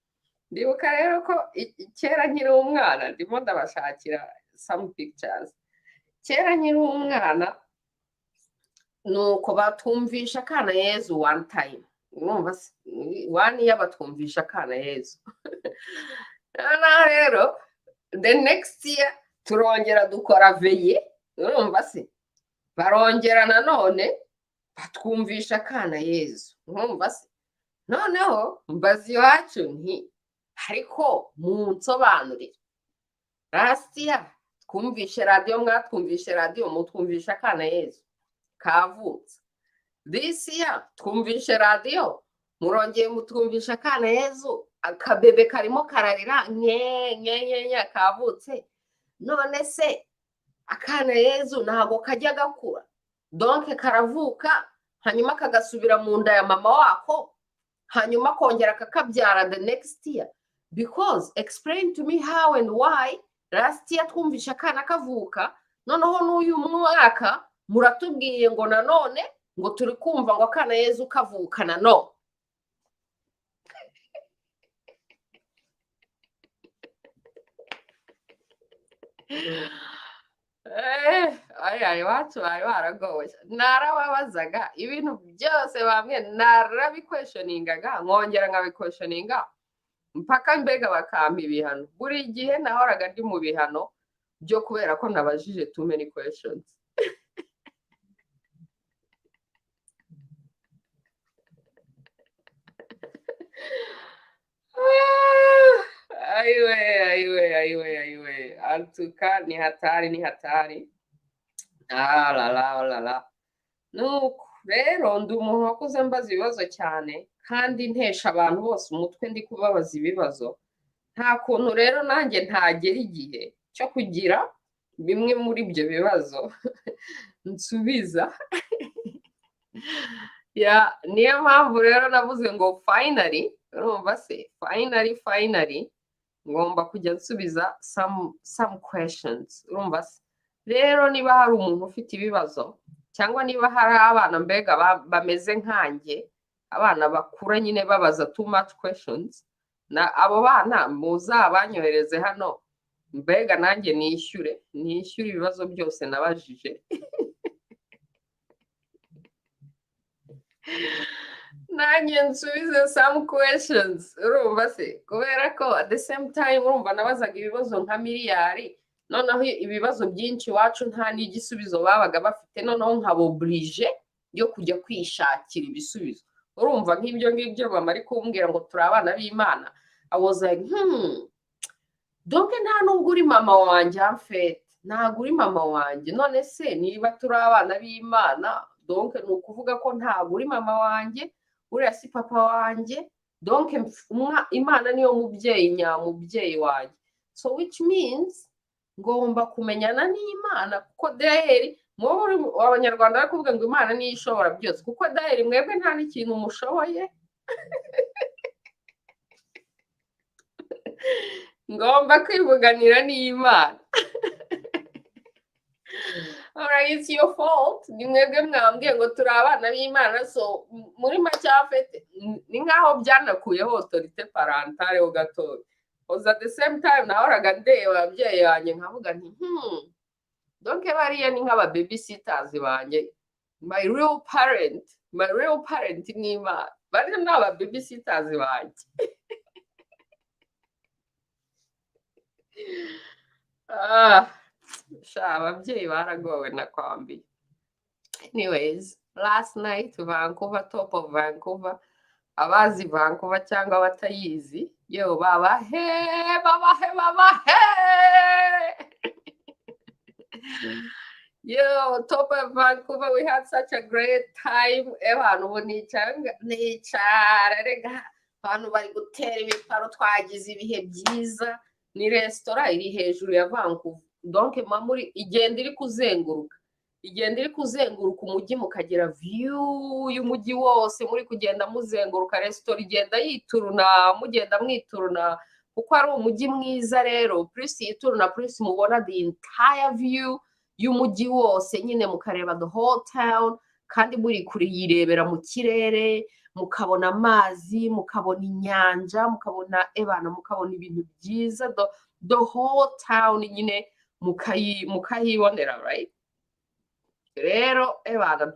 Ndibuka rero ko kera nkiri umwana, ndimo ndabashakira some pictures. Kera nkiri umwana nuko batumvisha akana Yezu one time. Urumva one year batumvisha akana Yezu. Rero the next year turongera dukora veye. Urumva se barongera nanone batwumvisha akana Yezu. Urumva se noneho mbazi Iwacu nti ariko munsobanurire, last year twumvishe radiyo, mwatwumvishe radiyo, mutwumvisha akana Yezu kavutse. This year twumvishe radiyo, murongeye mutwumvisha akana Yezu akabebe karimo kararira nye kavutse. None se akana Yezu ntago kajya gakura, donc karavuka hanyuma kagasubira mu nda ya mama wako, hanyuma kongera kakabyara the next year. Because explain to me how and why last year twumvisha akana kavuka, noneho n'uyu mwaka muratubwiye ngo nanone ngo turi kumva ngo akana Yezu kavukana no. Iwacu bari baragowe, narababazaga ibintu byose bamwe narabikweshoningaga nkongera nkabikweshoninga mpaka mbega bakampa ibihano. Buri gihe nahoraga ndi mu bihano byo kubera ko nabajije too many questions. Aiwe. Antuka ni hatari. La. Nuko rero ndi umuntu wakuze mbaza ibibazo cyane kandi ntesha abantu bose umutwe ndi kubabaza ibibazo. Nta kuntu rero nanjye ntagera igihe cyo kugira bimwe muri ibyo bibazo nsubiza. Niyo mpamvu rero navuze ngo finally, urumva se, finally ngomba kujya nsubiza some questions, urumva se. Rero niba hari umuntu ufite ibibazo cyangwa niba hari abana mbega bameze nkanjye, abana bakura nyine babaza too much questions, na abo bana muzabanyohereze hano mbega nanjye nishyure ibibazo byose nabajije. Nanjye nsubize some questions, urumva se, kubera ko at the same time urumva nabazaga ibibazo nka miliyari, noneho ibibazo byinshi iwacu nta n'igisubizo babaga bafite, noneho nkaboblige yo kujya kwishakira ibisubizo. Urumva nk'ibyo ngibyo mama ari kumbwira ngo turi abana b'Imana, I was like donc nta nubwo uri mama wanjye amfete, ntabwo uri mama wanjye, none se niba turi abana b'Imana donc ni ukuvuga ko ntabwo uri mama wanjye, uriya si papa wanjye, donc Imana niyo mubyeyi nyamubyeyi wanjye. So which means ngomba kumenyana n'Imana, kuko daheri abanyarwanda bari kuvuga ngo Imana niyo ishobora byose, kuko daheri mwebwe nta n'ikintu mushoboye. Ngomba kwivuganira n'Imana. Alright, it's your fault. Ni mwebwe mwambwiye ngo turi abana b'Imana, so muri macyafete ni nkaho byanakuyeho autorité parentale ho gatoya. Because at the same time nahoraga ndeba ababyeyi banjye nkavuga nti donc bariya ni nk'aba babysitters banjye. My real parent ni Imana. Bariya ni aba babysitters banjye. Ababyeyi baragowe nakwambiye. Anyways, last night Vancouver, top of Vancouver, abazi Vancouver cyangwa abatayizi, yo babahe. Yo, top of Vancouver, we had such a great time. Abantu bo nicara rega, abantu bari gutera ibiparo, twagize ibihe byiza. Ni restaurant iri hejuru ya Vancouver, donc mamuri igenda iri kuzenguruka umujyi mukagira view y'umujyi wose, muri kugenda muzenguruka, restaurant igenda yituruna, mugenda mwituruna, kuko ari umujyi mwiza. Rero plus yituruna plus mubona the entire view y'umujyi wose, nyine mukareba the whole town, kandi muri kuriyirebera mu kirere, mukabona amazi, mukabona inyanja, mukabona mukabona ibintu byiza, the whole town nyine mukayibonera, right? Rero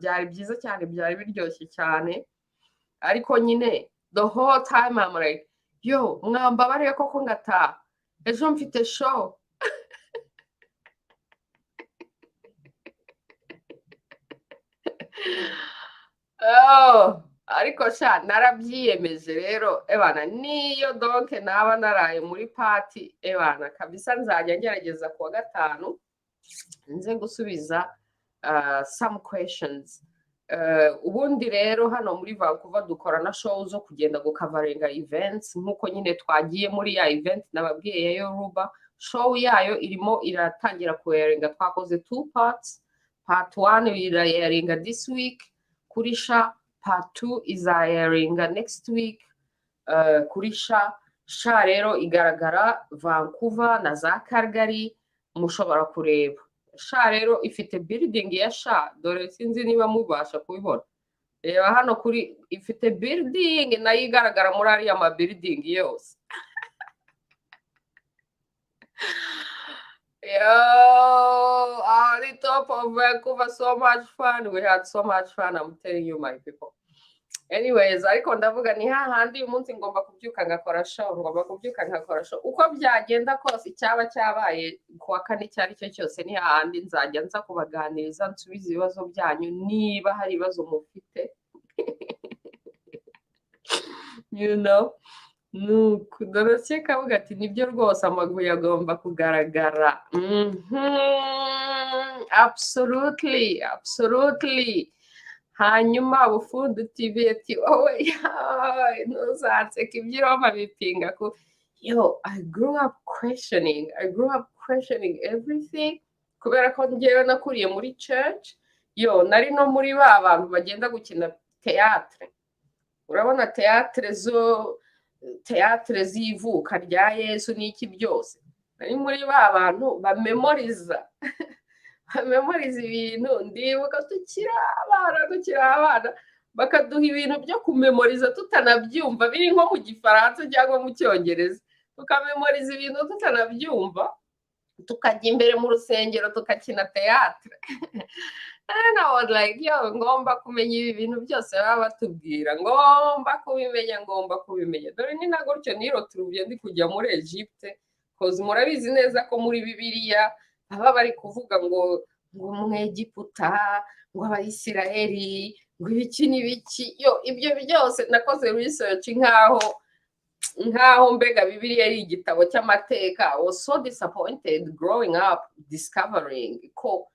byari byiza cyane, byari biryoshye cyane, ariko nyine the whole time I'm like, yo mwambabariye koko ngataha, ejo mfite show. Ariko narabyiyemeje rero niyo donc naba naraye muri party kabisa, nzajya ngerageza kuwa gatanu nze gusubiza some questions. Ubundi rero hano muri Vancouver dukora na show zo kugenda gukavaringa events, nkuko nyine twagiye muri ya event nababwiye ya Yoruba. Show yayo irimo iratangira kuyaringa, twakoze 2 parts. Part 1 irayaringa this week kuri SHA, part 2 izayaringa next week kuri SHA. SHA rero igaragara Vancouver na za Calgary, mushobora kureba. SHA rero ifite building ya SHA, dore sinzi niba mubasha kubibona. Reba hano kuri ifite building nayo igaragara muri ariya ma building yose. Yo, on the top of Vancouver, so much fun. We had so much fun, I'm telling you, my people. Anyways, ariko ndavuga ni hahandi umunsi ngomba kubyuka ngakora show, ngomba kubyuka ngakora show. Uko byagenda kose icyaba cyabaye kuwa kane cyari cyo cyose ni hahandi nzajya nza kubaganiriza nsubiza ibibazo byanyu niba hari ibibazo mufite. You know, nuko ndakeka avuga ati nibyo rwose amaguru yagomba kugaragara. Absolutely, absolutely. Hanyuma Bufundu TV ati wowe ntuzanseke iby'iroma bipinga ko yo I grew up questioning everything kubera ko njyewe nakuriye muri church yo nari no muri ba bantu bagenda gukina théâtre. Urabona théâtre zivuka rya Yesu n'iki byose nari muri ba bantu bamemoriza ibintu ndibuka tukiri abana bakaduha ibintu byo kumemoriza tutanabyumva biri nko mu gifaransa cyangwa mu cyongereza tukamemoriza ibintu tutanabyumva tukajya imbere mu rusengero tukakina théâtre. And I was like, yo, ngomba kumenya ibi bintu byose baba batubwira, ngomba kubimenya. Dore ni na gutyo niroturuye ndi kujya muri Egypte, koze murabizi neza ko muri Bibiliya baba bari kuvuga ngo Umwegiputa, ngo Abayisiraheli, ngo ibiki n'ibiki. Yo, ibyo byose nakoze research nkaho mbega Bibiliya ari igitabo cy'amateka. I was so disappointed growing up discovering ko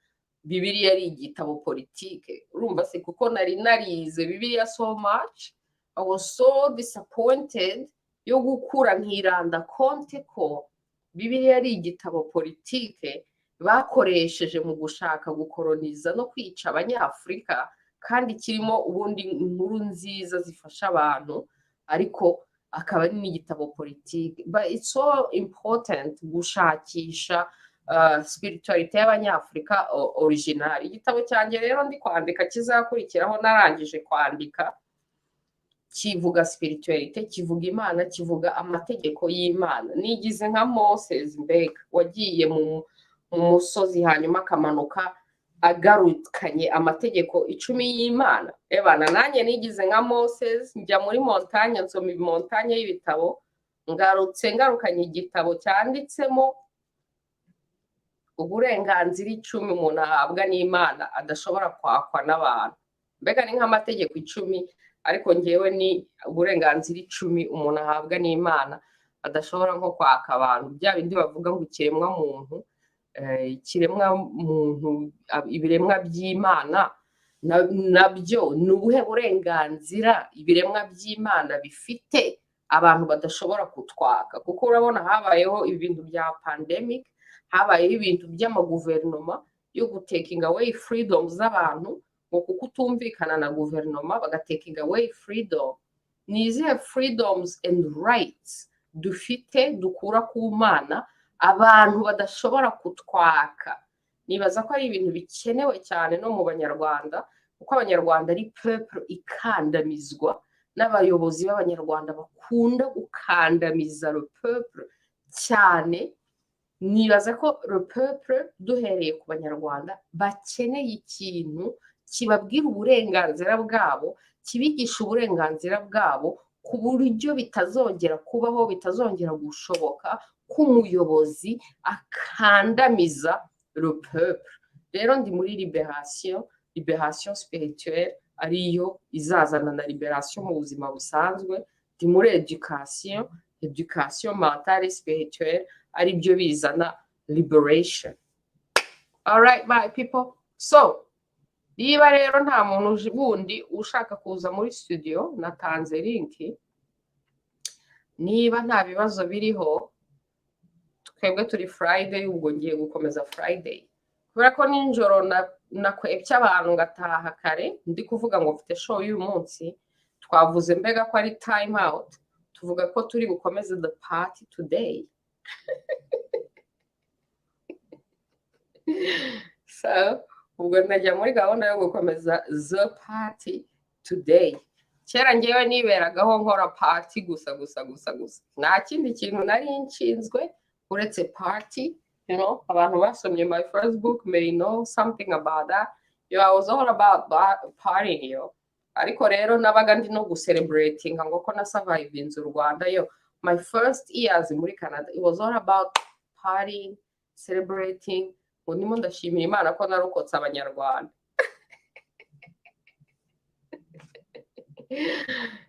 Bibiliya ari igitabo politike. Urumva se kuko nari narize Bibiliya so much, I was so disappointed yo gukura nkiranda konte ko Bibiliya ari igitabo politike bakoresheje mu gushaka gukoroniza no kwica abanyafrika kandi kirimo ubundi inkuru nziza zifasha abantu ariko akaba ari n'igitabo politike. But it's so important gushakisha spirituality y'abanyafrika original. Igitabo cyanjye rero ndi kwandika kizakurikiraho narangije kwandika kivuga spirituality, kivuga Imana, kivuga amategeko y'Imana. Nigize nka Moses mbega wagiye mu musozi hanyuma akamanuka agarukanye amategeko 10 y'Imana. Ebana nanjye nigize nka Moses njya muri montagne nsoma montagne y'ibitabo ngarukanye igitabo cyanditsemo uburenganzira 10 umuntu ahabwa n'Imana adashobora kwakwa n'abantu. Mbega ni nk'amategeko 10 ariko ngewe ni uburenganzira 10 umuntu ahabwa n'Imana adashobora nko kwaka abantu. Bya bindi bavuga ngo ikiremwa muntu ibiremwa by'Imana nabyo ni ubuhe burenganzira ibiremwa by'Imana bifite abantu badashobora kutwaka. Kuko urabona habayeho ibintu bya pandemic, habayeho ibintu by'amaguverinoma yo gutaking away freedom z'abantu ngo kuko utumvikana na guverinoma bagataking away freedom. Ni izihe freedoms and rights dufite dukura ku Mana abantu badashobora kutwaka? Nibaza ko ari ibintu bikenewe cyane no mu Banyarwanda kuko Abanyarwanda ari peuple ikandamizwa n'abayobozi b'Abanyarwanda bakunda gukandamiza le peuple cyane. Nibaza ko le peuple duhereye ku Banyarwanda bakeneye ikintu kibabwira uburenganzira bwabo, kibigisha uburenganzira bwabo ku buryo bitazongera kubaho, bitazongera gushoboka ko umuyobozi akandamiza le peuple. Rero ndi muri liberation spirituelle ariyo izazana na liberation mu buzima busanzwe. Ndi muri education mentale spirituelle ari byo bizana liberation. All right, my people. So niba rero nta muntu wundi ushaka kuza muri studio natanze link, niba nta bibazo biriho twebwe turi Friday, ubwo ngiye gukomeza Friday kubera ko ninjoro nakwebye abantu ngataha kare. Ndi kuvuga ngo mfite show y'uyu munsi, twavuze mbega ko ari time out, tuvuga ko turi bukomeze the party today. So ubwo najya muri gahunda yo gukomeza the party today. Kera ngewe niberagaho nkora party gusa nta kindi kintu nari nshinzwe uretse party. You know, abantu basomye my Facebook may know something about that. You know, I was all about partying, yo. Ariko rero nabaga ndi no gucelebrating ngo ko na survivinze u Rwanda yo. My first years muri Canada, it was all about partying, celebrating. Ngo ndimo ndashimira Imana ko narokotse Abanyarwanda.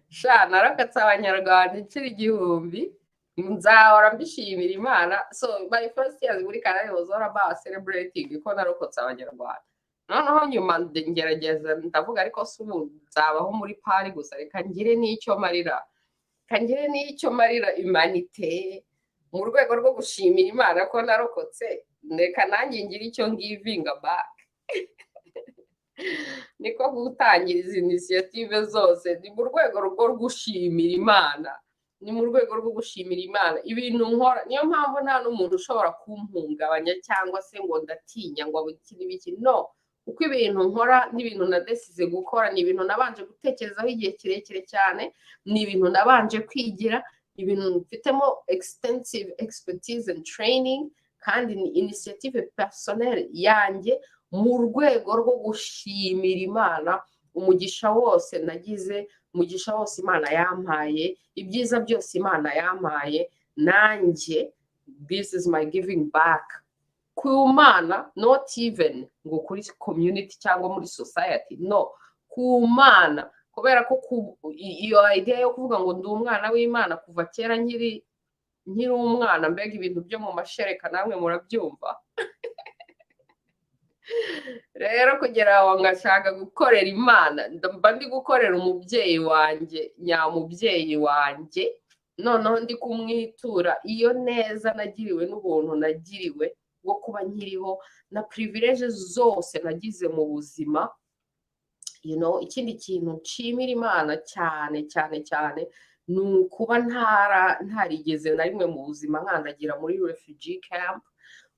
Sha narakatse Abanyarwanda inshuro igihumbi. Nzahora mbishimira Imana. So my first years muri Canada was all about celebrating ko narokotse Abanyarwanda. Noneho nyuma ngerageza ndavuga ariko se ubu nzabaho muri pari gusa reka ngire n'icyo marira humanité mu rwego rwo gushimira Imana ko narokotse, reka nanjye ngire icyo ngivinga back. Niko gutangira izi initiative zose ni mu rwego rwo gushimira Imana. Ni mu rwego rwo gushimira Imana ibintu nkora. Niyo mpamvu nta n'umuntu ushobora kumpungabanya cyangwa se ngo ndatinya ngo biki no. Uko ibintu nkora n'ibintu nadesize gukora ni ibintu nabanje gutekerezaho igihe kirekire cyane, ni ibintu nabanje kwigira, ibintu mfitemo extensive expertise and training, kandi ni initiative personnel yanjye mu rwego rwo gushimira Imana umugisha wose nagize, umugisha wose Imana yampaye, ibyiza byose Imana yampaye, nanjye this is my giving back ku Mana, not even ngo kuri community cyangwa muri society, no, ku Mana. Kubera ko iyo idea yo kuvuga ngo ndi umwana w'Imana kuva kera nkiri umwana, mbega ibintu byo mu mashereka namwe murabyumva. Rero kugera aho ngashaka gukorera Imana, mba ndi gukorera umubyeyi wanjye, nyamubyeyi wanjye, noneho ndi kumwitura iyo neza nagiriwe n'ubuntu nagiriwe bwo kuba nkiriho na privilege zose nagize mu buzima. You know, ikindi kintu nshimira Imana cyane ni ukuba ntarigeze na rimwe mu buzima nkandagira muri refugee camp.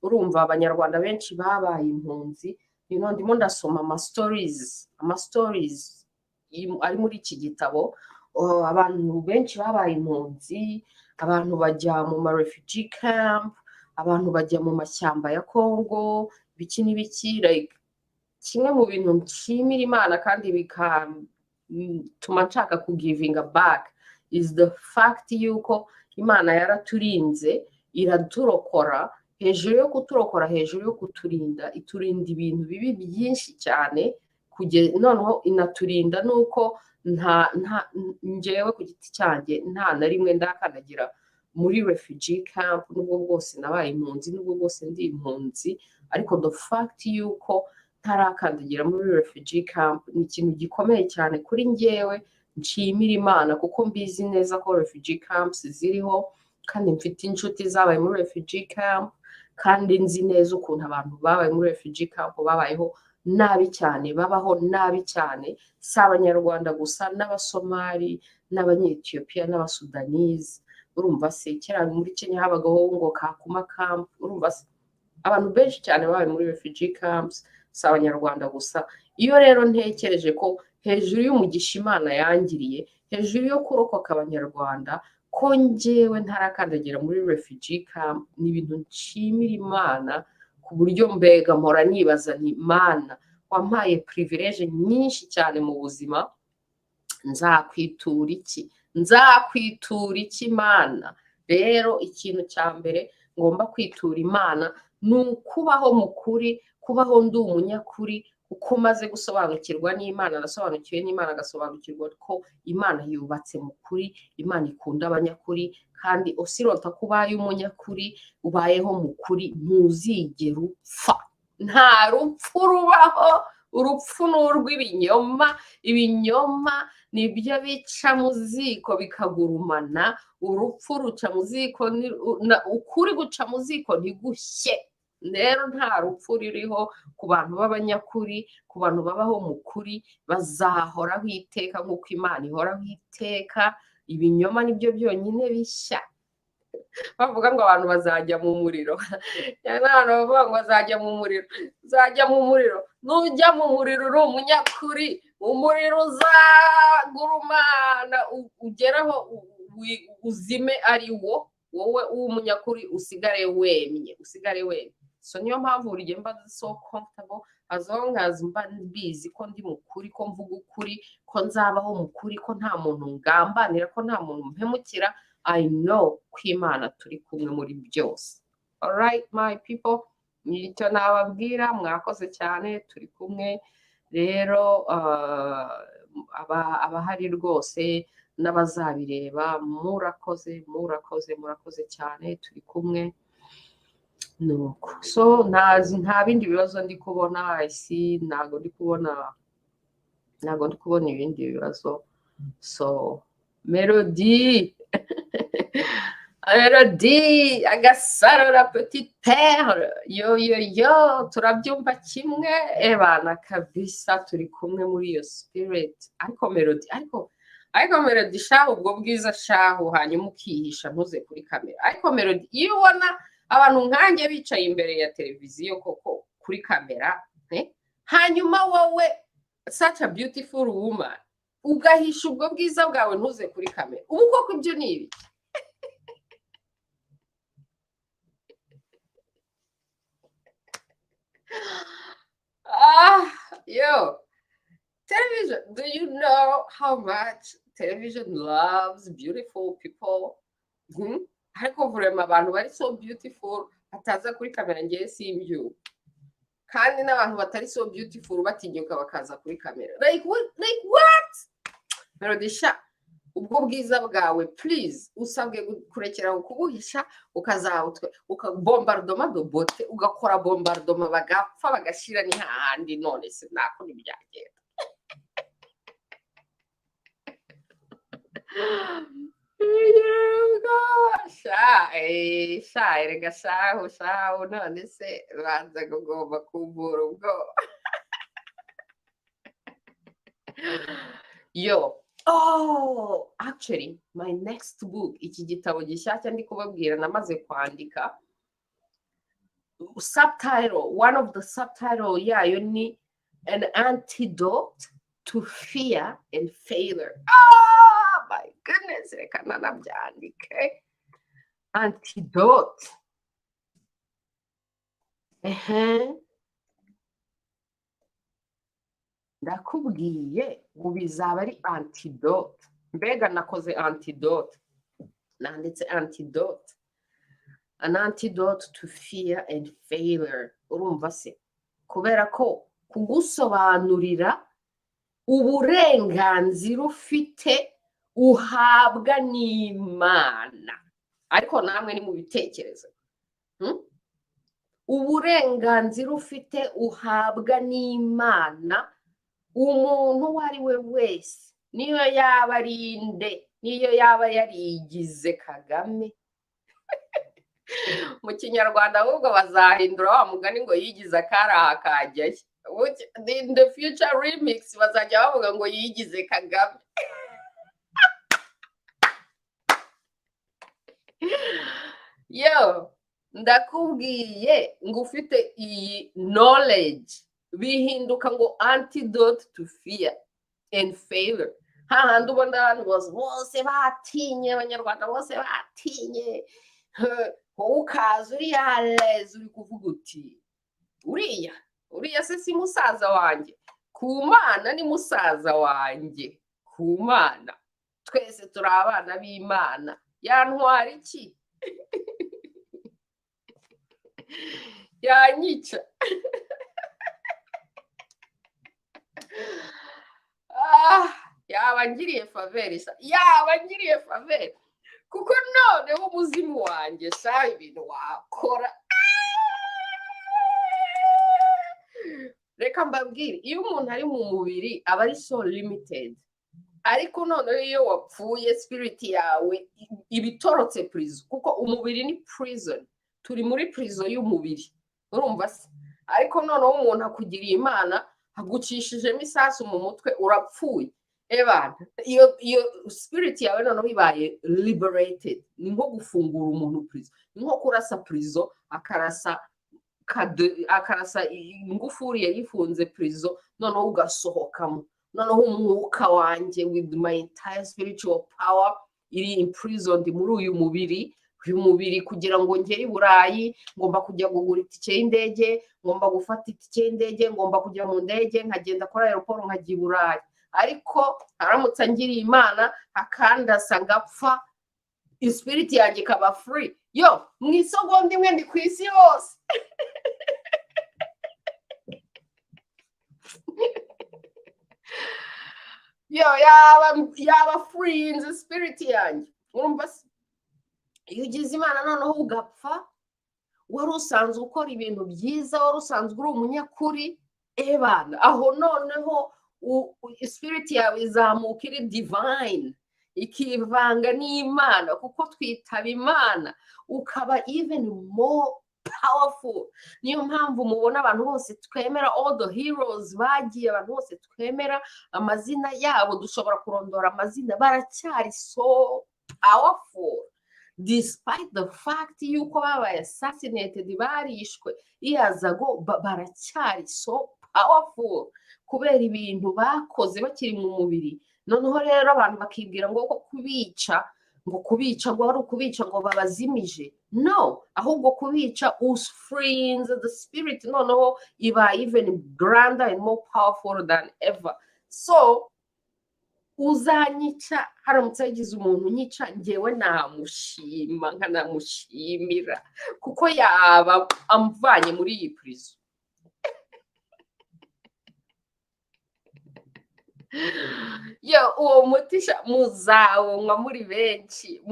Urumva Abanyarwanda benshi babaye impunzi, you know, ndimo ndasoma ama stories ari muri iki gitabo. Abantu benshi babaye impunzi, abantu bajya mu ma refugee camp, abantu bajya mu mashyamba ya Congo, biki n'ibiki. Like kimwe mu bintu nshimira Imana kandi bikatuma nshaka kugivinga back is the fact yuko Imana yaraturinze, iraturokora, hejuru yo kuturokora, hejuru yo kuturinda, iturinda ibintu bibi byinshi cyane, noneho inaturinda nuko njyewe ku giti cyanjye nta na rimwe ndakandagira muri refugee camp, nubwo bwose nabaye impunzi, nubwo bwose ndi impunzi, ariko the fact yuko ntarakandagira muri refugee camp ni ikintu gikomeye cyane kuri njyewe. Nshimira Imana kuko mbizi neza ko refugee camps ziriho, kandi mfite inshuti zabaye muri refugee camp, kandi nzi neza ukuntu abantu babaye muri refugee camp babayeho nabi cyane, babaho nabi cyane, si Abanyarwanda gusa, n'Abasomali, n'Abanyetiyopiya, n'Abasudanese. Urumva se kera muri Kenya habagaho ngo Kakuma camp. Urumva se abantu benshi cyane babaye muri refugee camps, si Abanyarwanda gusa. Iyo rero ntekereje ko hejuru y'umugisha Imana yangiriye, hejuru yo kurokoka Abanyarwanda, ko njyewe ntarakandagira muri refugee camp, ni ibintu nshimira Imana ku buryo mbega mpora nibaza nti Mana wampaye privilege nyinshi cyane mu buzima, nzakwitura iki Mana. Rero ikintu cya mbere ngomba kwitura Imana ni ukubaho mu kuri, kubaho ndi umunyakuri, uko maze gusobanukirwa n'Imana, nasobanukiwe n'Imana, agasobanukirwa ko Imana yubatse mu kuri, Imana ikunda abanyakuri, kandi usirota kubaye umunyakuri, ubayeho mu kuri, ntuzigera upfa. Nta rupfu rubaho, urupfu ni urw'ibinyoma, ibinyoma nibyo bica mu ziko bikagurumana, urupfu ruca mu ziko, ukuri guca mu ziko ntigushye. Rero nta rupfu ruriho ku bantu b'abanyakuri, ku bantu babaho mu kuri, bazahoraho iteka nk'uko Imana ihoraho iteka. Ibinyoma nibyo byonyine bishya. bavuga ngo abantu bazajya mu muriro n'abantu bavuga ngo bazajya mu muriro, uzajya mu muriro, nujya mu muriro uri umunyakuri, umuriro uzagurumana ugeraho uzime ari wo, wowe w'umunyakuri usigare wemye, so niyo mpamvu buri gihe mba so comfortable as long as mba mbizi ko ndi mukuri, ko mvuga ukuri, ko nzabaho mukuri, ko nta muntu ngambanira, ko nta muntu mpemukira. I know ko Imana turi kumwe muri byose. All right my people, nicyo nababwira, mwakoze cyane, turi kumwe rero. Abahari rwose n'abazabireba, murakoze cyane, turi kumwe nuko. So nta bindi bibazo ndi kubona, ntago ndi kubona ibindi bibazo. So Melody Melody, Agasaro la petite perle, yo turabyumva kimwe, ebana kabisa, turi kumwe muri iyo spirit. Ariko Melody, ariko Melody shaho ubwo bwiza shaho, hanyuma ukihisha ntuze kuri kamera. Ariko Melody, iyo ubona abantu nkanjye bicaye imbere ya televiziyo koko kuri kamera, hanyuma wowe such a beautiful woman ugahisha ubwo bwiza bwawe ntuze kuri kamera, ubu koko ibyo ni ibi? Yo, television, do you know how much television loves beautiful people? Ariko vraiment abantu bari so beautiful bataza kuri kamera ngiye simbyuka, kandi n'abantu batari so beautiful batinyuka bakaza kuri kamera. Like what? Melody sha, ubwo bwiza bwawe please usabwe kurekera kubuhisha, ukabombardoma do bote, ugakora bombardoma bagapfa bagashira ni hahandi. None se nako nibyagenda. Erega shaho none se banza kugomba kuvura ubwo. Yo, actually my next book, iki gitabo gishyashya ndi kubabwira namaze kwandika, subtitle, one of the subtitle yayo ni An Antidote to Fear and Failure. My goodness, reka nanabyandike. Antidote. Ndakubwiye ngo bizaba ari antidote. Mbega nakoze antidote, nanditse antidote, an antidote to fear and failure. Urumva se, kubera ko kugusobanurira uburenganzira ufite uhabwa n'Imana, ariko namwe ni mu bitekerezo. Uburenganzira ufite uhabwa n'Imana, umuntu uwo ari we wese, niyo yaba ari nde, niyo yaba yarigize Kagame. Mu Kinyarwanda ahubwo bazahindura wa mugani ngo yigize akaraha kajyayo. In the future remix bazajya bavuga ngo yigize Kagame. Yo, ndakubwiye ngo ufite iyi knowledge bihinduka ngo antidote to fear and failure. Hahandi ubona abantu bose batinye, abanyarwanda bose batinye, ukaza uriya lezi uri kuvuga uti uriya se si musaza wanjye, ku Mana ni musaza wanjye, ku Mana twese turi abana b'Imana, yantwara iki? Yanyica. Yaba ngiriye faveri, kuko noneho umuzimu wanjye sha ibintu wakora. Reka mbabwire, iyo umuntu ari mu mubiri aba ari so limited, ariko noneho iyo wapfuye spirit yawe ibitorotse prison, kuko umubiri ni prison, turi muri prison y'umubiri, urumva se. Ariko noneho umuntu akugiriye Imana, agucishijemo isasu mu mutwe, urapfuye. ebana iyo spirit yawe noneho ibaye liberated, ni nko gufungura umuntu prison, ni nko kurasa prison akarasa ingufuri yayifunze prison, noneho ugasohokamo, noneho umwuka wanjye with my entire spiritual power iri imprisoned muri uyu mubiri kugira ngo ngere i Burayi, ngomba kujya kugura itike y'indege, ngomba gufata itike y'indege, ngomba kujya mu ndege nkagenda kuri aeroport nkajya i Burayi. Ariko aramutse angiriye Imana akandasa ngapfa, spirit yanjye ikaba free, yo mu isegonda imwe ndi ku isi yose. Yo yaba free in the spirit yanjye. Urumva se iyo ugize Imana noneho ugapfa, wari usanzwe ukora ibintu byiza, wari usanzwe uri umunyakuri, ebana aho noneho spirit yawe izamuka iri divine, ikivanga n'Imana, kuko twitaba Imana, ukaba even more powerful. Niyo mpamvu mubona abantu bose twemera, all the heroes bagiye, abantu bose twemera amazina yabo, dushobora kurondora amazina, baracyari so powerful despite the fact yuko babaye assassinated, barishwe years ago, baracyari so powerful kubera ibintu bakoze bakiri mu mubiri. Noneho rero abantu bakibwira ngo kubica ngo ari ukubica ngo babazimije, no, ahubwo kubica frees the spirit, noneho iba even grander and more powerful than ever. So uzanyica, haramutse hagize umuntu unyica, njyewe namushima nkanamushimira kuko yaba amvanye muri iyi prison. Yo uwo mutisha muzawunywa muri benshi,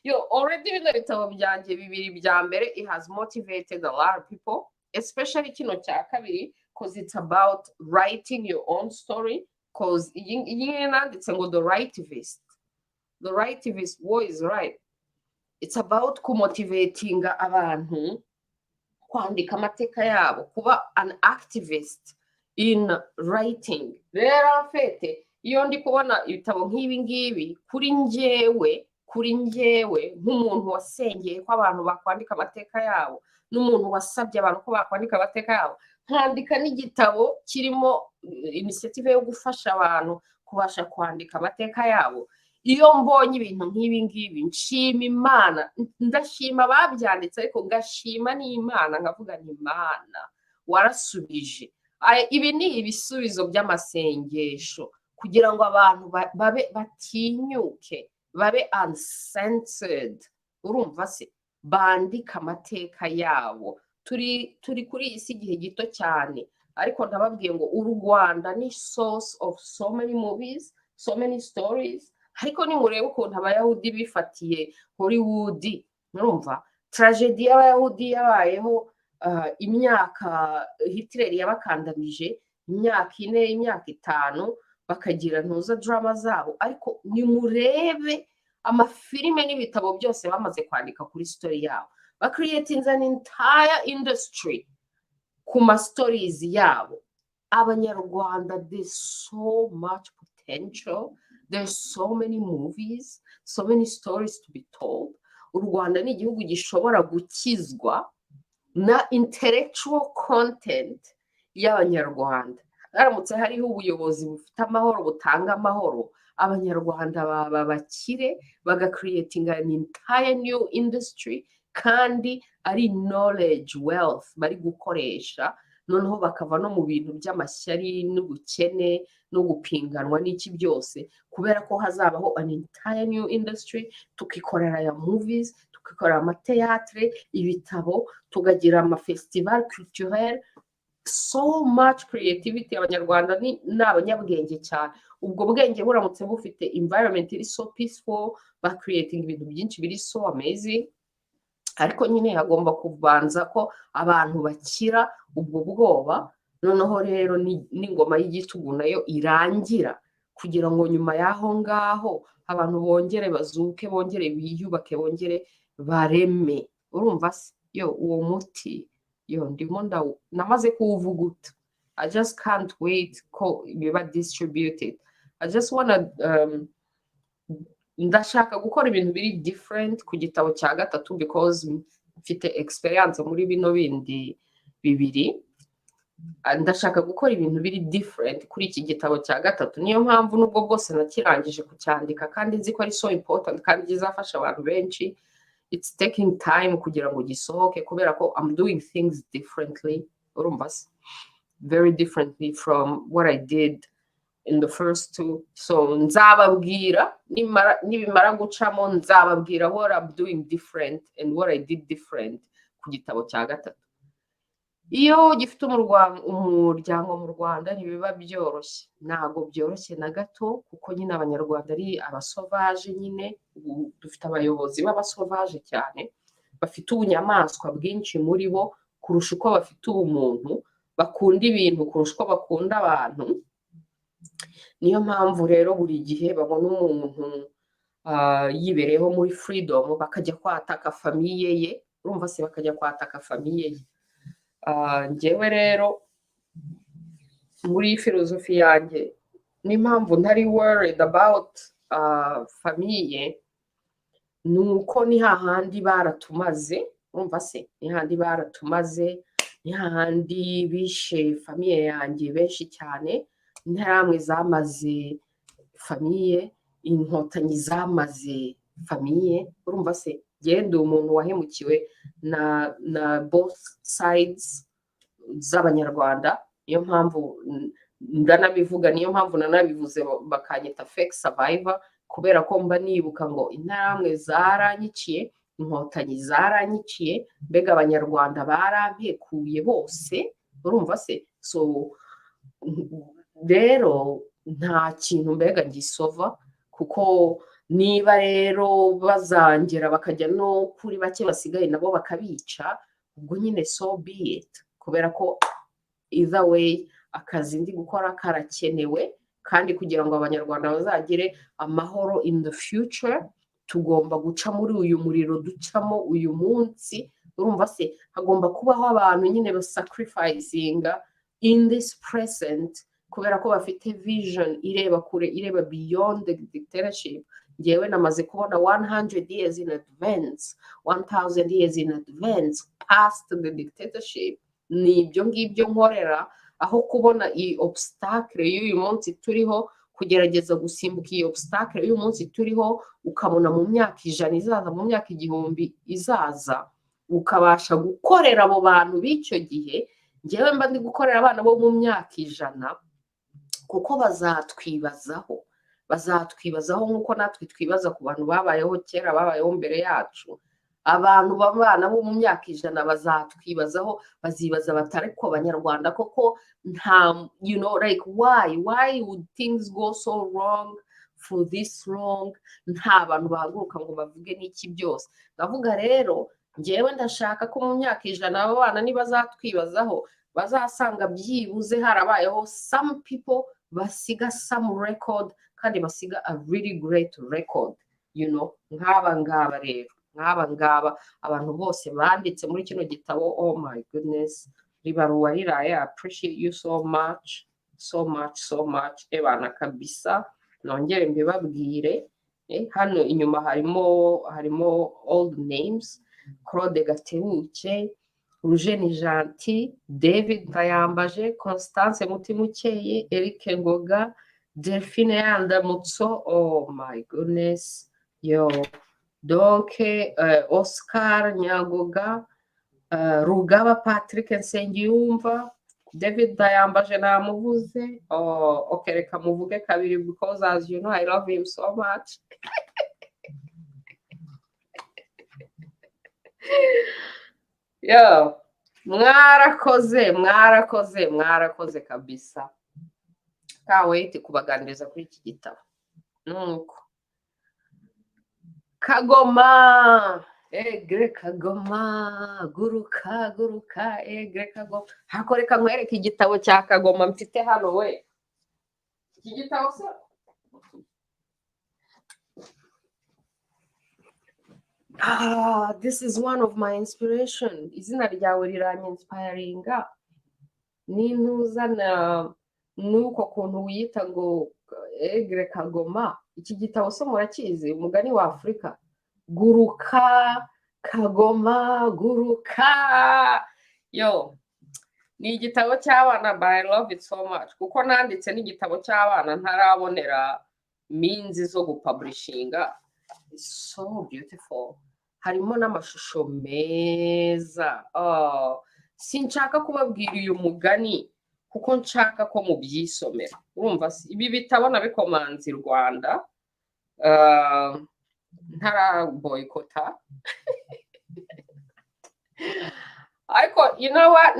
yo already bino bitabo byanjye bibiri bya mbere, it has motivated a lot of people, especially kino cya kabiri, because it's about writing your own story, because iyi nanditse ngo the rightist war is right. It's about kumotivatinga abantu kwandika amateka yabo, kuba an activist in writing. Rero afete iyo ndi kubona ibitabo nk'ibi ngibi, kuri njyewe nk'umuntu wasengeye ko abantu bakwandika amateka yabo, n'umuntu wasabye abantu ko bakwandika amateka yabo, nkandika n'igitabo kirimo initiative yo gufasha abantu kubasha kwandika amateka yabo. Iyo mbonye ibintu nk'ibi ngibi, nshima Imana, ndashima babyanditse, ariko ngashima n'Imana, nkavuga ni Imana warasubije. Ibi ni ibisubizo by'amasengesho kugira ngo abantu batinyuke, babe uncensored, urumva se, bandika amateka yabo. Turi kuri iyi si igihe gito cyane, ariko ndababwiye ngo u Rwanda ni source of so many movies, so many stories. Ariko nimurebe ukuntu abayahudi bifatiye Hollywood, urumva tragedy y'abayahudi yabayeho imyaka Hitler yabakandamije, imyaka 4, imyaka 5, bakagira ntuza drama zabo, ariko nimurebe amafilime n'ibitabo byose bamaze kwandika kuri story yabo, creating an entire industry ku ma stories yabo. Abanyarwanda, there's so much potential, there's so many movies, so many stories to be told. U Rwanda ni igihugu gishobora gukizwa na intellectual content y'Abanyarwanda. Haramutse hariho ubuyobozi bufite amahoro, butanga amahoro, Abanyarwanda baba bakire, creating an entire new industry, kandi ari knowledge wealth bari gukoresha, noneho bakava no mu bintu by'amashyari n'ubukene no gupinganwa n'iki byose, kubera ko hazabaho an entire new industry. Tukikorera ya movies, tukikorera amateatre, ibitabo, tugagira amafestival culturel, so much creativity. Abanyarwanda ni abanyabwenge cyane. Ubwo bwenge buramutse bufite environment iri so peaceful, creating ibintu byinshi biri so amazing. Ariko nyine hagomba kubanza ko abantu bakira ubwo bwoba, noneho rero n'ingoma y'igitugu nayo irangira, kugira ngo nyuma y'aho ngaho abantu bongere bazuke, bongere biyubake, bongere bareme. Urumva se, yo uwo muti yo ndimo namaze kuwuvuguta. I just can't wait ko biba distributed. I just wanna ndashaka gukora ibintu biri different ku gitabo cya gatatu because mfite experience muri bino bindi bibiri. Ndashaka gukora ibintu biri different kuri iki gitabo cya gatatu, niyo mpamvu nubwo bwose nakirangije kucyandika kandi nzi ko ari so important kandi kizafasha abantu benshi, it's taking time kugira ngo gisohoke kubera ko I'm doing things differently, urumva se, very differently from what I did in the first two. So nzababwira nibimara gucamo, nzababwira what I'm doing different and what I did different ku gitabo cya gatatu. Iyo gifite umuryango mu Rwanda ntibiba byoroshye, ntabwo byoroshye na gato, kuko nyine abanyarwanda ari abasovaje. Nyine dufite abayobozi b'abasovaje cyane, bafite ubunyamaswa bwinshi muri bo kurusha uko bafite ubumuntu, bakunda ibintu kurusha uko bakunda abantu. Niyo mpamvu rero buri gihe babona umuntu yibereyeho muri freedom bakajya kwataka famiye ye, urumva se, bakajya kwataka famiye ye. Njyewe rero muri filozofi yanjye n'impamvu ntari worried about famiye, ni uko ni hahandi baratumaze, urumva se, ni hahandi baratumaze, ni hahandi bishe famiye yanjye benshi cyane. Interahamwe zamaze famiye, inkotanyi zamaze famiye, urumva se. Genda umuntu wahemukiwe na both sides z'abanyarwanda, niyo mpamvu ndanabivuga, niyo mpamvu nanabivuze bakanyita fake survivor, kubera ko mba nibuka ngo interahamwe zaranyiciye, inkotanyi zaranyiciye, mbega abanyarwanda barampekuye bose, urumva se. So rero nta kintu mbega ngisova, kuko niba rero bazangera bakajya no kuri bake basigaye nabo bakabica, ubwo nyine so be it, kubera ko either way akazi ndi gukora karakenewe, kandi kugira ngo abanyarwanda bazagire amahoro in the future tugomba guca muri uyu muriro ducamo uyu munsi, urumva se. Hagomba kubaho abantu nyine basacrificinga in this present, kubera ko bafite vision ireba kure, ireba beyond the dictatorship. Ngewe namaze kubona 100 years in advance, 1000 years in advance past the dictatorship. Ni ibyo ngibyo nkorera, aho kubona iyi obstacle y'uyu munsi turiho, kugerageza gusimbuka iyi obstacle y'uyu munsi turiho, ukabona mu myaka 100 izaza, mu myaka 1000 izaza, ukabasha gukorera abo bantu b'icyo gihe. Ngewe mba ndi gukorera abana bo mu myaka 100, kuko bazatwibazaho nk'uko natwe twibaza ku bantu babayeho kera, babayeho mbere yacu. Abantu b'abana bo mu myaka 100 bazatwibazaho, bazibaza batari ko abanyarwanda koko nta, you know, like why would things go so wrong for this long? Nta bantu bahaguruka ngo bavuge n'iki byose. Ndavuga rero ngewe ndashaka ko mu myaka 100 abo bana nibazatwibazaho, bazasanga byibuze harabayeho some people basiga some record, kandi basiga a really great record, you know. Nk'aba ngaba rero, nk'aba ngaba abantu bose banditse muri kino gitabo, oh my goodness, ribaruwa riraye. I appreciate you so much, so much. Ebana kabisa, nongere mbibabwire. Hano inyuma harimo old names: Claude Gatebuke, Eugene Gentil, David Ntayambaje, Constance Mutimukeye, Eric Ngoga, Delphine Yandamutso, oh my goodness, yo. Donc Oscar Nyagoga, Rugaba Patrick Nsengiyumva, David Ntayambaje namuvuze. Oh, okay, reka muvuge kabiri, because as you know I love him so much. Yo, mwarakoze kabisa. Can't wait kubaganiriza kuri iki gitabo. Nuko Kagoma, egre Kagoma, guruka, egre Kagoma. Hako reka nkwereke igitabo cya Kagoma mfite hano we. Iki gitabo se this is one of my inspiration. Izina ryawe riranyiinspiringa. N'intuzana nuko kuntu wiyita ngo egre kagoma iki gitabo so murakizi umugani wa Afrika guruka kagoma guruka yo ni igitabo cy'abana but I love it so much kuko nanditse n'igitabo cy'abana ntarabonera minzi zo gupublishinga. It's so beautiful harimo n'amashusho meza. Sinshaka kubabwira uyu mugani kuko nshaka ko mubyisomera. Urumva ibi bitabo nabikomanze i Rwanda ntara boycota ariko you know what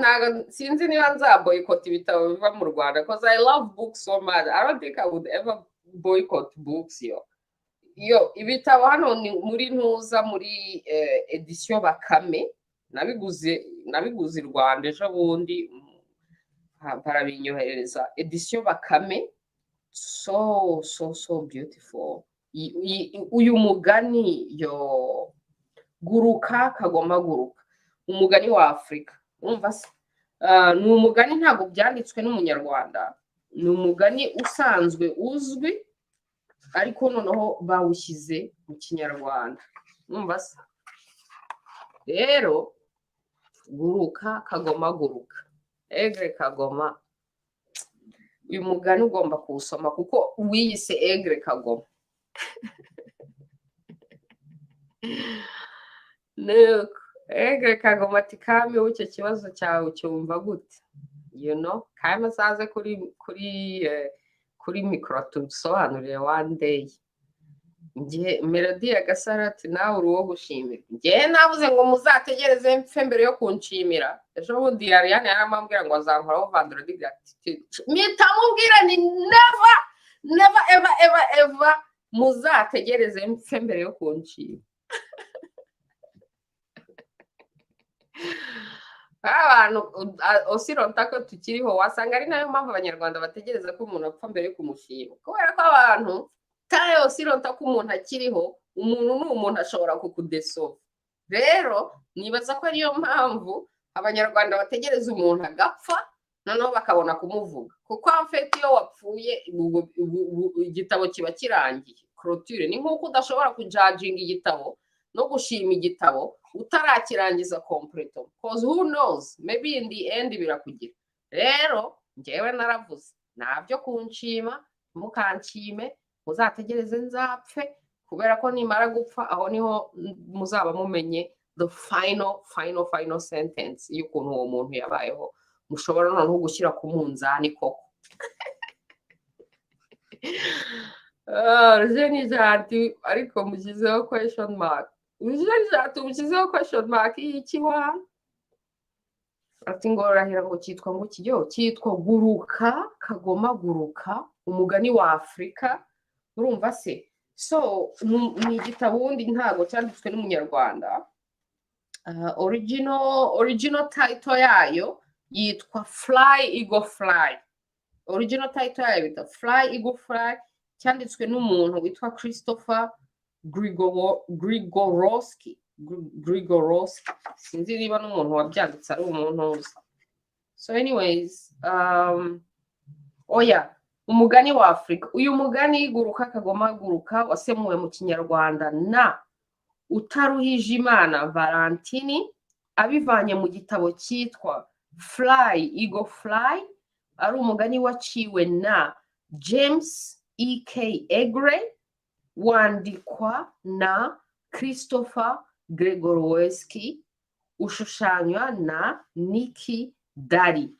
sinzi niba nza boycott ibitabo biva mu Rwanda because I love books so much. I don't think I would ever boycott books yo ibitabo hano ni muri ntuza muri edition Bakame nabiguze i Rwanda ejo bundi barabinyohereza edition Bakame so beautiful. Uyu mugani yo guruka kagoma guruka umugani wa Afrika urumva se ni umugani ntago byanditswe n'umunyarwanda ni umugani usanzwe uzwi ariko noneho bawushyize mu kinyarwanda urumva se rero guruka kagoma guruka egre kagoma uyu mugani ugomba kuwusoma kuko wiyise egre kagoma nuko egre kagoma ati kami w'icyo kibazo cyawe cyumva gute you know kami azaze kuri mikoro tubisobanurire one day. Ngiye Melody ya Gasarati nawe uri uwo gushimira ngiye navuze ngo muzategereze mpfe mbere yo kunshimira ejo bundi Ariane yaramambwira ngo azankoraho vendredi gratitude mpita mubwira ni never ever muzategereze mpfe mbere yo kunshimira. Abantu osironta ko tukiriho wasanga ari nayo mpamvu abanyarwanda bategereza ko umuntu apfa mbere yo kumushima kubera ko abantu tayo osironta ko umuntu akiriho umuntu n'umuntu ashobora kukudesova. Rero nibaza ko ariyo mpamvu abanyarwanda bategereza umuntu agapfa noneho bakabona kumuvuga kuko amfete iyo wapfuye igitabo kiba kirangiye clôture. Ni nk'uko udashobora kujudginga igitabo no gushima igitabo utarakirangiza completo because who knows maybe in the end birakugira. Rero ngewe naravuze nabyo kunshima mukanshime muzategereze nzapfe kubera ko nimara gupfa aho niho muzaba mumenye the final sentence y'ukuntu uwo muntu yabayeho mushobora noneho gushyira ku munzani koko. Rujeni jati ariko mushyizeho question mark. Rujeni jati mushyizeho question mark y'ikiwa ati ngo rahira ngo cyitwa ngo kijyo cyitwa guruka kagoma guruka umugani wa Afrika. Urumva se so ni igitabo wundi ntago cyanditswe n'umunyarwanda. Original title yayo yitwa Fly Eagle Fly. Original title yayo yitwa Fly Eagle Fly cyanditswe n'umuntu witwa Christopher Grigorowski. Sinzi niba n'umuntu wabyanditse ari umuntu uzi. So anyways umugani wa Afrika. Uyu mugani guruka kagoma guruka wasemuwe mu kinyarwanda na Utaruhijimana Valentini abivanye mu gitabo cyitwa Fly Eagle Fly. Ari umugani waciwe na James E.K. Egre wandikwa na Christopher Gregorowski ushushanywa na Niki Dari.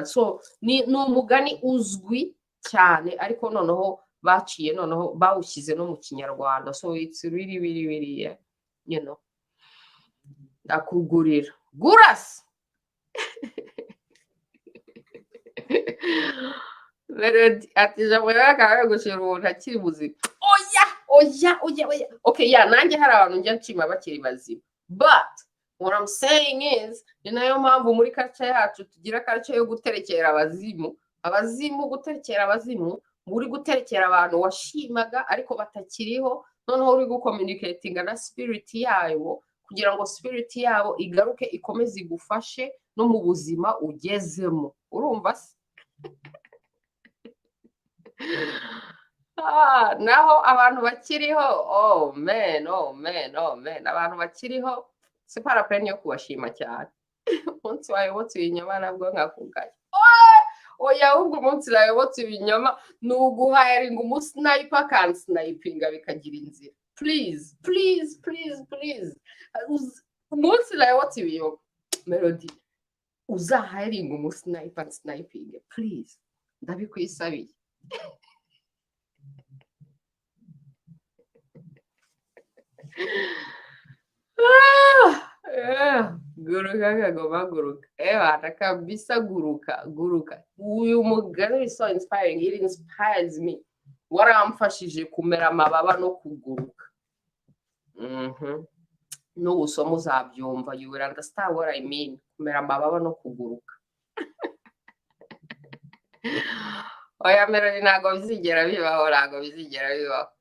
So ni umugani uzwi cyane ariko noneho baciye noneho bawushyize no mu kinyarwanda. So it's really you know akugurira gurasi. Ati jambo yakaga gushira umuntu akiri muzima. Oya. Okay, nanjye hari abantu njya nshima bakiri bazima. But what I'm saying is ni nayo mpamvu muri culture yacu tugira culture yo guterekera abazimu guterekera abazimu muri guterekera abantu washimaga ariko batakiriho noneho uri gucommunicatinga na spirit yayo kugira ngo spirit yabo igaruke ikomeze igufashe no mu buzima ugezemo. Urumva se naho abantu bakiriho oh man abantu bakiriho c'est pas la peine yo kubashima cyane umunsi wayobotse ibinyoma nabwo nkakugaya oya ahubwo umunsi wayobotse ibinyoma ni uguhayaringa umusniper akansnipinga bikagira inzira please umunsi wayobotse ibinyoma Melody uzahayaringa umusniper sniping please ndabikwisabiye guruka kagoma guruka bana kabisa guruka uyu mugani is so inspiring, it inspires me waramfashije kumera amababa no kuguruka n'ubusoma uzabyumva you will understand what I mean kumera amababa no kuguruka oya Melody ntago bizigera bibaho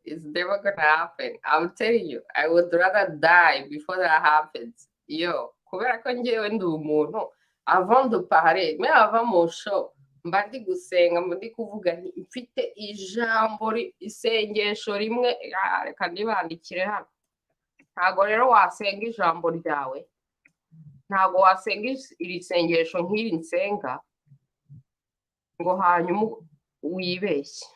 it's never gonna happen. I'm telling you, I would rather die before that happens. Yo kubera ko njyewe ndi umuntu avant de parler mais avant mon show mba ndi gusenga mba ndi kuvuga nti mfite ijambo isengesho rimwe reka ndibandikire hano ntago rero wasenga ijambo ryawe ntago wasenga iri sengesho nk'iri nsenga ngo hanyuma wibeshye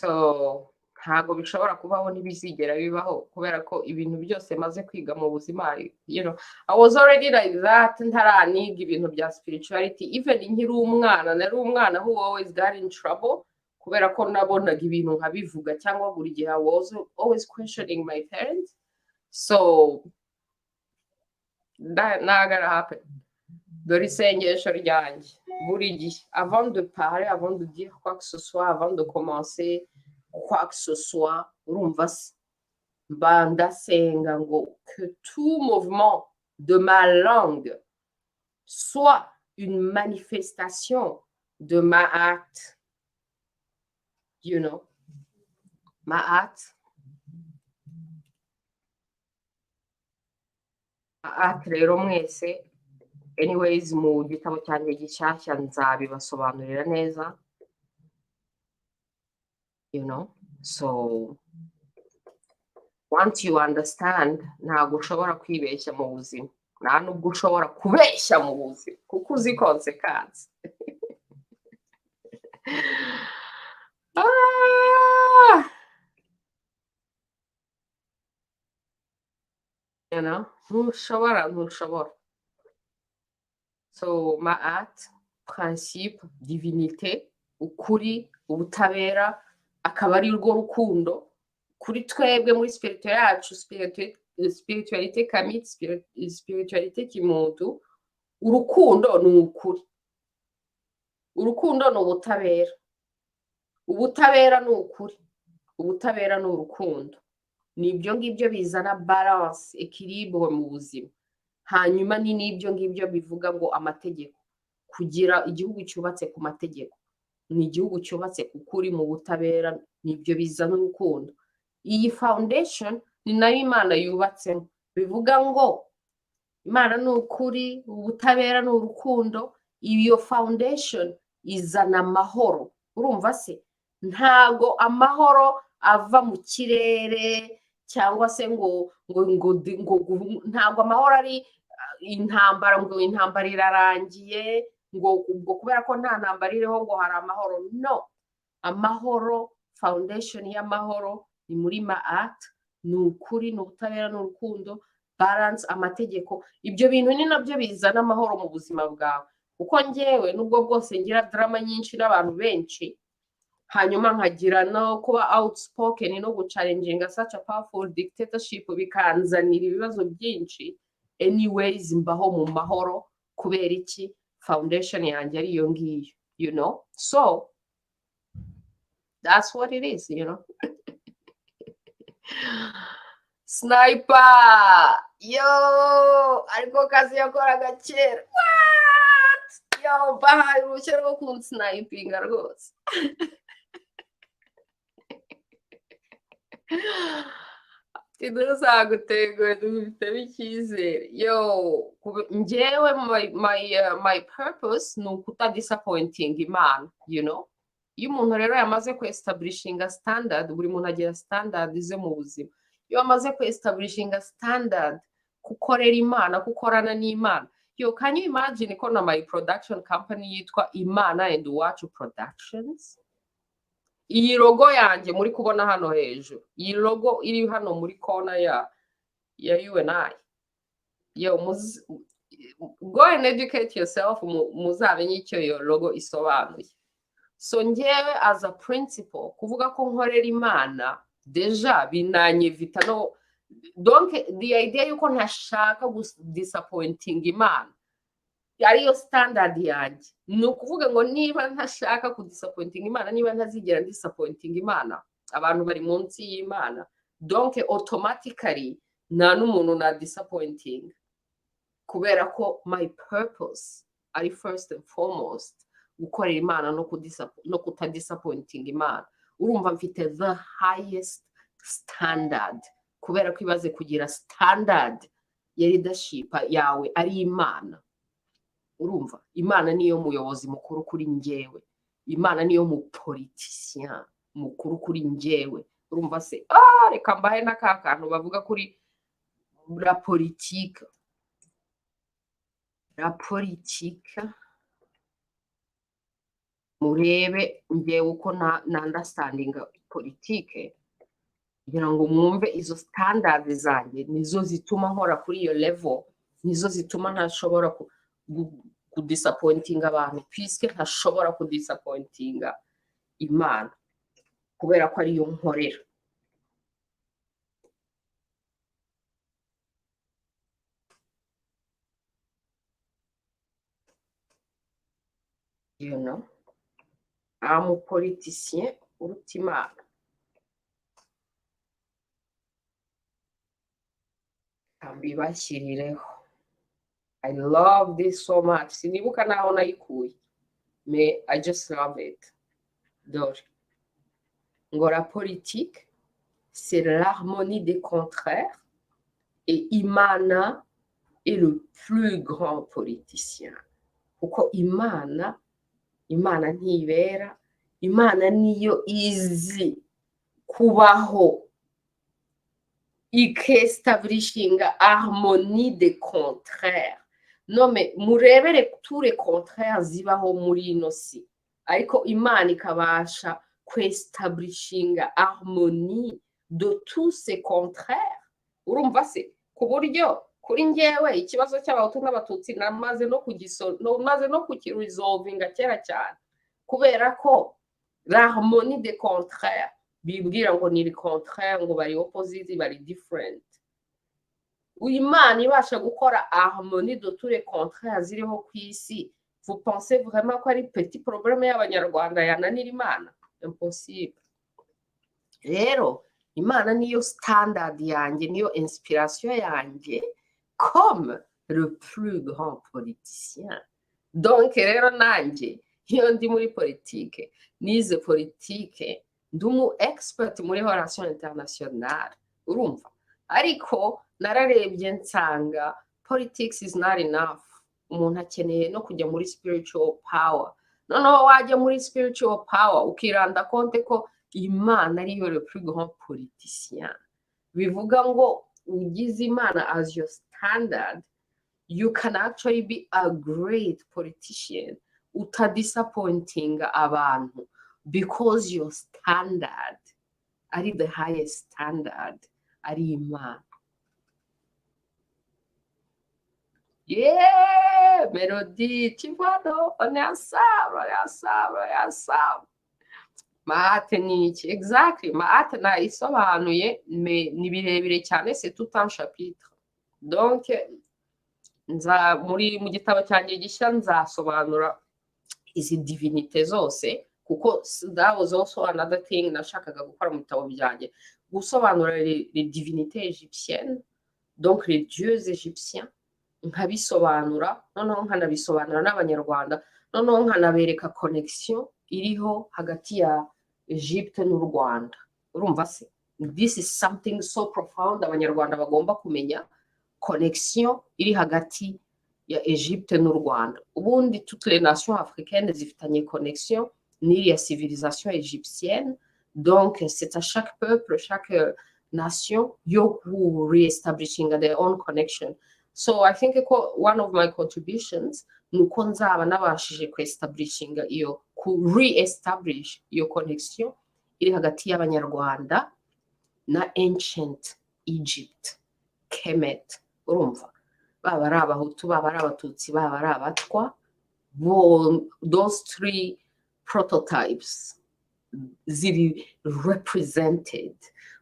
so ntago bishobora kubaho ntibizigera bibaho kubera ko ibintu byose maze kwiga mu buzima you know I was already like that ntaraniga ibintu bya spirituality even nkiri umwana nari umwana who always got in trouble kubera ko nabonaga ibintu nkabivuga cyangwa buri gihe I was always questioning my parents so that not gonna happen dore isengesho ryanjye buri gihe avant de parler avant de dire quoi que ce soit avant de commencer quoi que ce soit urumva se mba ndasenga ngo que tout mouvement de ma langue soit une manifestation de ma acte you know ma acte rero mwese anyways mu gitabo cyanjye gishyashya nzabibasobanurira neza you know so once you understand ntabwo ushobora kwibeshya mu buzima nta nubwo ushobora kubeshya mu buzima kuko uzi consequence you know ntushobora so ma acte principe divinité ukuri ubutabera akaba ari rwo rukundo kuri twebwe muri spiritualité yacu spiritualité kamite spiritualité kimuntu urukundo ni ukuri urukundo ni ubutabera ni ukuri ubutabera ni urukundo nibyo ngibyo bizana balance equilibre mu buzima hanyuma ni nibyo ngibyo bivuga ngo amategeko kugira igihugu cyubatse ku mategeko ni igihugu cyubatse ku kuri mu butabera nibyo bizana urukundo iyi foundation ni nayo Imana yubatsemo bivuga ngo Imana ni ukuri ubutabera ni urukundo iyo foundation izana amahoro urumva se ntago amahoro ava mu kirere cyangwa se ngo ntago amahoro ari intambara ngo intambara irarangiye ngo kubera ko nta ntambara iriho ngo hari amahoro no amahoro foundation y'amahoro ni muri ma acte ni ukuri ni ubutabera ni urukundo balance amategeko ibyo bintu ni nabyo bizana amahoro mu buzima bwawe kuko njyewe nubwo bwose ngira drama nyinshi n'abantu benshi hanyuma nkagira no kuba outspoken no guchallenginga such a powerful dictatorship bikanzanira ibibazo byinshi anyways mbaho mu mahoro kubera iki foundation yanjye ari iyo ngiyo you know so that's what it is you know sniper yo ariko kazi yakoraga kera what yo bahaye uruhushya rwo kunsnipinga rwose Ntiduzagutengwe dufitemo icyizere. Yo, njyewe my purpose ni ukutadisappointing Imana, you know. Iyo umuntu rero yamaze kuestablishinga standard, buri muntu agira standard ze mu buzima. Iyo wamaze kuestablishinga standard, gukorera Imana, gukorana n'Imana. Yo, can you imagine ko na my production company yitwa Imana and Uwacu Productions? Iyi logo yanjye muri kubona hano hejuru, iyi logo iri hano muri kona ya U&I. Yo, go and educate yourself, muzamenye icyo iyo logo isobanuye. So njyewe as a principal, kuvuga ko nkorera Imana deja binanyevita no. Donc the idea yuko ntashaka disappointing Imana ariyo standard yanjye, ni ukuvuga ngo niba ntashaka kudisappointing Imana, niba ntazigera disappointing Imana, abantu bari munsi y'Imana, donc automatically nta n'umuntu na disappointing, kubera ko my purpose ari first and foremost gukorera Imana no kutadisappointing Imana. Urumva mfite the highest standard, kubera ko ibaze kugira standard ya leadership yawe ari Imana. Urumva, Imana niyo muyobozi mukuru kuri njyewe, Imana niyo mupoliticien mukuru kuri njyewe. Urumva se, reka mbahe n'aka kantu bavuga kuri la politique. La politique, murebe njyewe uko na understanding politique, kugira ngo mwumve izo standard zanjye nizo zituma nkora kuri iyo level, nizo zituma ntashobora kudisappointinga abantu, puisque ntashobora kudisappointinga Imana, kubera ko ariyo nkorera. You know, I'm a politicien uruta Imana. Ambibashyirireho. I love this so much. Sinibuka naho nayikuye, mais I just love it. Dore, ngo la politique, c'est l'harmonie des contraires, et Imana est le plus grand politicien. Kuko Imana ntibera, Imana niyo izi kubaho ikestablishinga harmonie des contraires. Non, mais murebere tous les contraires zibaho muri ino si, ariko Imana ikabasha kwestablishinga harmonie de tous ces contraires. Urumva se, ku buryo kuri njyewe ikibazo cy'abahutu n'abatutsi namaze no kukiresolvinga kera cyane, kubera ko l'harmonie des contraires bibwira ngo ni contraire, ngo bari opposite, bari different. Imana ibasha gukora harmonie de tous les contraires ziriho ku isi. Vous pensez vraiment ko ari petit problème y'abanyarwanda yananira Imana? Impossible. Rero Imana niyo standard yanjye, niyo inspiration yanjye, comme le plus grand politicien. Donc rero nanjye iyo ndi muri politique, nize politique, ndi umu expert muri relation internationale. Urumva, ariko nararebye nsanga politics is not enough. Umuntu akeneye no kujya muri spiritual power. Noneho wajya muri spiritual power ukiranda konte ko Imana ariyo le plus grand politicien. Bivuga ngo ugize Imana as your standard, you can actually be a great politician utadisappointinga abantu, because your standard ari the highest standard ari Imana. Yeah, Melody, tu vois, non? On est ensemble. Maate ni iki? Exactly, maate nayisobanuye, mais ni birebire cyane, c'est tout un chapitre. Donc, mu gitabo cyanjye gishya nzasobanura izi divinité zose, kuko that was also another thing nashakaga gukora mu bitabo byanjye, gusobanura les divinités égyptiennes, donc les dieux égyptiens, nkabisobanura, noneho nkanabisobanura n'abanyarwanda, noneho nkanabereka connexion iriho hagati ya Egypte n'u Rwanda. Urumva se, this is something so profound abanyarwanda bagomba kumenya, connexion iri hagati ya Egypte n'u Rwanda. Ubundi toutes les nations africaines zifitanye connexion n'iriya civilisation égyptienne, donc c'est à chaque peuple, chaque nation yo re-establishing their own connection. So I think one of my contributions nuko nzaba nabashije ku-establishing iyo, ku-re-establish iyo connexion iri hagati y'abanyarwanda na ancient Egypt, Kemet, urumva, baba ari abahutu, baba ari abatutsi, baba ari abatwa, those three prototypes ziri represented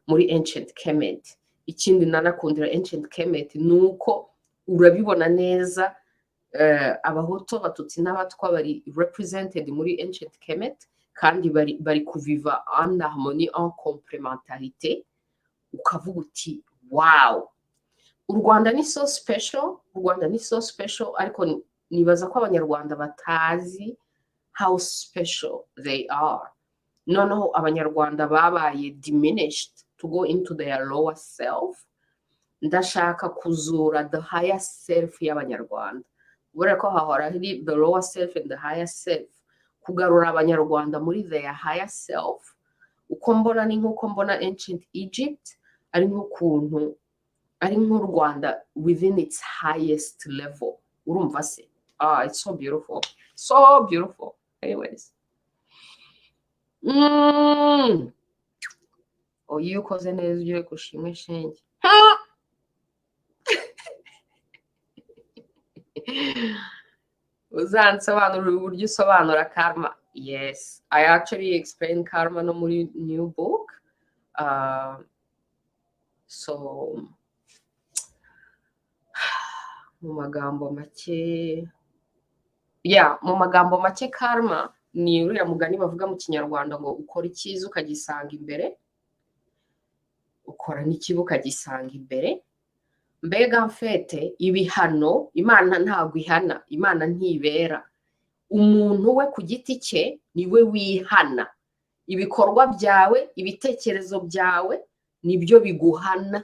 muri ancient Kemet. Ikindi nanakundira ancient Kemet nuko urabibona neza, abahutu, abatutsi n'abatwa bari represented muri ancient Kemet, kandi bari kuviva en harmonie, en complémentarité, ukavuga uti wow, u Rwanda ni so special, u Rwanda ni so special, ariko nibaza ko abanyarwanda batazi how special they are. Noneho abanyarwanda babaye diminished to go into their lower self. Ndashaka kuzura the higher self y'abanyarwanda. Ubera ko hahora hari the lower self and the higher self. Kugarura abanyarwanda muri their higher self. Uko mbona ni nk'uko mbona ancient Egypt, ari nk'ukuntu, ari nk'u Rwanda within its highest level. Urumva se? It's so beautiful. So beautiful. Anyways. Iyo ukoze neza ugiye gushimwe shenge. Uzansobanurira uburyo usobanura karma. Yes, I actually explain karma no muri new book. So mu magambo make, mu magambo make karma ni uriya mugani bavuga mu Kinyarwanda ngo ukora icyiza ukagisanga imbere, ukora n'ikibi ukagisanga imbere. Mbega mfete ibihano, Imana ntabwo ihana, Imana ntibera. Umuntu we ku giti cye niwe wihana. Ibikorwa byawe, ibitekerezo byawe nibyo biguhana,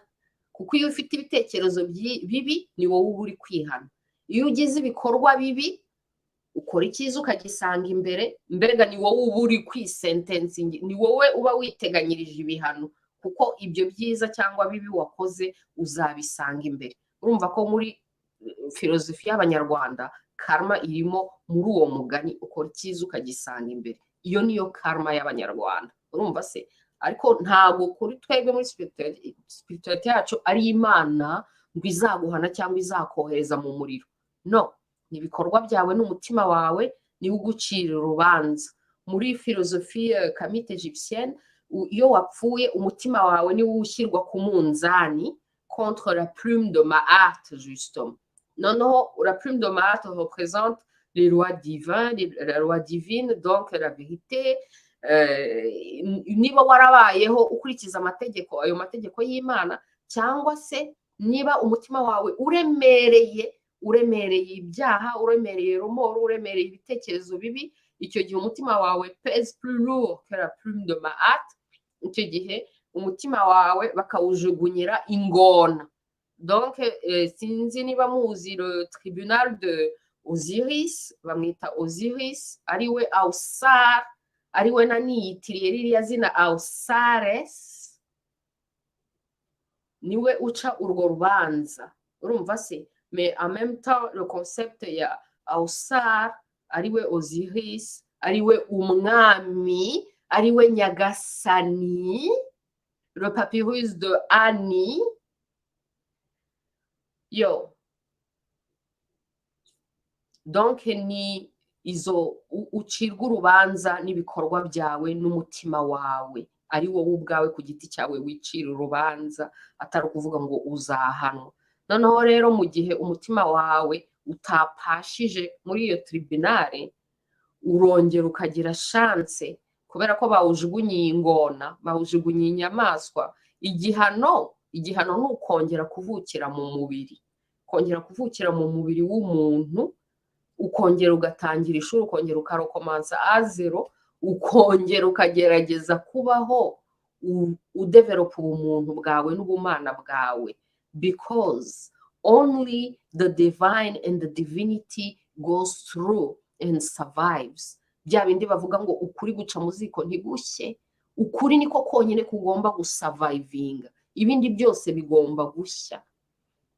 kuko iyo ufite ibitekerezo bibi ni wowe uba uri kwihana. Iyo ugize ibikorwa bibi ukora icyiza ukagisanga imbere, mbega ni wowe uba uri kwisentensingi, ni wowe uba witeganyirije ibihano, kuko ibyo byiza cyangwa bibi wakoze uzabisanga imbere. Urumva ko muri filozofi y'abanyarwanda karma irimo muri uwo mugani, ukora icyiza ukagisanga imbere. Iyo niyo karma y'abanyarwanda, urumva se? Ariko ntabwo kuri twebwe muri spirituality yacu ari Imana ngo izaguhana cyangwa izakohereza mu muriro. No, ni ibikorwa byawe n'umutima wawe niwo ugucira urubanza. Muri filozofi kamite egyptienne, iyo wapfuye umutima wawe niwo ushyirwa ku munzani contre la plume de Maat, justement. Noneho la plume de Maat représente les lois divines, la loi divine, donc la vérité. Niba warabayeho ukurikiza amategeko, ayo mategeko y'Imana, cyangwa se niba umutima wawe uremereye ibyaha, uremereye rumoro, uremereye ibitekerezo bibi, icyo gihe umutima wawe pèse plus lourd que la plume de Maat. Icyo gihe umutima wawe bakawujugunyira ingona. Donc sinzi niba muzi le tribunal de Osiris, bamwita Osiris, ariwe Ausares, ariwe naniyitiriye ririya zina Ausares, niwe uca urwo rubanza. Urumva se? Mais en même temps le concept ya Ausares, ariwe Osiris, ariwe umwami, ariwe nyagasani, le papyrus de Ani. Donc ni izo ucirwa urubanza n'ibikorwa byawe n'umutima wawe, ari wowe ubwawe ku giti cyawe wicira urubanza, atari ukuvuga ngo uzahanwa. Noneho rero mu gihe umutima wawe utapashije muri iyo tribunale, urongera ukagira chance, kubera ko bawujugunyiye ingona, bawujugunyiye inyamaswa. Igihano ni ukongera kuvukira mu mubiri, kongera kuvukira mu mubiri w'umuntu, ukongera ugatangira ishuri, ukongera ukarokomansa a zero, ukongera ukagerageza kubaho udevelop ubumuntu bwawe n'ubumana bwawe, because only the divine and the divinity goes through and survives. Bya bindi bavuga ngo ukuri guca mu ziko ntigushye, ukuri niko konyine kugomba gusurvivinga, ibindi byose bigomba gushya.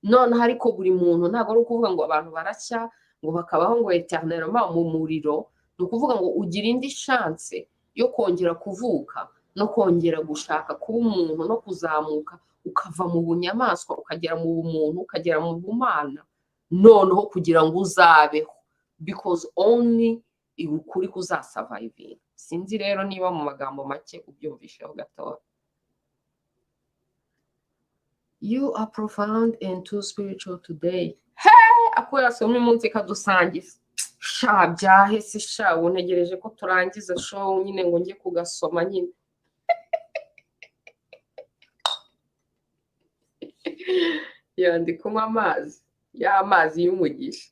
Noneho ariko buri muntu ntabwo ari ukuvuga ngo abantu barashya ngo bakabaho ngo eternellement mu muriro, ni ukuvuga ngo ugira indi chance yo kongera kuvuka no kongera gushaka kuba umuntu no kuzamuka ukava mu bunyamaswa ukagera mu bumuntu ukagera mu bumana, noneho kugira ngo uzabeho, because only ukuri kuzasurvivinga. Sinzi rero niba mu magambo make ubyumvisheho gatoya. You are profound and too spiritual today. Hey, ako yasomye umunsi kadusangiza. Sha byahese sha, untegereje ko turangiza show nyine ngo njye kugasoma nyine. Ya ndi kunywa amazi, ya amazi y'umugisha.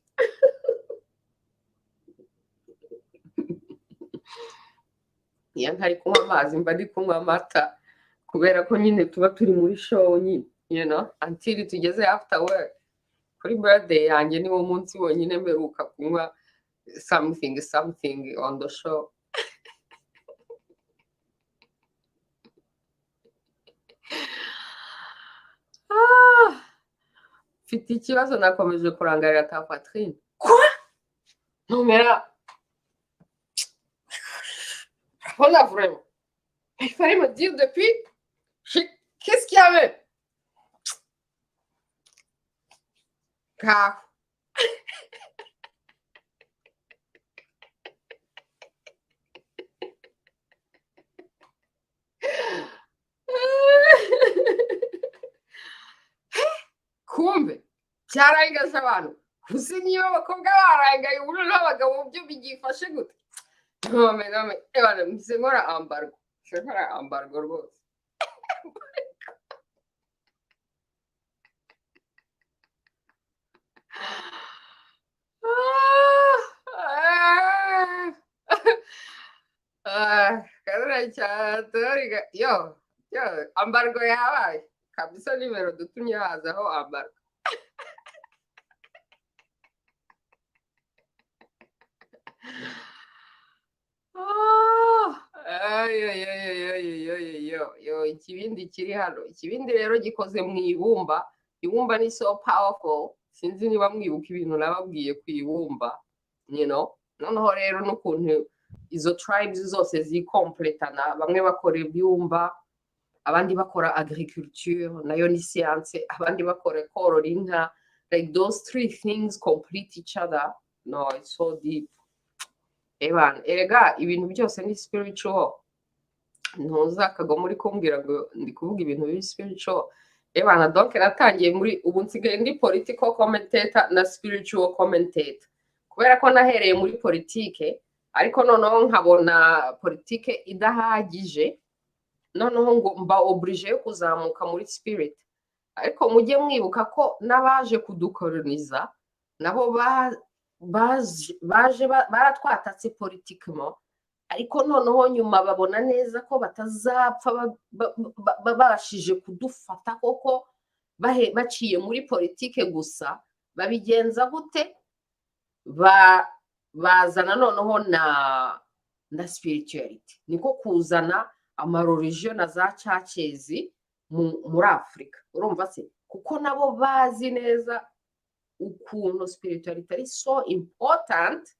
Ya ntari kunywa amazi mba ndi kunywa amata, kubera ko nyine tuba turi muri show nyine, you know, until tugeze after work. Kuri birthday yanjye niwo munsi wonyine mperuka kunywa something on the show. Mfite ikibazo nakomeje kurangarira ta Patrine. Quoi? Non mais là, voilà vraiment. Il fallait me dire depuis. Qu'est-ce qu'il y avait? Car kumbe cyarayigaje abantu, uzi niba abakobwa barangaye ubu n'abagabo byo bigifashe gute? Nome ebana mbize nkora ambargo, nkora ambargo rwose. Karara cyatoriga yo ambargo yabaye kabisa, nimero dutumye hazaho ambargo. Ikibindi kiri hano, ikibindi rero gikoze mu ibumba. Ibumba ni so powerful, sinzi niba mwibuka ibintu nababwiye ku ibumba, you know. Noneho rero n'ukuntu izo tribes zose zikompletana, bamwe bakora ibumba, abandi bakora agriculture, nayo ni science, abandi bakora korora inka. Like those three things complete each other. No, it's so deep. Evan, erega ibintu byose ni spiritual. Ntuzakaga muri kumbwira ngo ndi kuvuga ibintu biri spiritual. Evan, donc natangiye muri ubu nsigaye ndi political commentator na spiritual commentator. Kubera ko nahereye muri politike, ariko noneho nkabona politike idahagije, noneho ngo mba oblige yo kuzamuka muri spirit. Ariko mujye mwibuka ko n'abaje kudukoloniza nabo baje baratwatatse politikemo, ariko noneho nyuma babona neza ko batazapfa babashije kudufata koko baciye muri politike gusa. Babigenza gute? Bazana noneho na spirituality, niko kuzana amareligion na za churches muri Afrika. Urumva se, kuko nabo bazi neza ukuntu spirituality ari so important,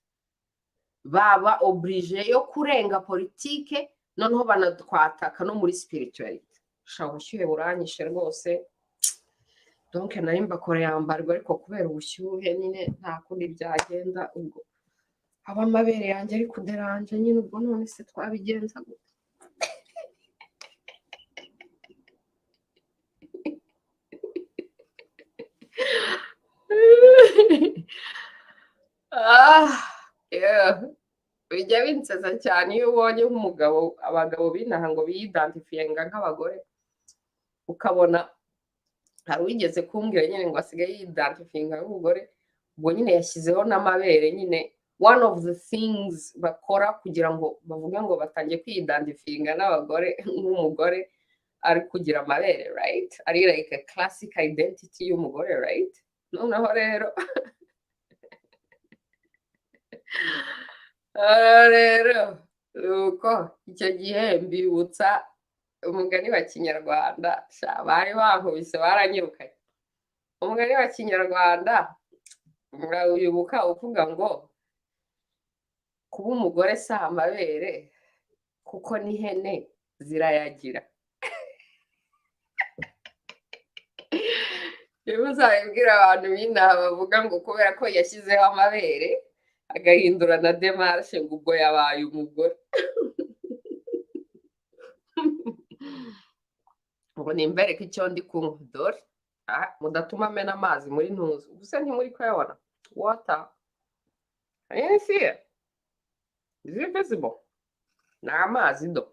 baba oblige yo kurenga politike, noneho banatwataka no muri spirituality. Sha ubushyuhe buranyishe rwose, donc nari mbakoreye ambargo, ariko kubera ubushyuhe nyine nta kundi byagenda. Ubwo aba amabere yanjye ari kuderanje nyine, ubwo none se twabigenza gute? Bijya binseza cyane iyo ubonye nk'umugabo, abagabo binaha ngo biyidantifiyenga nk'abagore, ukabona hari uwigeze kumbwira nyine ngo asigaye yidantifiyenga nk'umugore, ubwo nyine yashyizeho n'amabere nyine. One of the things bakora kugira ngo bavuge ngo batangiye kwiyidantifiyenga n'abagore nk'umugore, ari kugira amabere, right? Ari like a classic identity y'umugore, right? Noneho rero nuko icyo gihe mbibutsa umugani wa kinyarwanda bari bankubise baranyirukanye. Umugani wa kinyarwanda murawibuka uvuga ngo kuba umugore si amabere kuko n'ihene zirayagira. Niba uzabibwira abantu b'inaha bavuga ngo kubera ko yashyizeho amabere agahindura na demarshe ngo ubwo yabaye umugore. ngo nimbereke icyo ndi kunywa dore mudatuma amena amazi muri ntuzi gusa ntimuri kuyabona water here is it visible ni amazi do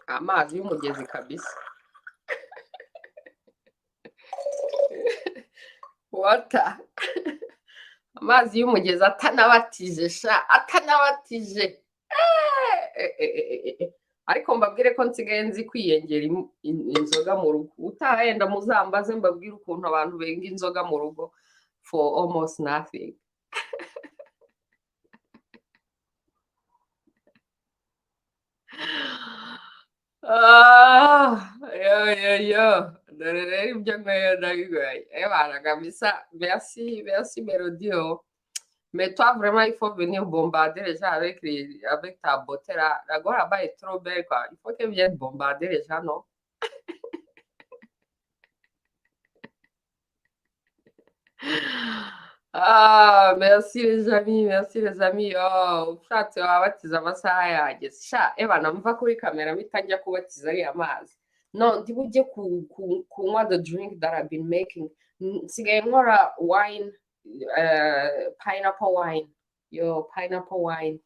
amazi y'umugezi kabisa water amazi y'umugezi atanabatije atanabatije ariko mbabwire ko nsigaye nzi kwiyengera inzoga mu rugo utahenda muzambaze mbabwire ukuntu abantu benga inzoga mu rugo for almost nothing. Dore rero ibyo nkweyo ndabigoye bana kabisa merci Melodio. Mais toi, vraiment, il faut venir bombarder les gens avec ta beauté là. La gueule là-bas est trop belle, quoi. Il faut qu'elle vienne bombarder les gens, non? Merci les amis, merci les amis. Ushatse wabatiza amasaha yageze. Bana mva kuri kamera bitangira kubatiza ariya amazi. No, ndi bujye kunywa the drink that I've been making. Nsigaye nkora wine. Pineapple wine. Pineapple wine.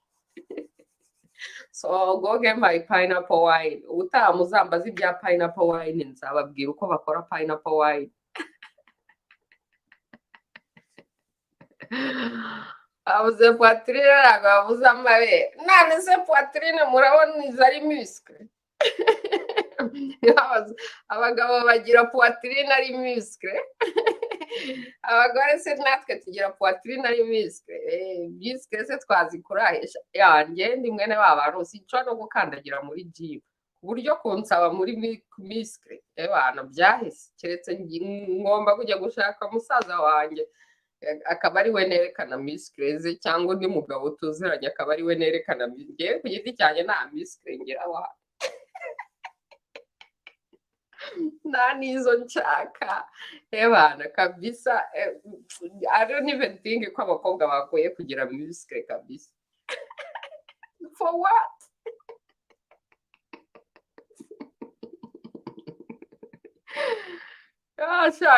So go get my pineapple wine. Utaha muzambaza ibya pineapple wine nzababwira uko bakora pineapple wine. Abuze poitrine ntabwo babuze amabere. None se poitrine murabona izo ari muscle. Abagabo bagira poitrine ari muscle. Abagore se natwe tugira poitrine ari muscle. Muscle se twazikurahisha. Njye ndi mwene w'abantu sinshobora no gukandagira muri gym. Ku buryo kunsaba muri muscle. Bana byahise. Keretse ngomba kujya gushaka musaza wanjye. Akaba ari we nerekana muscle ze cyangwa undi mugabo tuziranye akaba ari we nerekana muscle. Ku giti cyanjye nta muscle ngira wa. Nta nizo nshaka. Bana kabisa. I don't even think ko abakobwa bagoye kugira muscle kabisa. For what?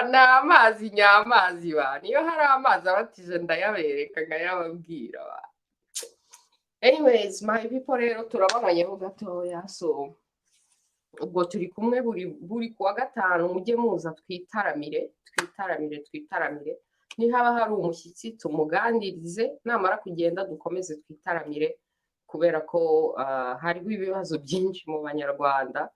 Ni amazi nyamazi bana. Iyo hari amazi abatije ndayabereka nkayababwira bana. Anyways, my people rero turabonanyeho gatoya. So ubwo turi kumwe buri kuwa gatanu mujye muza twitaramire. Nihaba hari umushyitsi tumuganirize namara kugenda dukomeze twitaramire kubera ko hariho ibibazo byinshi mu banyarwanda.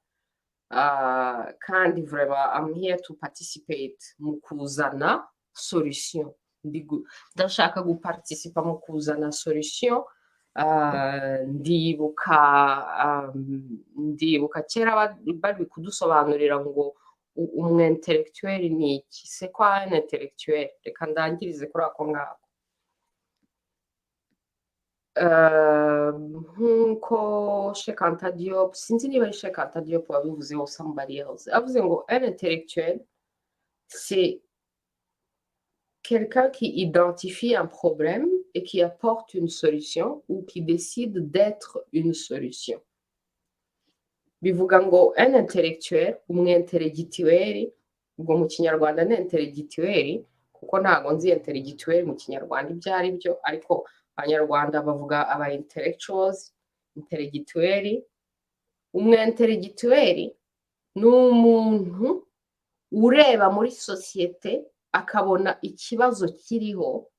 Kandi vraiment I'm here to participate mu kuzana solution. Ndashaka guparticipa mu kuzana solution. Ndibuka kera bari kudusobanurira ngo umu-intellectuel ni iki? C'est quoi un intellectuel? Reka ndangirize kuri ako ngako. Nk'uko Cheikh Anta Diop, sinzi niba ari Cheikh Anta Diop wabivuzeho somebody else, avuze ngo un intellectuel c'est quelqu'un qui identifie un problème et qui apporte une solution ou qui décide d'être une solution. Bivuga ngo un intellectuel, umu-intellectuel, ubwo mu kinyarwanda ni intellectuel kuko ntago nzi intellectuel mu kinyarwanda ibyo ari byo, ariko abanyarwanda bavuga aba intellectuals, intellectuel. Umu-intellectuel ni umuntu ureba muri sosiyete akabona ikibazo kiriho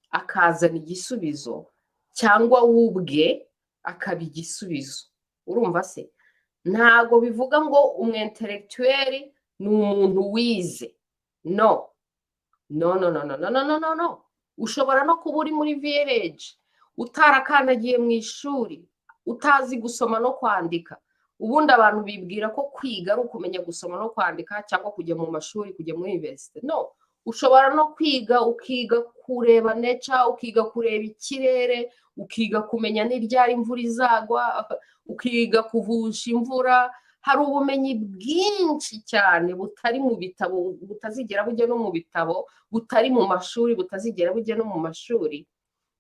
akazana igisubizo cyangwa wubwe akaba igisubizo. Urumva se? ntago bivuga ngo umwintellectuel ni umuntu wize. No. No. Ushobora no kuba uri muri village utarakandagiye mu ishuri, utazi gusoma no kwandika. Ubundi abantu bibwira ko kwiga ari ukumenya gusoma no kwandika cyangwa kujya mu mashuri, kujya muri university. No, ushobora no kwiga, ukiga kureba nature, ukiga kureba ikirere, ukiga kumenya n'iryari imvura izagwa, ukiga kuvusha imvura. Hari ubumenyi bwinshi cyane butari mu bitabo, butazigera bujya no mu bitabo, butari mu mashuri, butazigera bujya no mu mashuri.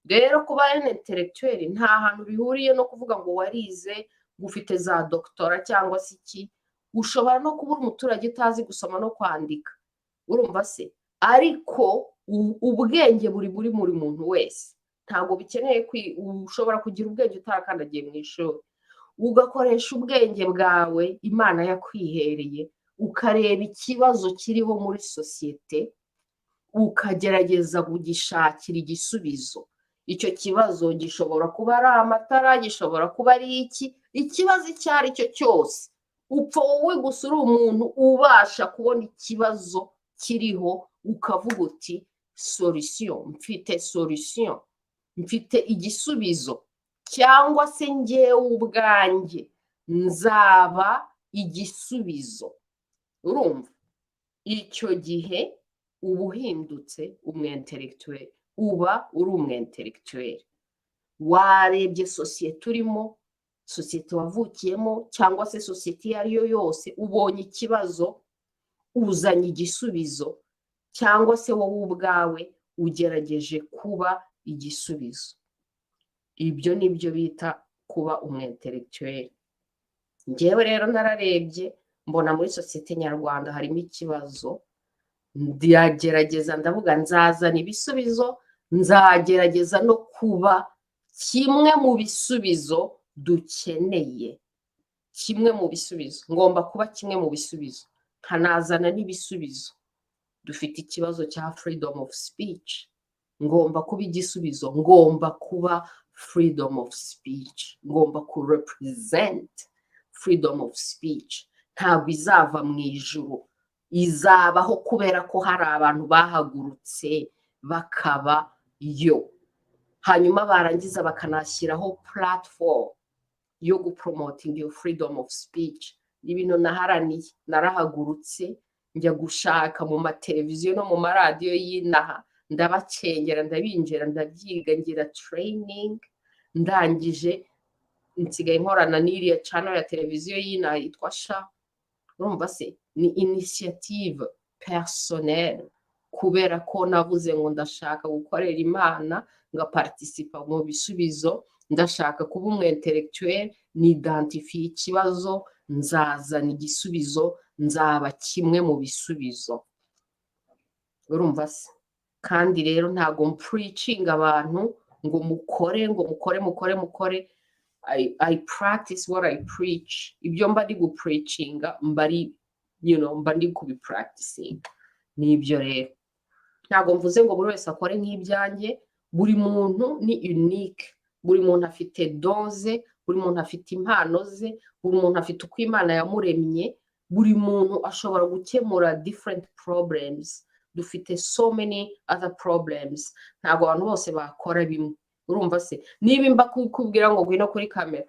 Rero kuba intellectuel nta hantu bihuriye no kuvuga ngo warize ufite za doctora cyangwa se iki. Ushobora no kuba umuturage utazi gusoma no kwandika, urumva se, ariko ubwenge buri muri muntu wese. Ntabwo bikeneye ushobora kugira ubwenge utarakandagiye mu ishuri, ugakoresha ubwenge bwawe Imana yakwihereye, ukareba ikibazo kiriho muri sosiyete, ukagerageza kugishakira igisubizo. Icyo kibazo gishobora kuba ari amatara, gishobora kuba ari iki, ikibazo icyo ari cyo cyose. Upfa wowe gusa uri umuntu ubasha kubona ikibazo kiriho, ukavuga uti solution, mfite igisubizo, cyangwa se njyewe ubwanjye nzaba igisubizo. Urumva? Icyo gihe uba uhindutse umwintellectuel, uba uri umwintellectuel. Warebye sosiyete urimo, sosiyete wavukiyemo, cyangwa se sosiyete iyo ari yo yose, ubonye ikibazo, uzanye igisubizo, cyangwa se wowe ubwawe ugerageje kuba igisubizo. Ibyo nibyo bita kuba umwintellectuel. Njyewe rero nararebye mbona muri sosiyete nyarwanda harimo ikibazo, ndagerageza ndavuga nzazana ibisubizo, nzagerageza no kuba kimwe mu bisubizo dukeneye. Kimwe mu bisubizo, ngomba kuba kimwe mu bisubizo, nkanazana n'ibisubizo. Dufite ikibazo cya freedom of speech, ngomba kuba igisubizo, ngomba kuba freedom of speech, ngomba ku represent freedom of speech. Ntabwo izava mu ijuru, izabaho kubera ko hari abantu bahagurutse bakaba yo, hanyuma barangiza bakanashyiraho platform yo gupromoting your freedom of speech. Ibintu naharaniye, narahagurutse njya gushaka mu mateleviziyo no mu maradiyo y'inaha, ndabacengera, ndabinjira, ndabyiga, ngira training, ndangije nsigaye nkorana n'iriya channel ya televiziyo y'inaha yitwa SHAW. Urumva se, ni initiative personnelle, kubera ko navuze ngo ndashaka gukorera Imana, ngaparticipa mu bisubizo, ndashaka kuba umwintellectuel, nidantifiye ikibazo, nzazana igisubizo, nzaba kimwe mu bisubizo. Urumva se, kandi rero ntago mpreaching abantu ngo mukore. I practice what I preach. Ibyo mba ndi gupreachinga mba ndi kubipracticing. Nibyo rero, ntago mvuze ngo buri wese akore nk'ibyanjye. Buri muntu ni unique, buri muntu afite doze, buri muntu afite impano ze, buri muntu afite uko Imana yamuremye, buri muntu ashobora gukemura different problems. Dufite so many other problems, ntago abantu bose bakora bimwe. Urumva se, niba imba kubwira ngo ngwino kuri kamera,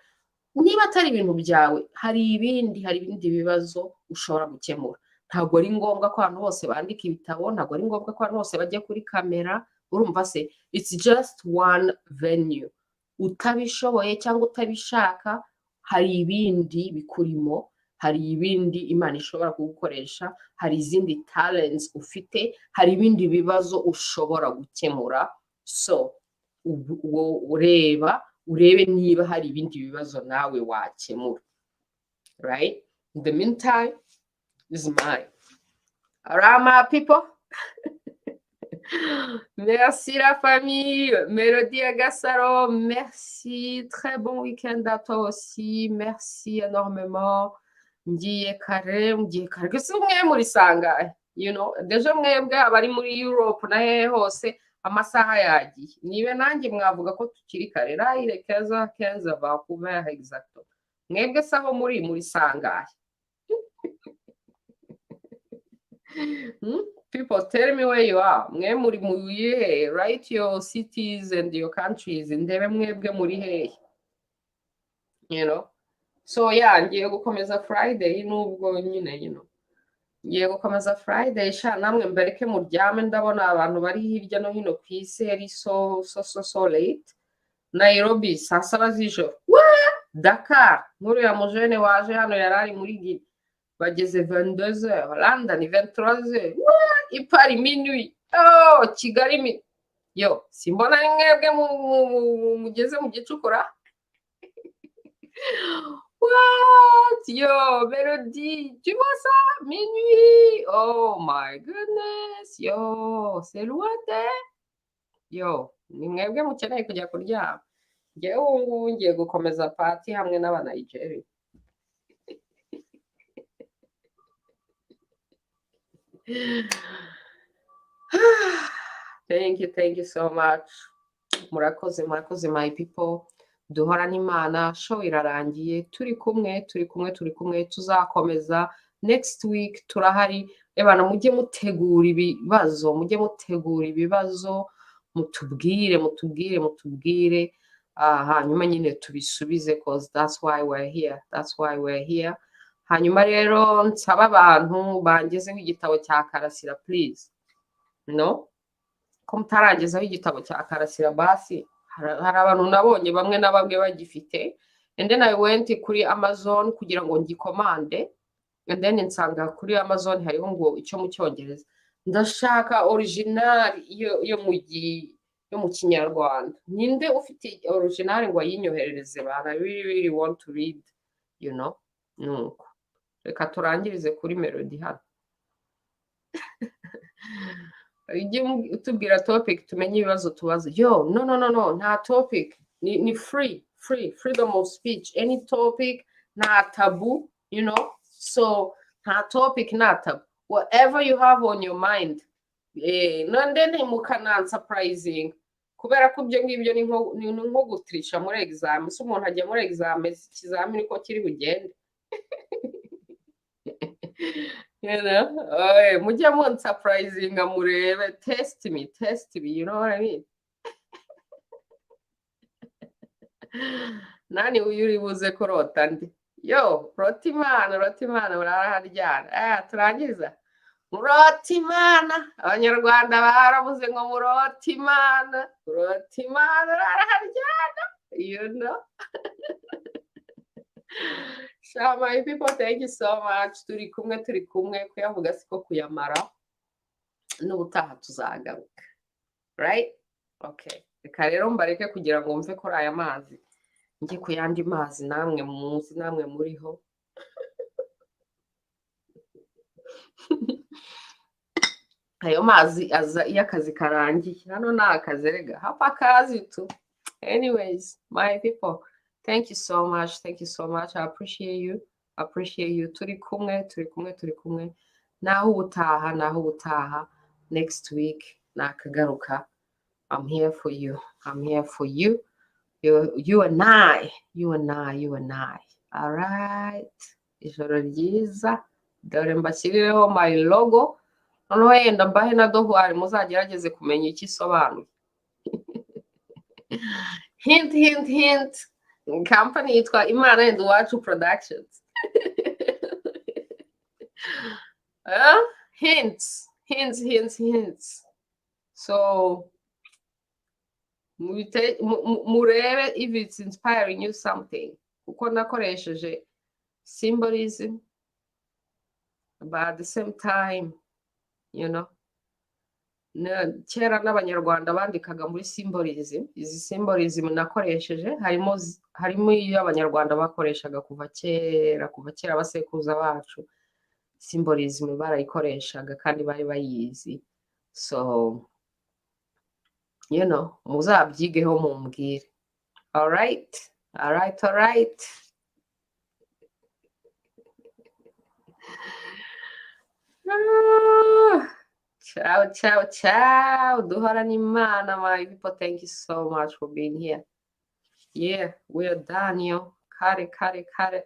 niba atari ibintu byawe, hari ibindi bibazo ushobora gukemura. Ntago ari ngombwa ko abantu bose bandika ibitabo, ntago ari ngombwa ko abantu bose bajya kuri kamera. Urumva se, it's just one venue. Utabishoboye cyangwa utabishaka, hari ibindi bikurimo, hari ibindi Imana ishobora kugukoresha, hari izindi talents ufite, hari ibindi bibazo ushobora gukemura. So urebe niba hari ibindi bibazo nawe wakemura. Right? In the meantime, this is mine. All right, my people. Merci la famille. Mélodie Agassaro, merci. Très bon week-end à toi aussi. Merci énormément. Ngiye kare gusa umwe muri sangahe, deje mwebwe abari muri Europe na hehe hose amasaha yagiye. Nibe nanjye mwavuga ko tukiri kare. Là il est 15h15 à Vancouver exactement. mwebwe se aho muri sangahe? People, tell me where you are. Mwe muri muye, write your cities and your countries. Ndebe mwebwe muri hehe. You know? So yeah, ngiye gukomeza Friday nubwo nyine, you know. Ngiye gukomeza Friday sha namwe mbereke muryame, ndabona abantu bari hirya no hino ku isi ari so late. Nairobi saa 7 z'ijoro. Dakar nkuriya mujene waje hano yarari muri Guinée bageze 22h, London 23h, Paris minuit, Kigali yo simbona ari mwebwe mugeze mu gicukura. What? Yo, Melody, tu vois ça? Minuit. Oh my goodness. Yo, c'est lointain. Yo, ni mwebwe mukeneye kujya kuryama. Ngewe ubu ngubu ngiye gukomeza party hamwe n'Abanigeria. Thank you so much. Murakoze my people. Duhorana Imana, show irarangiye, turi kumwe, tuzakomeza next week. Turahari ebana, mujye mutegura ibibazo, mutubwire hanyuma nyine tubisubize, cause that's why we're here. Hanyuma rero nsaba abantu bangezeho igitabo cya Karasira, please, no, ko mutarangezaho igitabo cya Karasira basi. Hari abantu nabonye bamwe na bamwe bagifite, and then I went kuri Amazon kugira ngo ngikomande, and then nsanga kuri Amazon hariho ngo icyo mu Cyongereza. Ndashaka original yo mu Kinyarwanda. Ninde ufite original ngo ayinyoherereze bana? I really want to read, you know. Nuko reka turangirize kuri Melody hano. Ujye utubwira topic tumenye ibibazo tubaza. Yo, no, nta topic, ni free, freedom of speech, any topic, nta taboo, you know. So nta topic, nta taboo, whatever you have on your mind. None mukana surprising, kubera ko ibyo ngibyo ni nko gutrisha muri exam. So umuntu ajya muri exam, ikizamini ko kiri bugende. You know, mujya mu surprising amurebe, test me, you know what I mean? Nani uyuri buze kurota ndi? Yo, Rotimana uraraharyana. Turangiza. Murotimana, Abanyarwanda baravuze ngo Murotimana uraraharyana, you know. My people, thank you so much. Turi kumwe kuyavuga siko kuyamara, n'ubutaha tuzagaruka, right? Okay, reka rero mbareke kugira ngo mve kuri aya mazi njye kuyandi mazi, namwe muzi, namwe muriho. Ayo mazi aza iyo akazi karangiye, hano ni akazi rega, hapa akazi tu. Anyways, my people, thank you so much. I appreciate you. Turi kumwe. Naho ubutaha. Next week nakagaruka. I'm here for you. You and I. All right. Ijoro ryiza. Dore mbashyirireho my logo. Noneho yenda mbahe na dohwari muzagerageze kumenya icyo isobanuye. Hint. Company yitwa Imana and Uwacu Productions. Hints. So murebe if it's inspiring you something. Kuko nakoresheje symbolism, but at the same time, you know, kera n'Abanyarwanda bandikaga muri symbolism. Izi symbolism nakoresheje harimo iyo Abanyarwanda bakoreshaga kuva kera abasekuruza bacu. Symbolism barayikoreshaga kandi bari bayizi. So, you know, muzabyigeho mumbwire. All right. Ciao. Duhorana Imana, my people. Thank you so much for being here. Yeah, we are done, yo. kare kare kare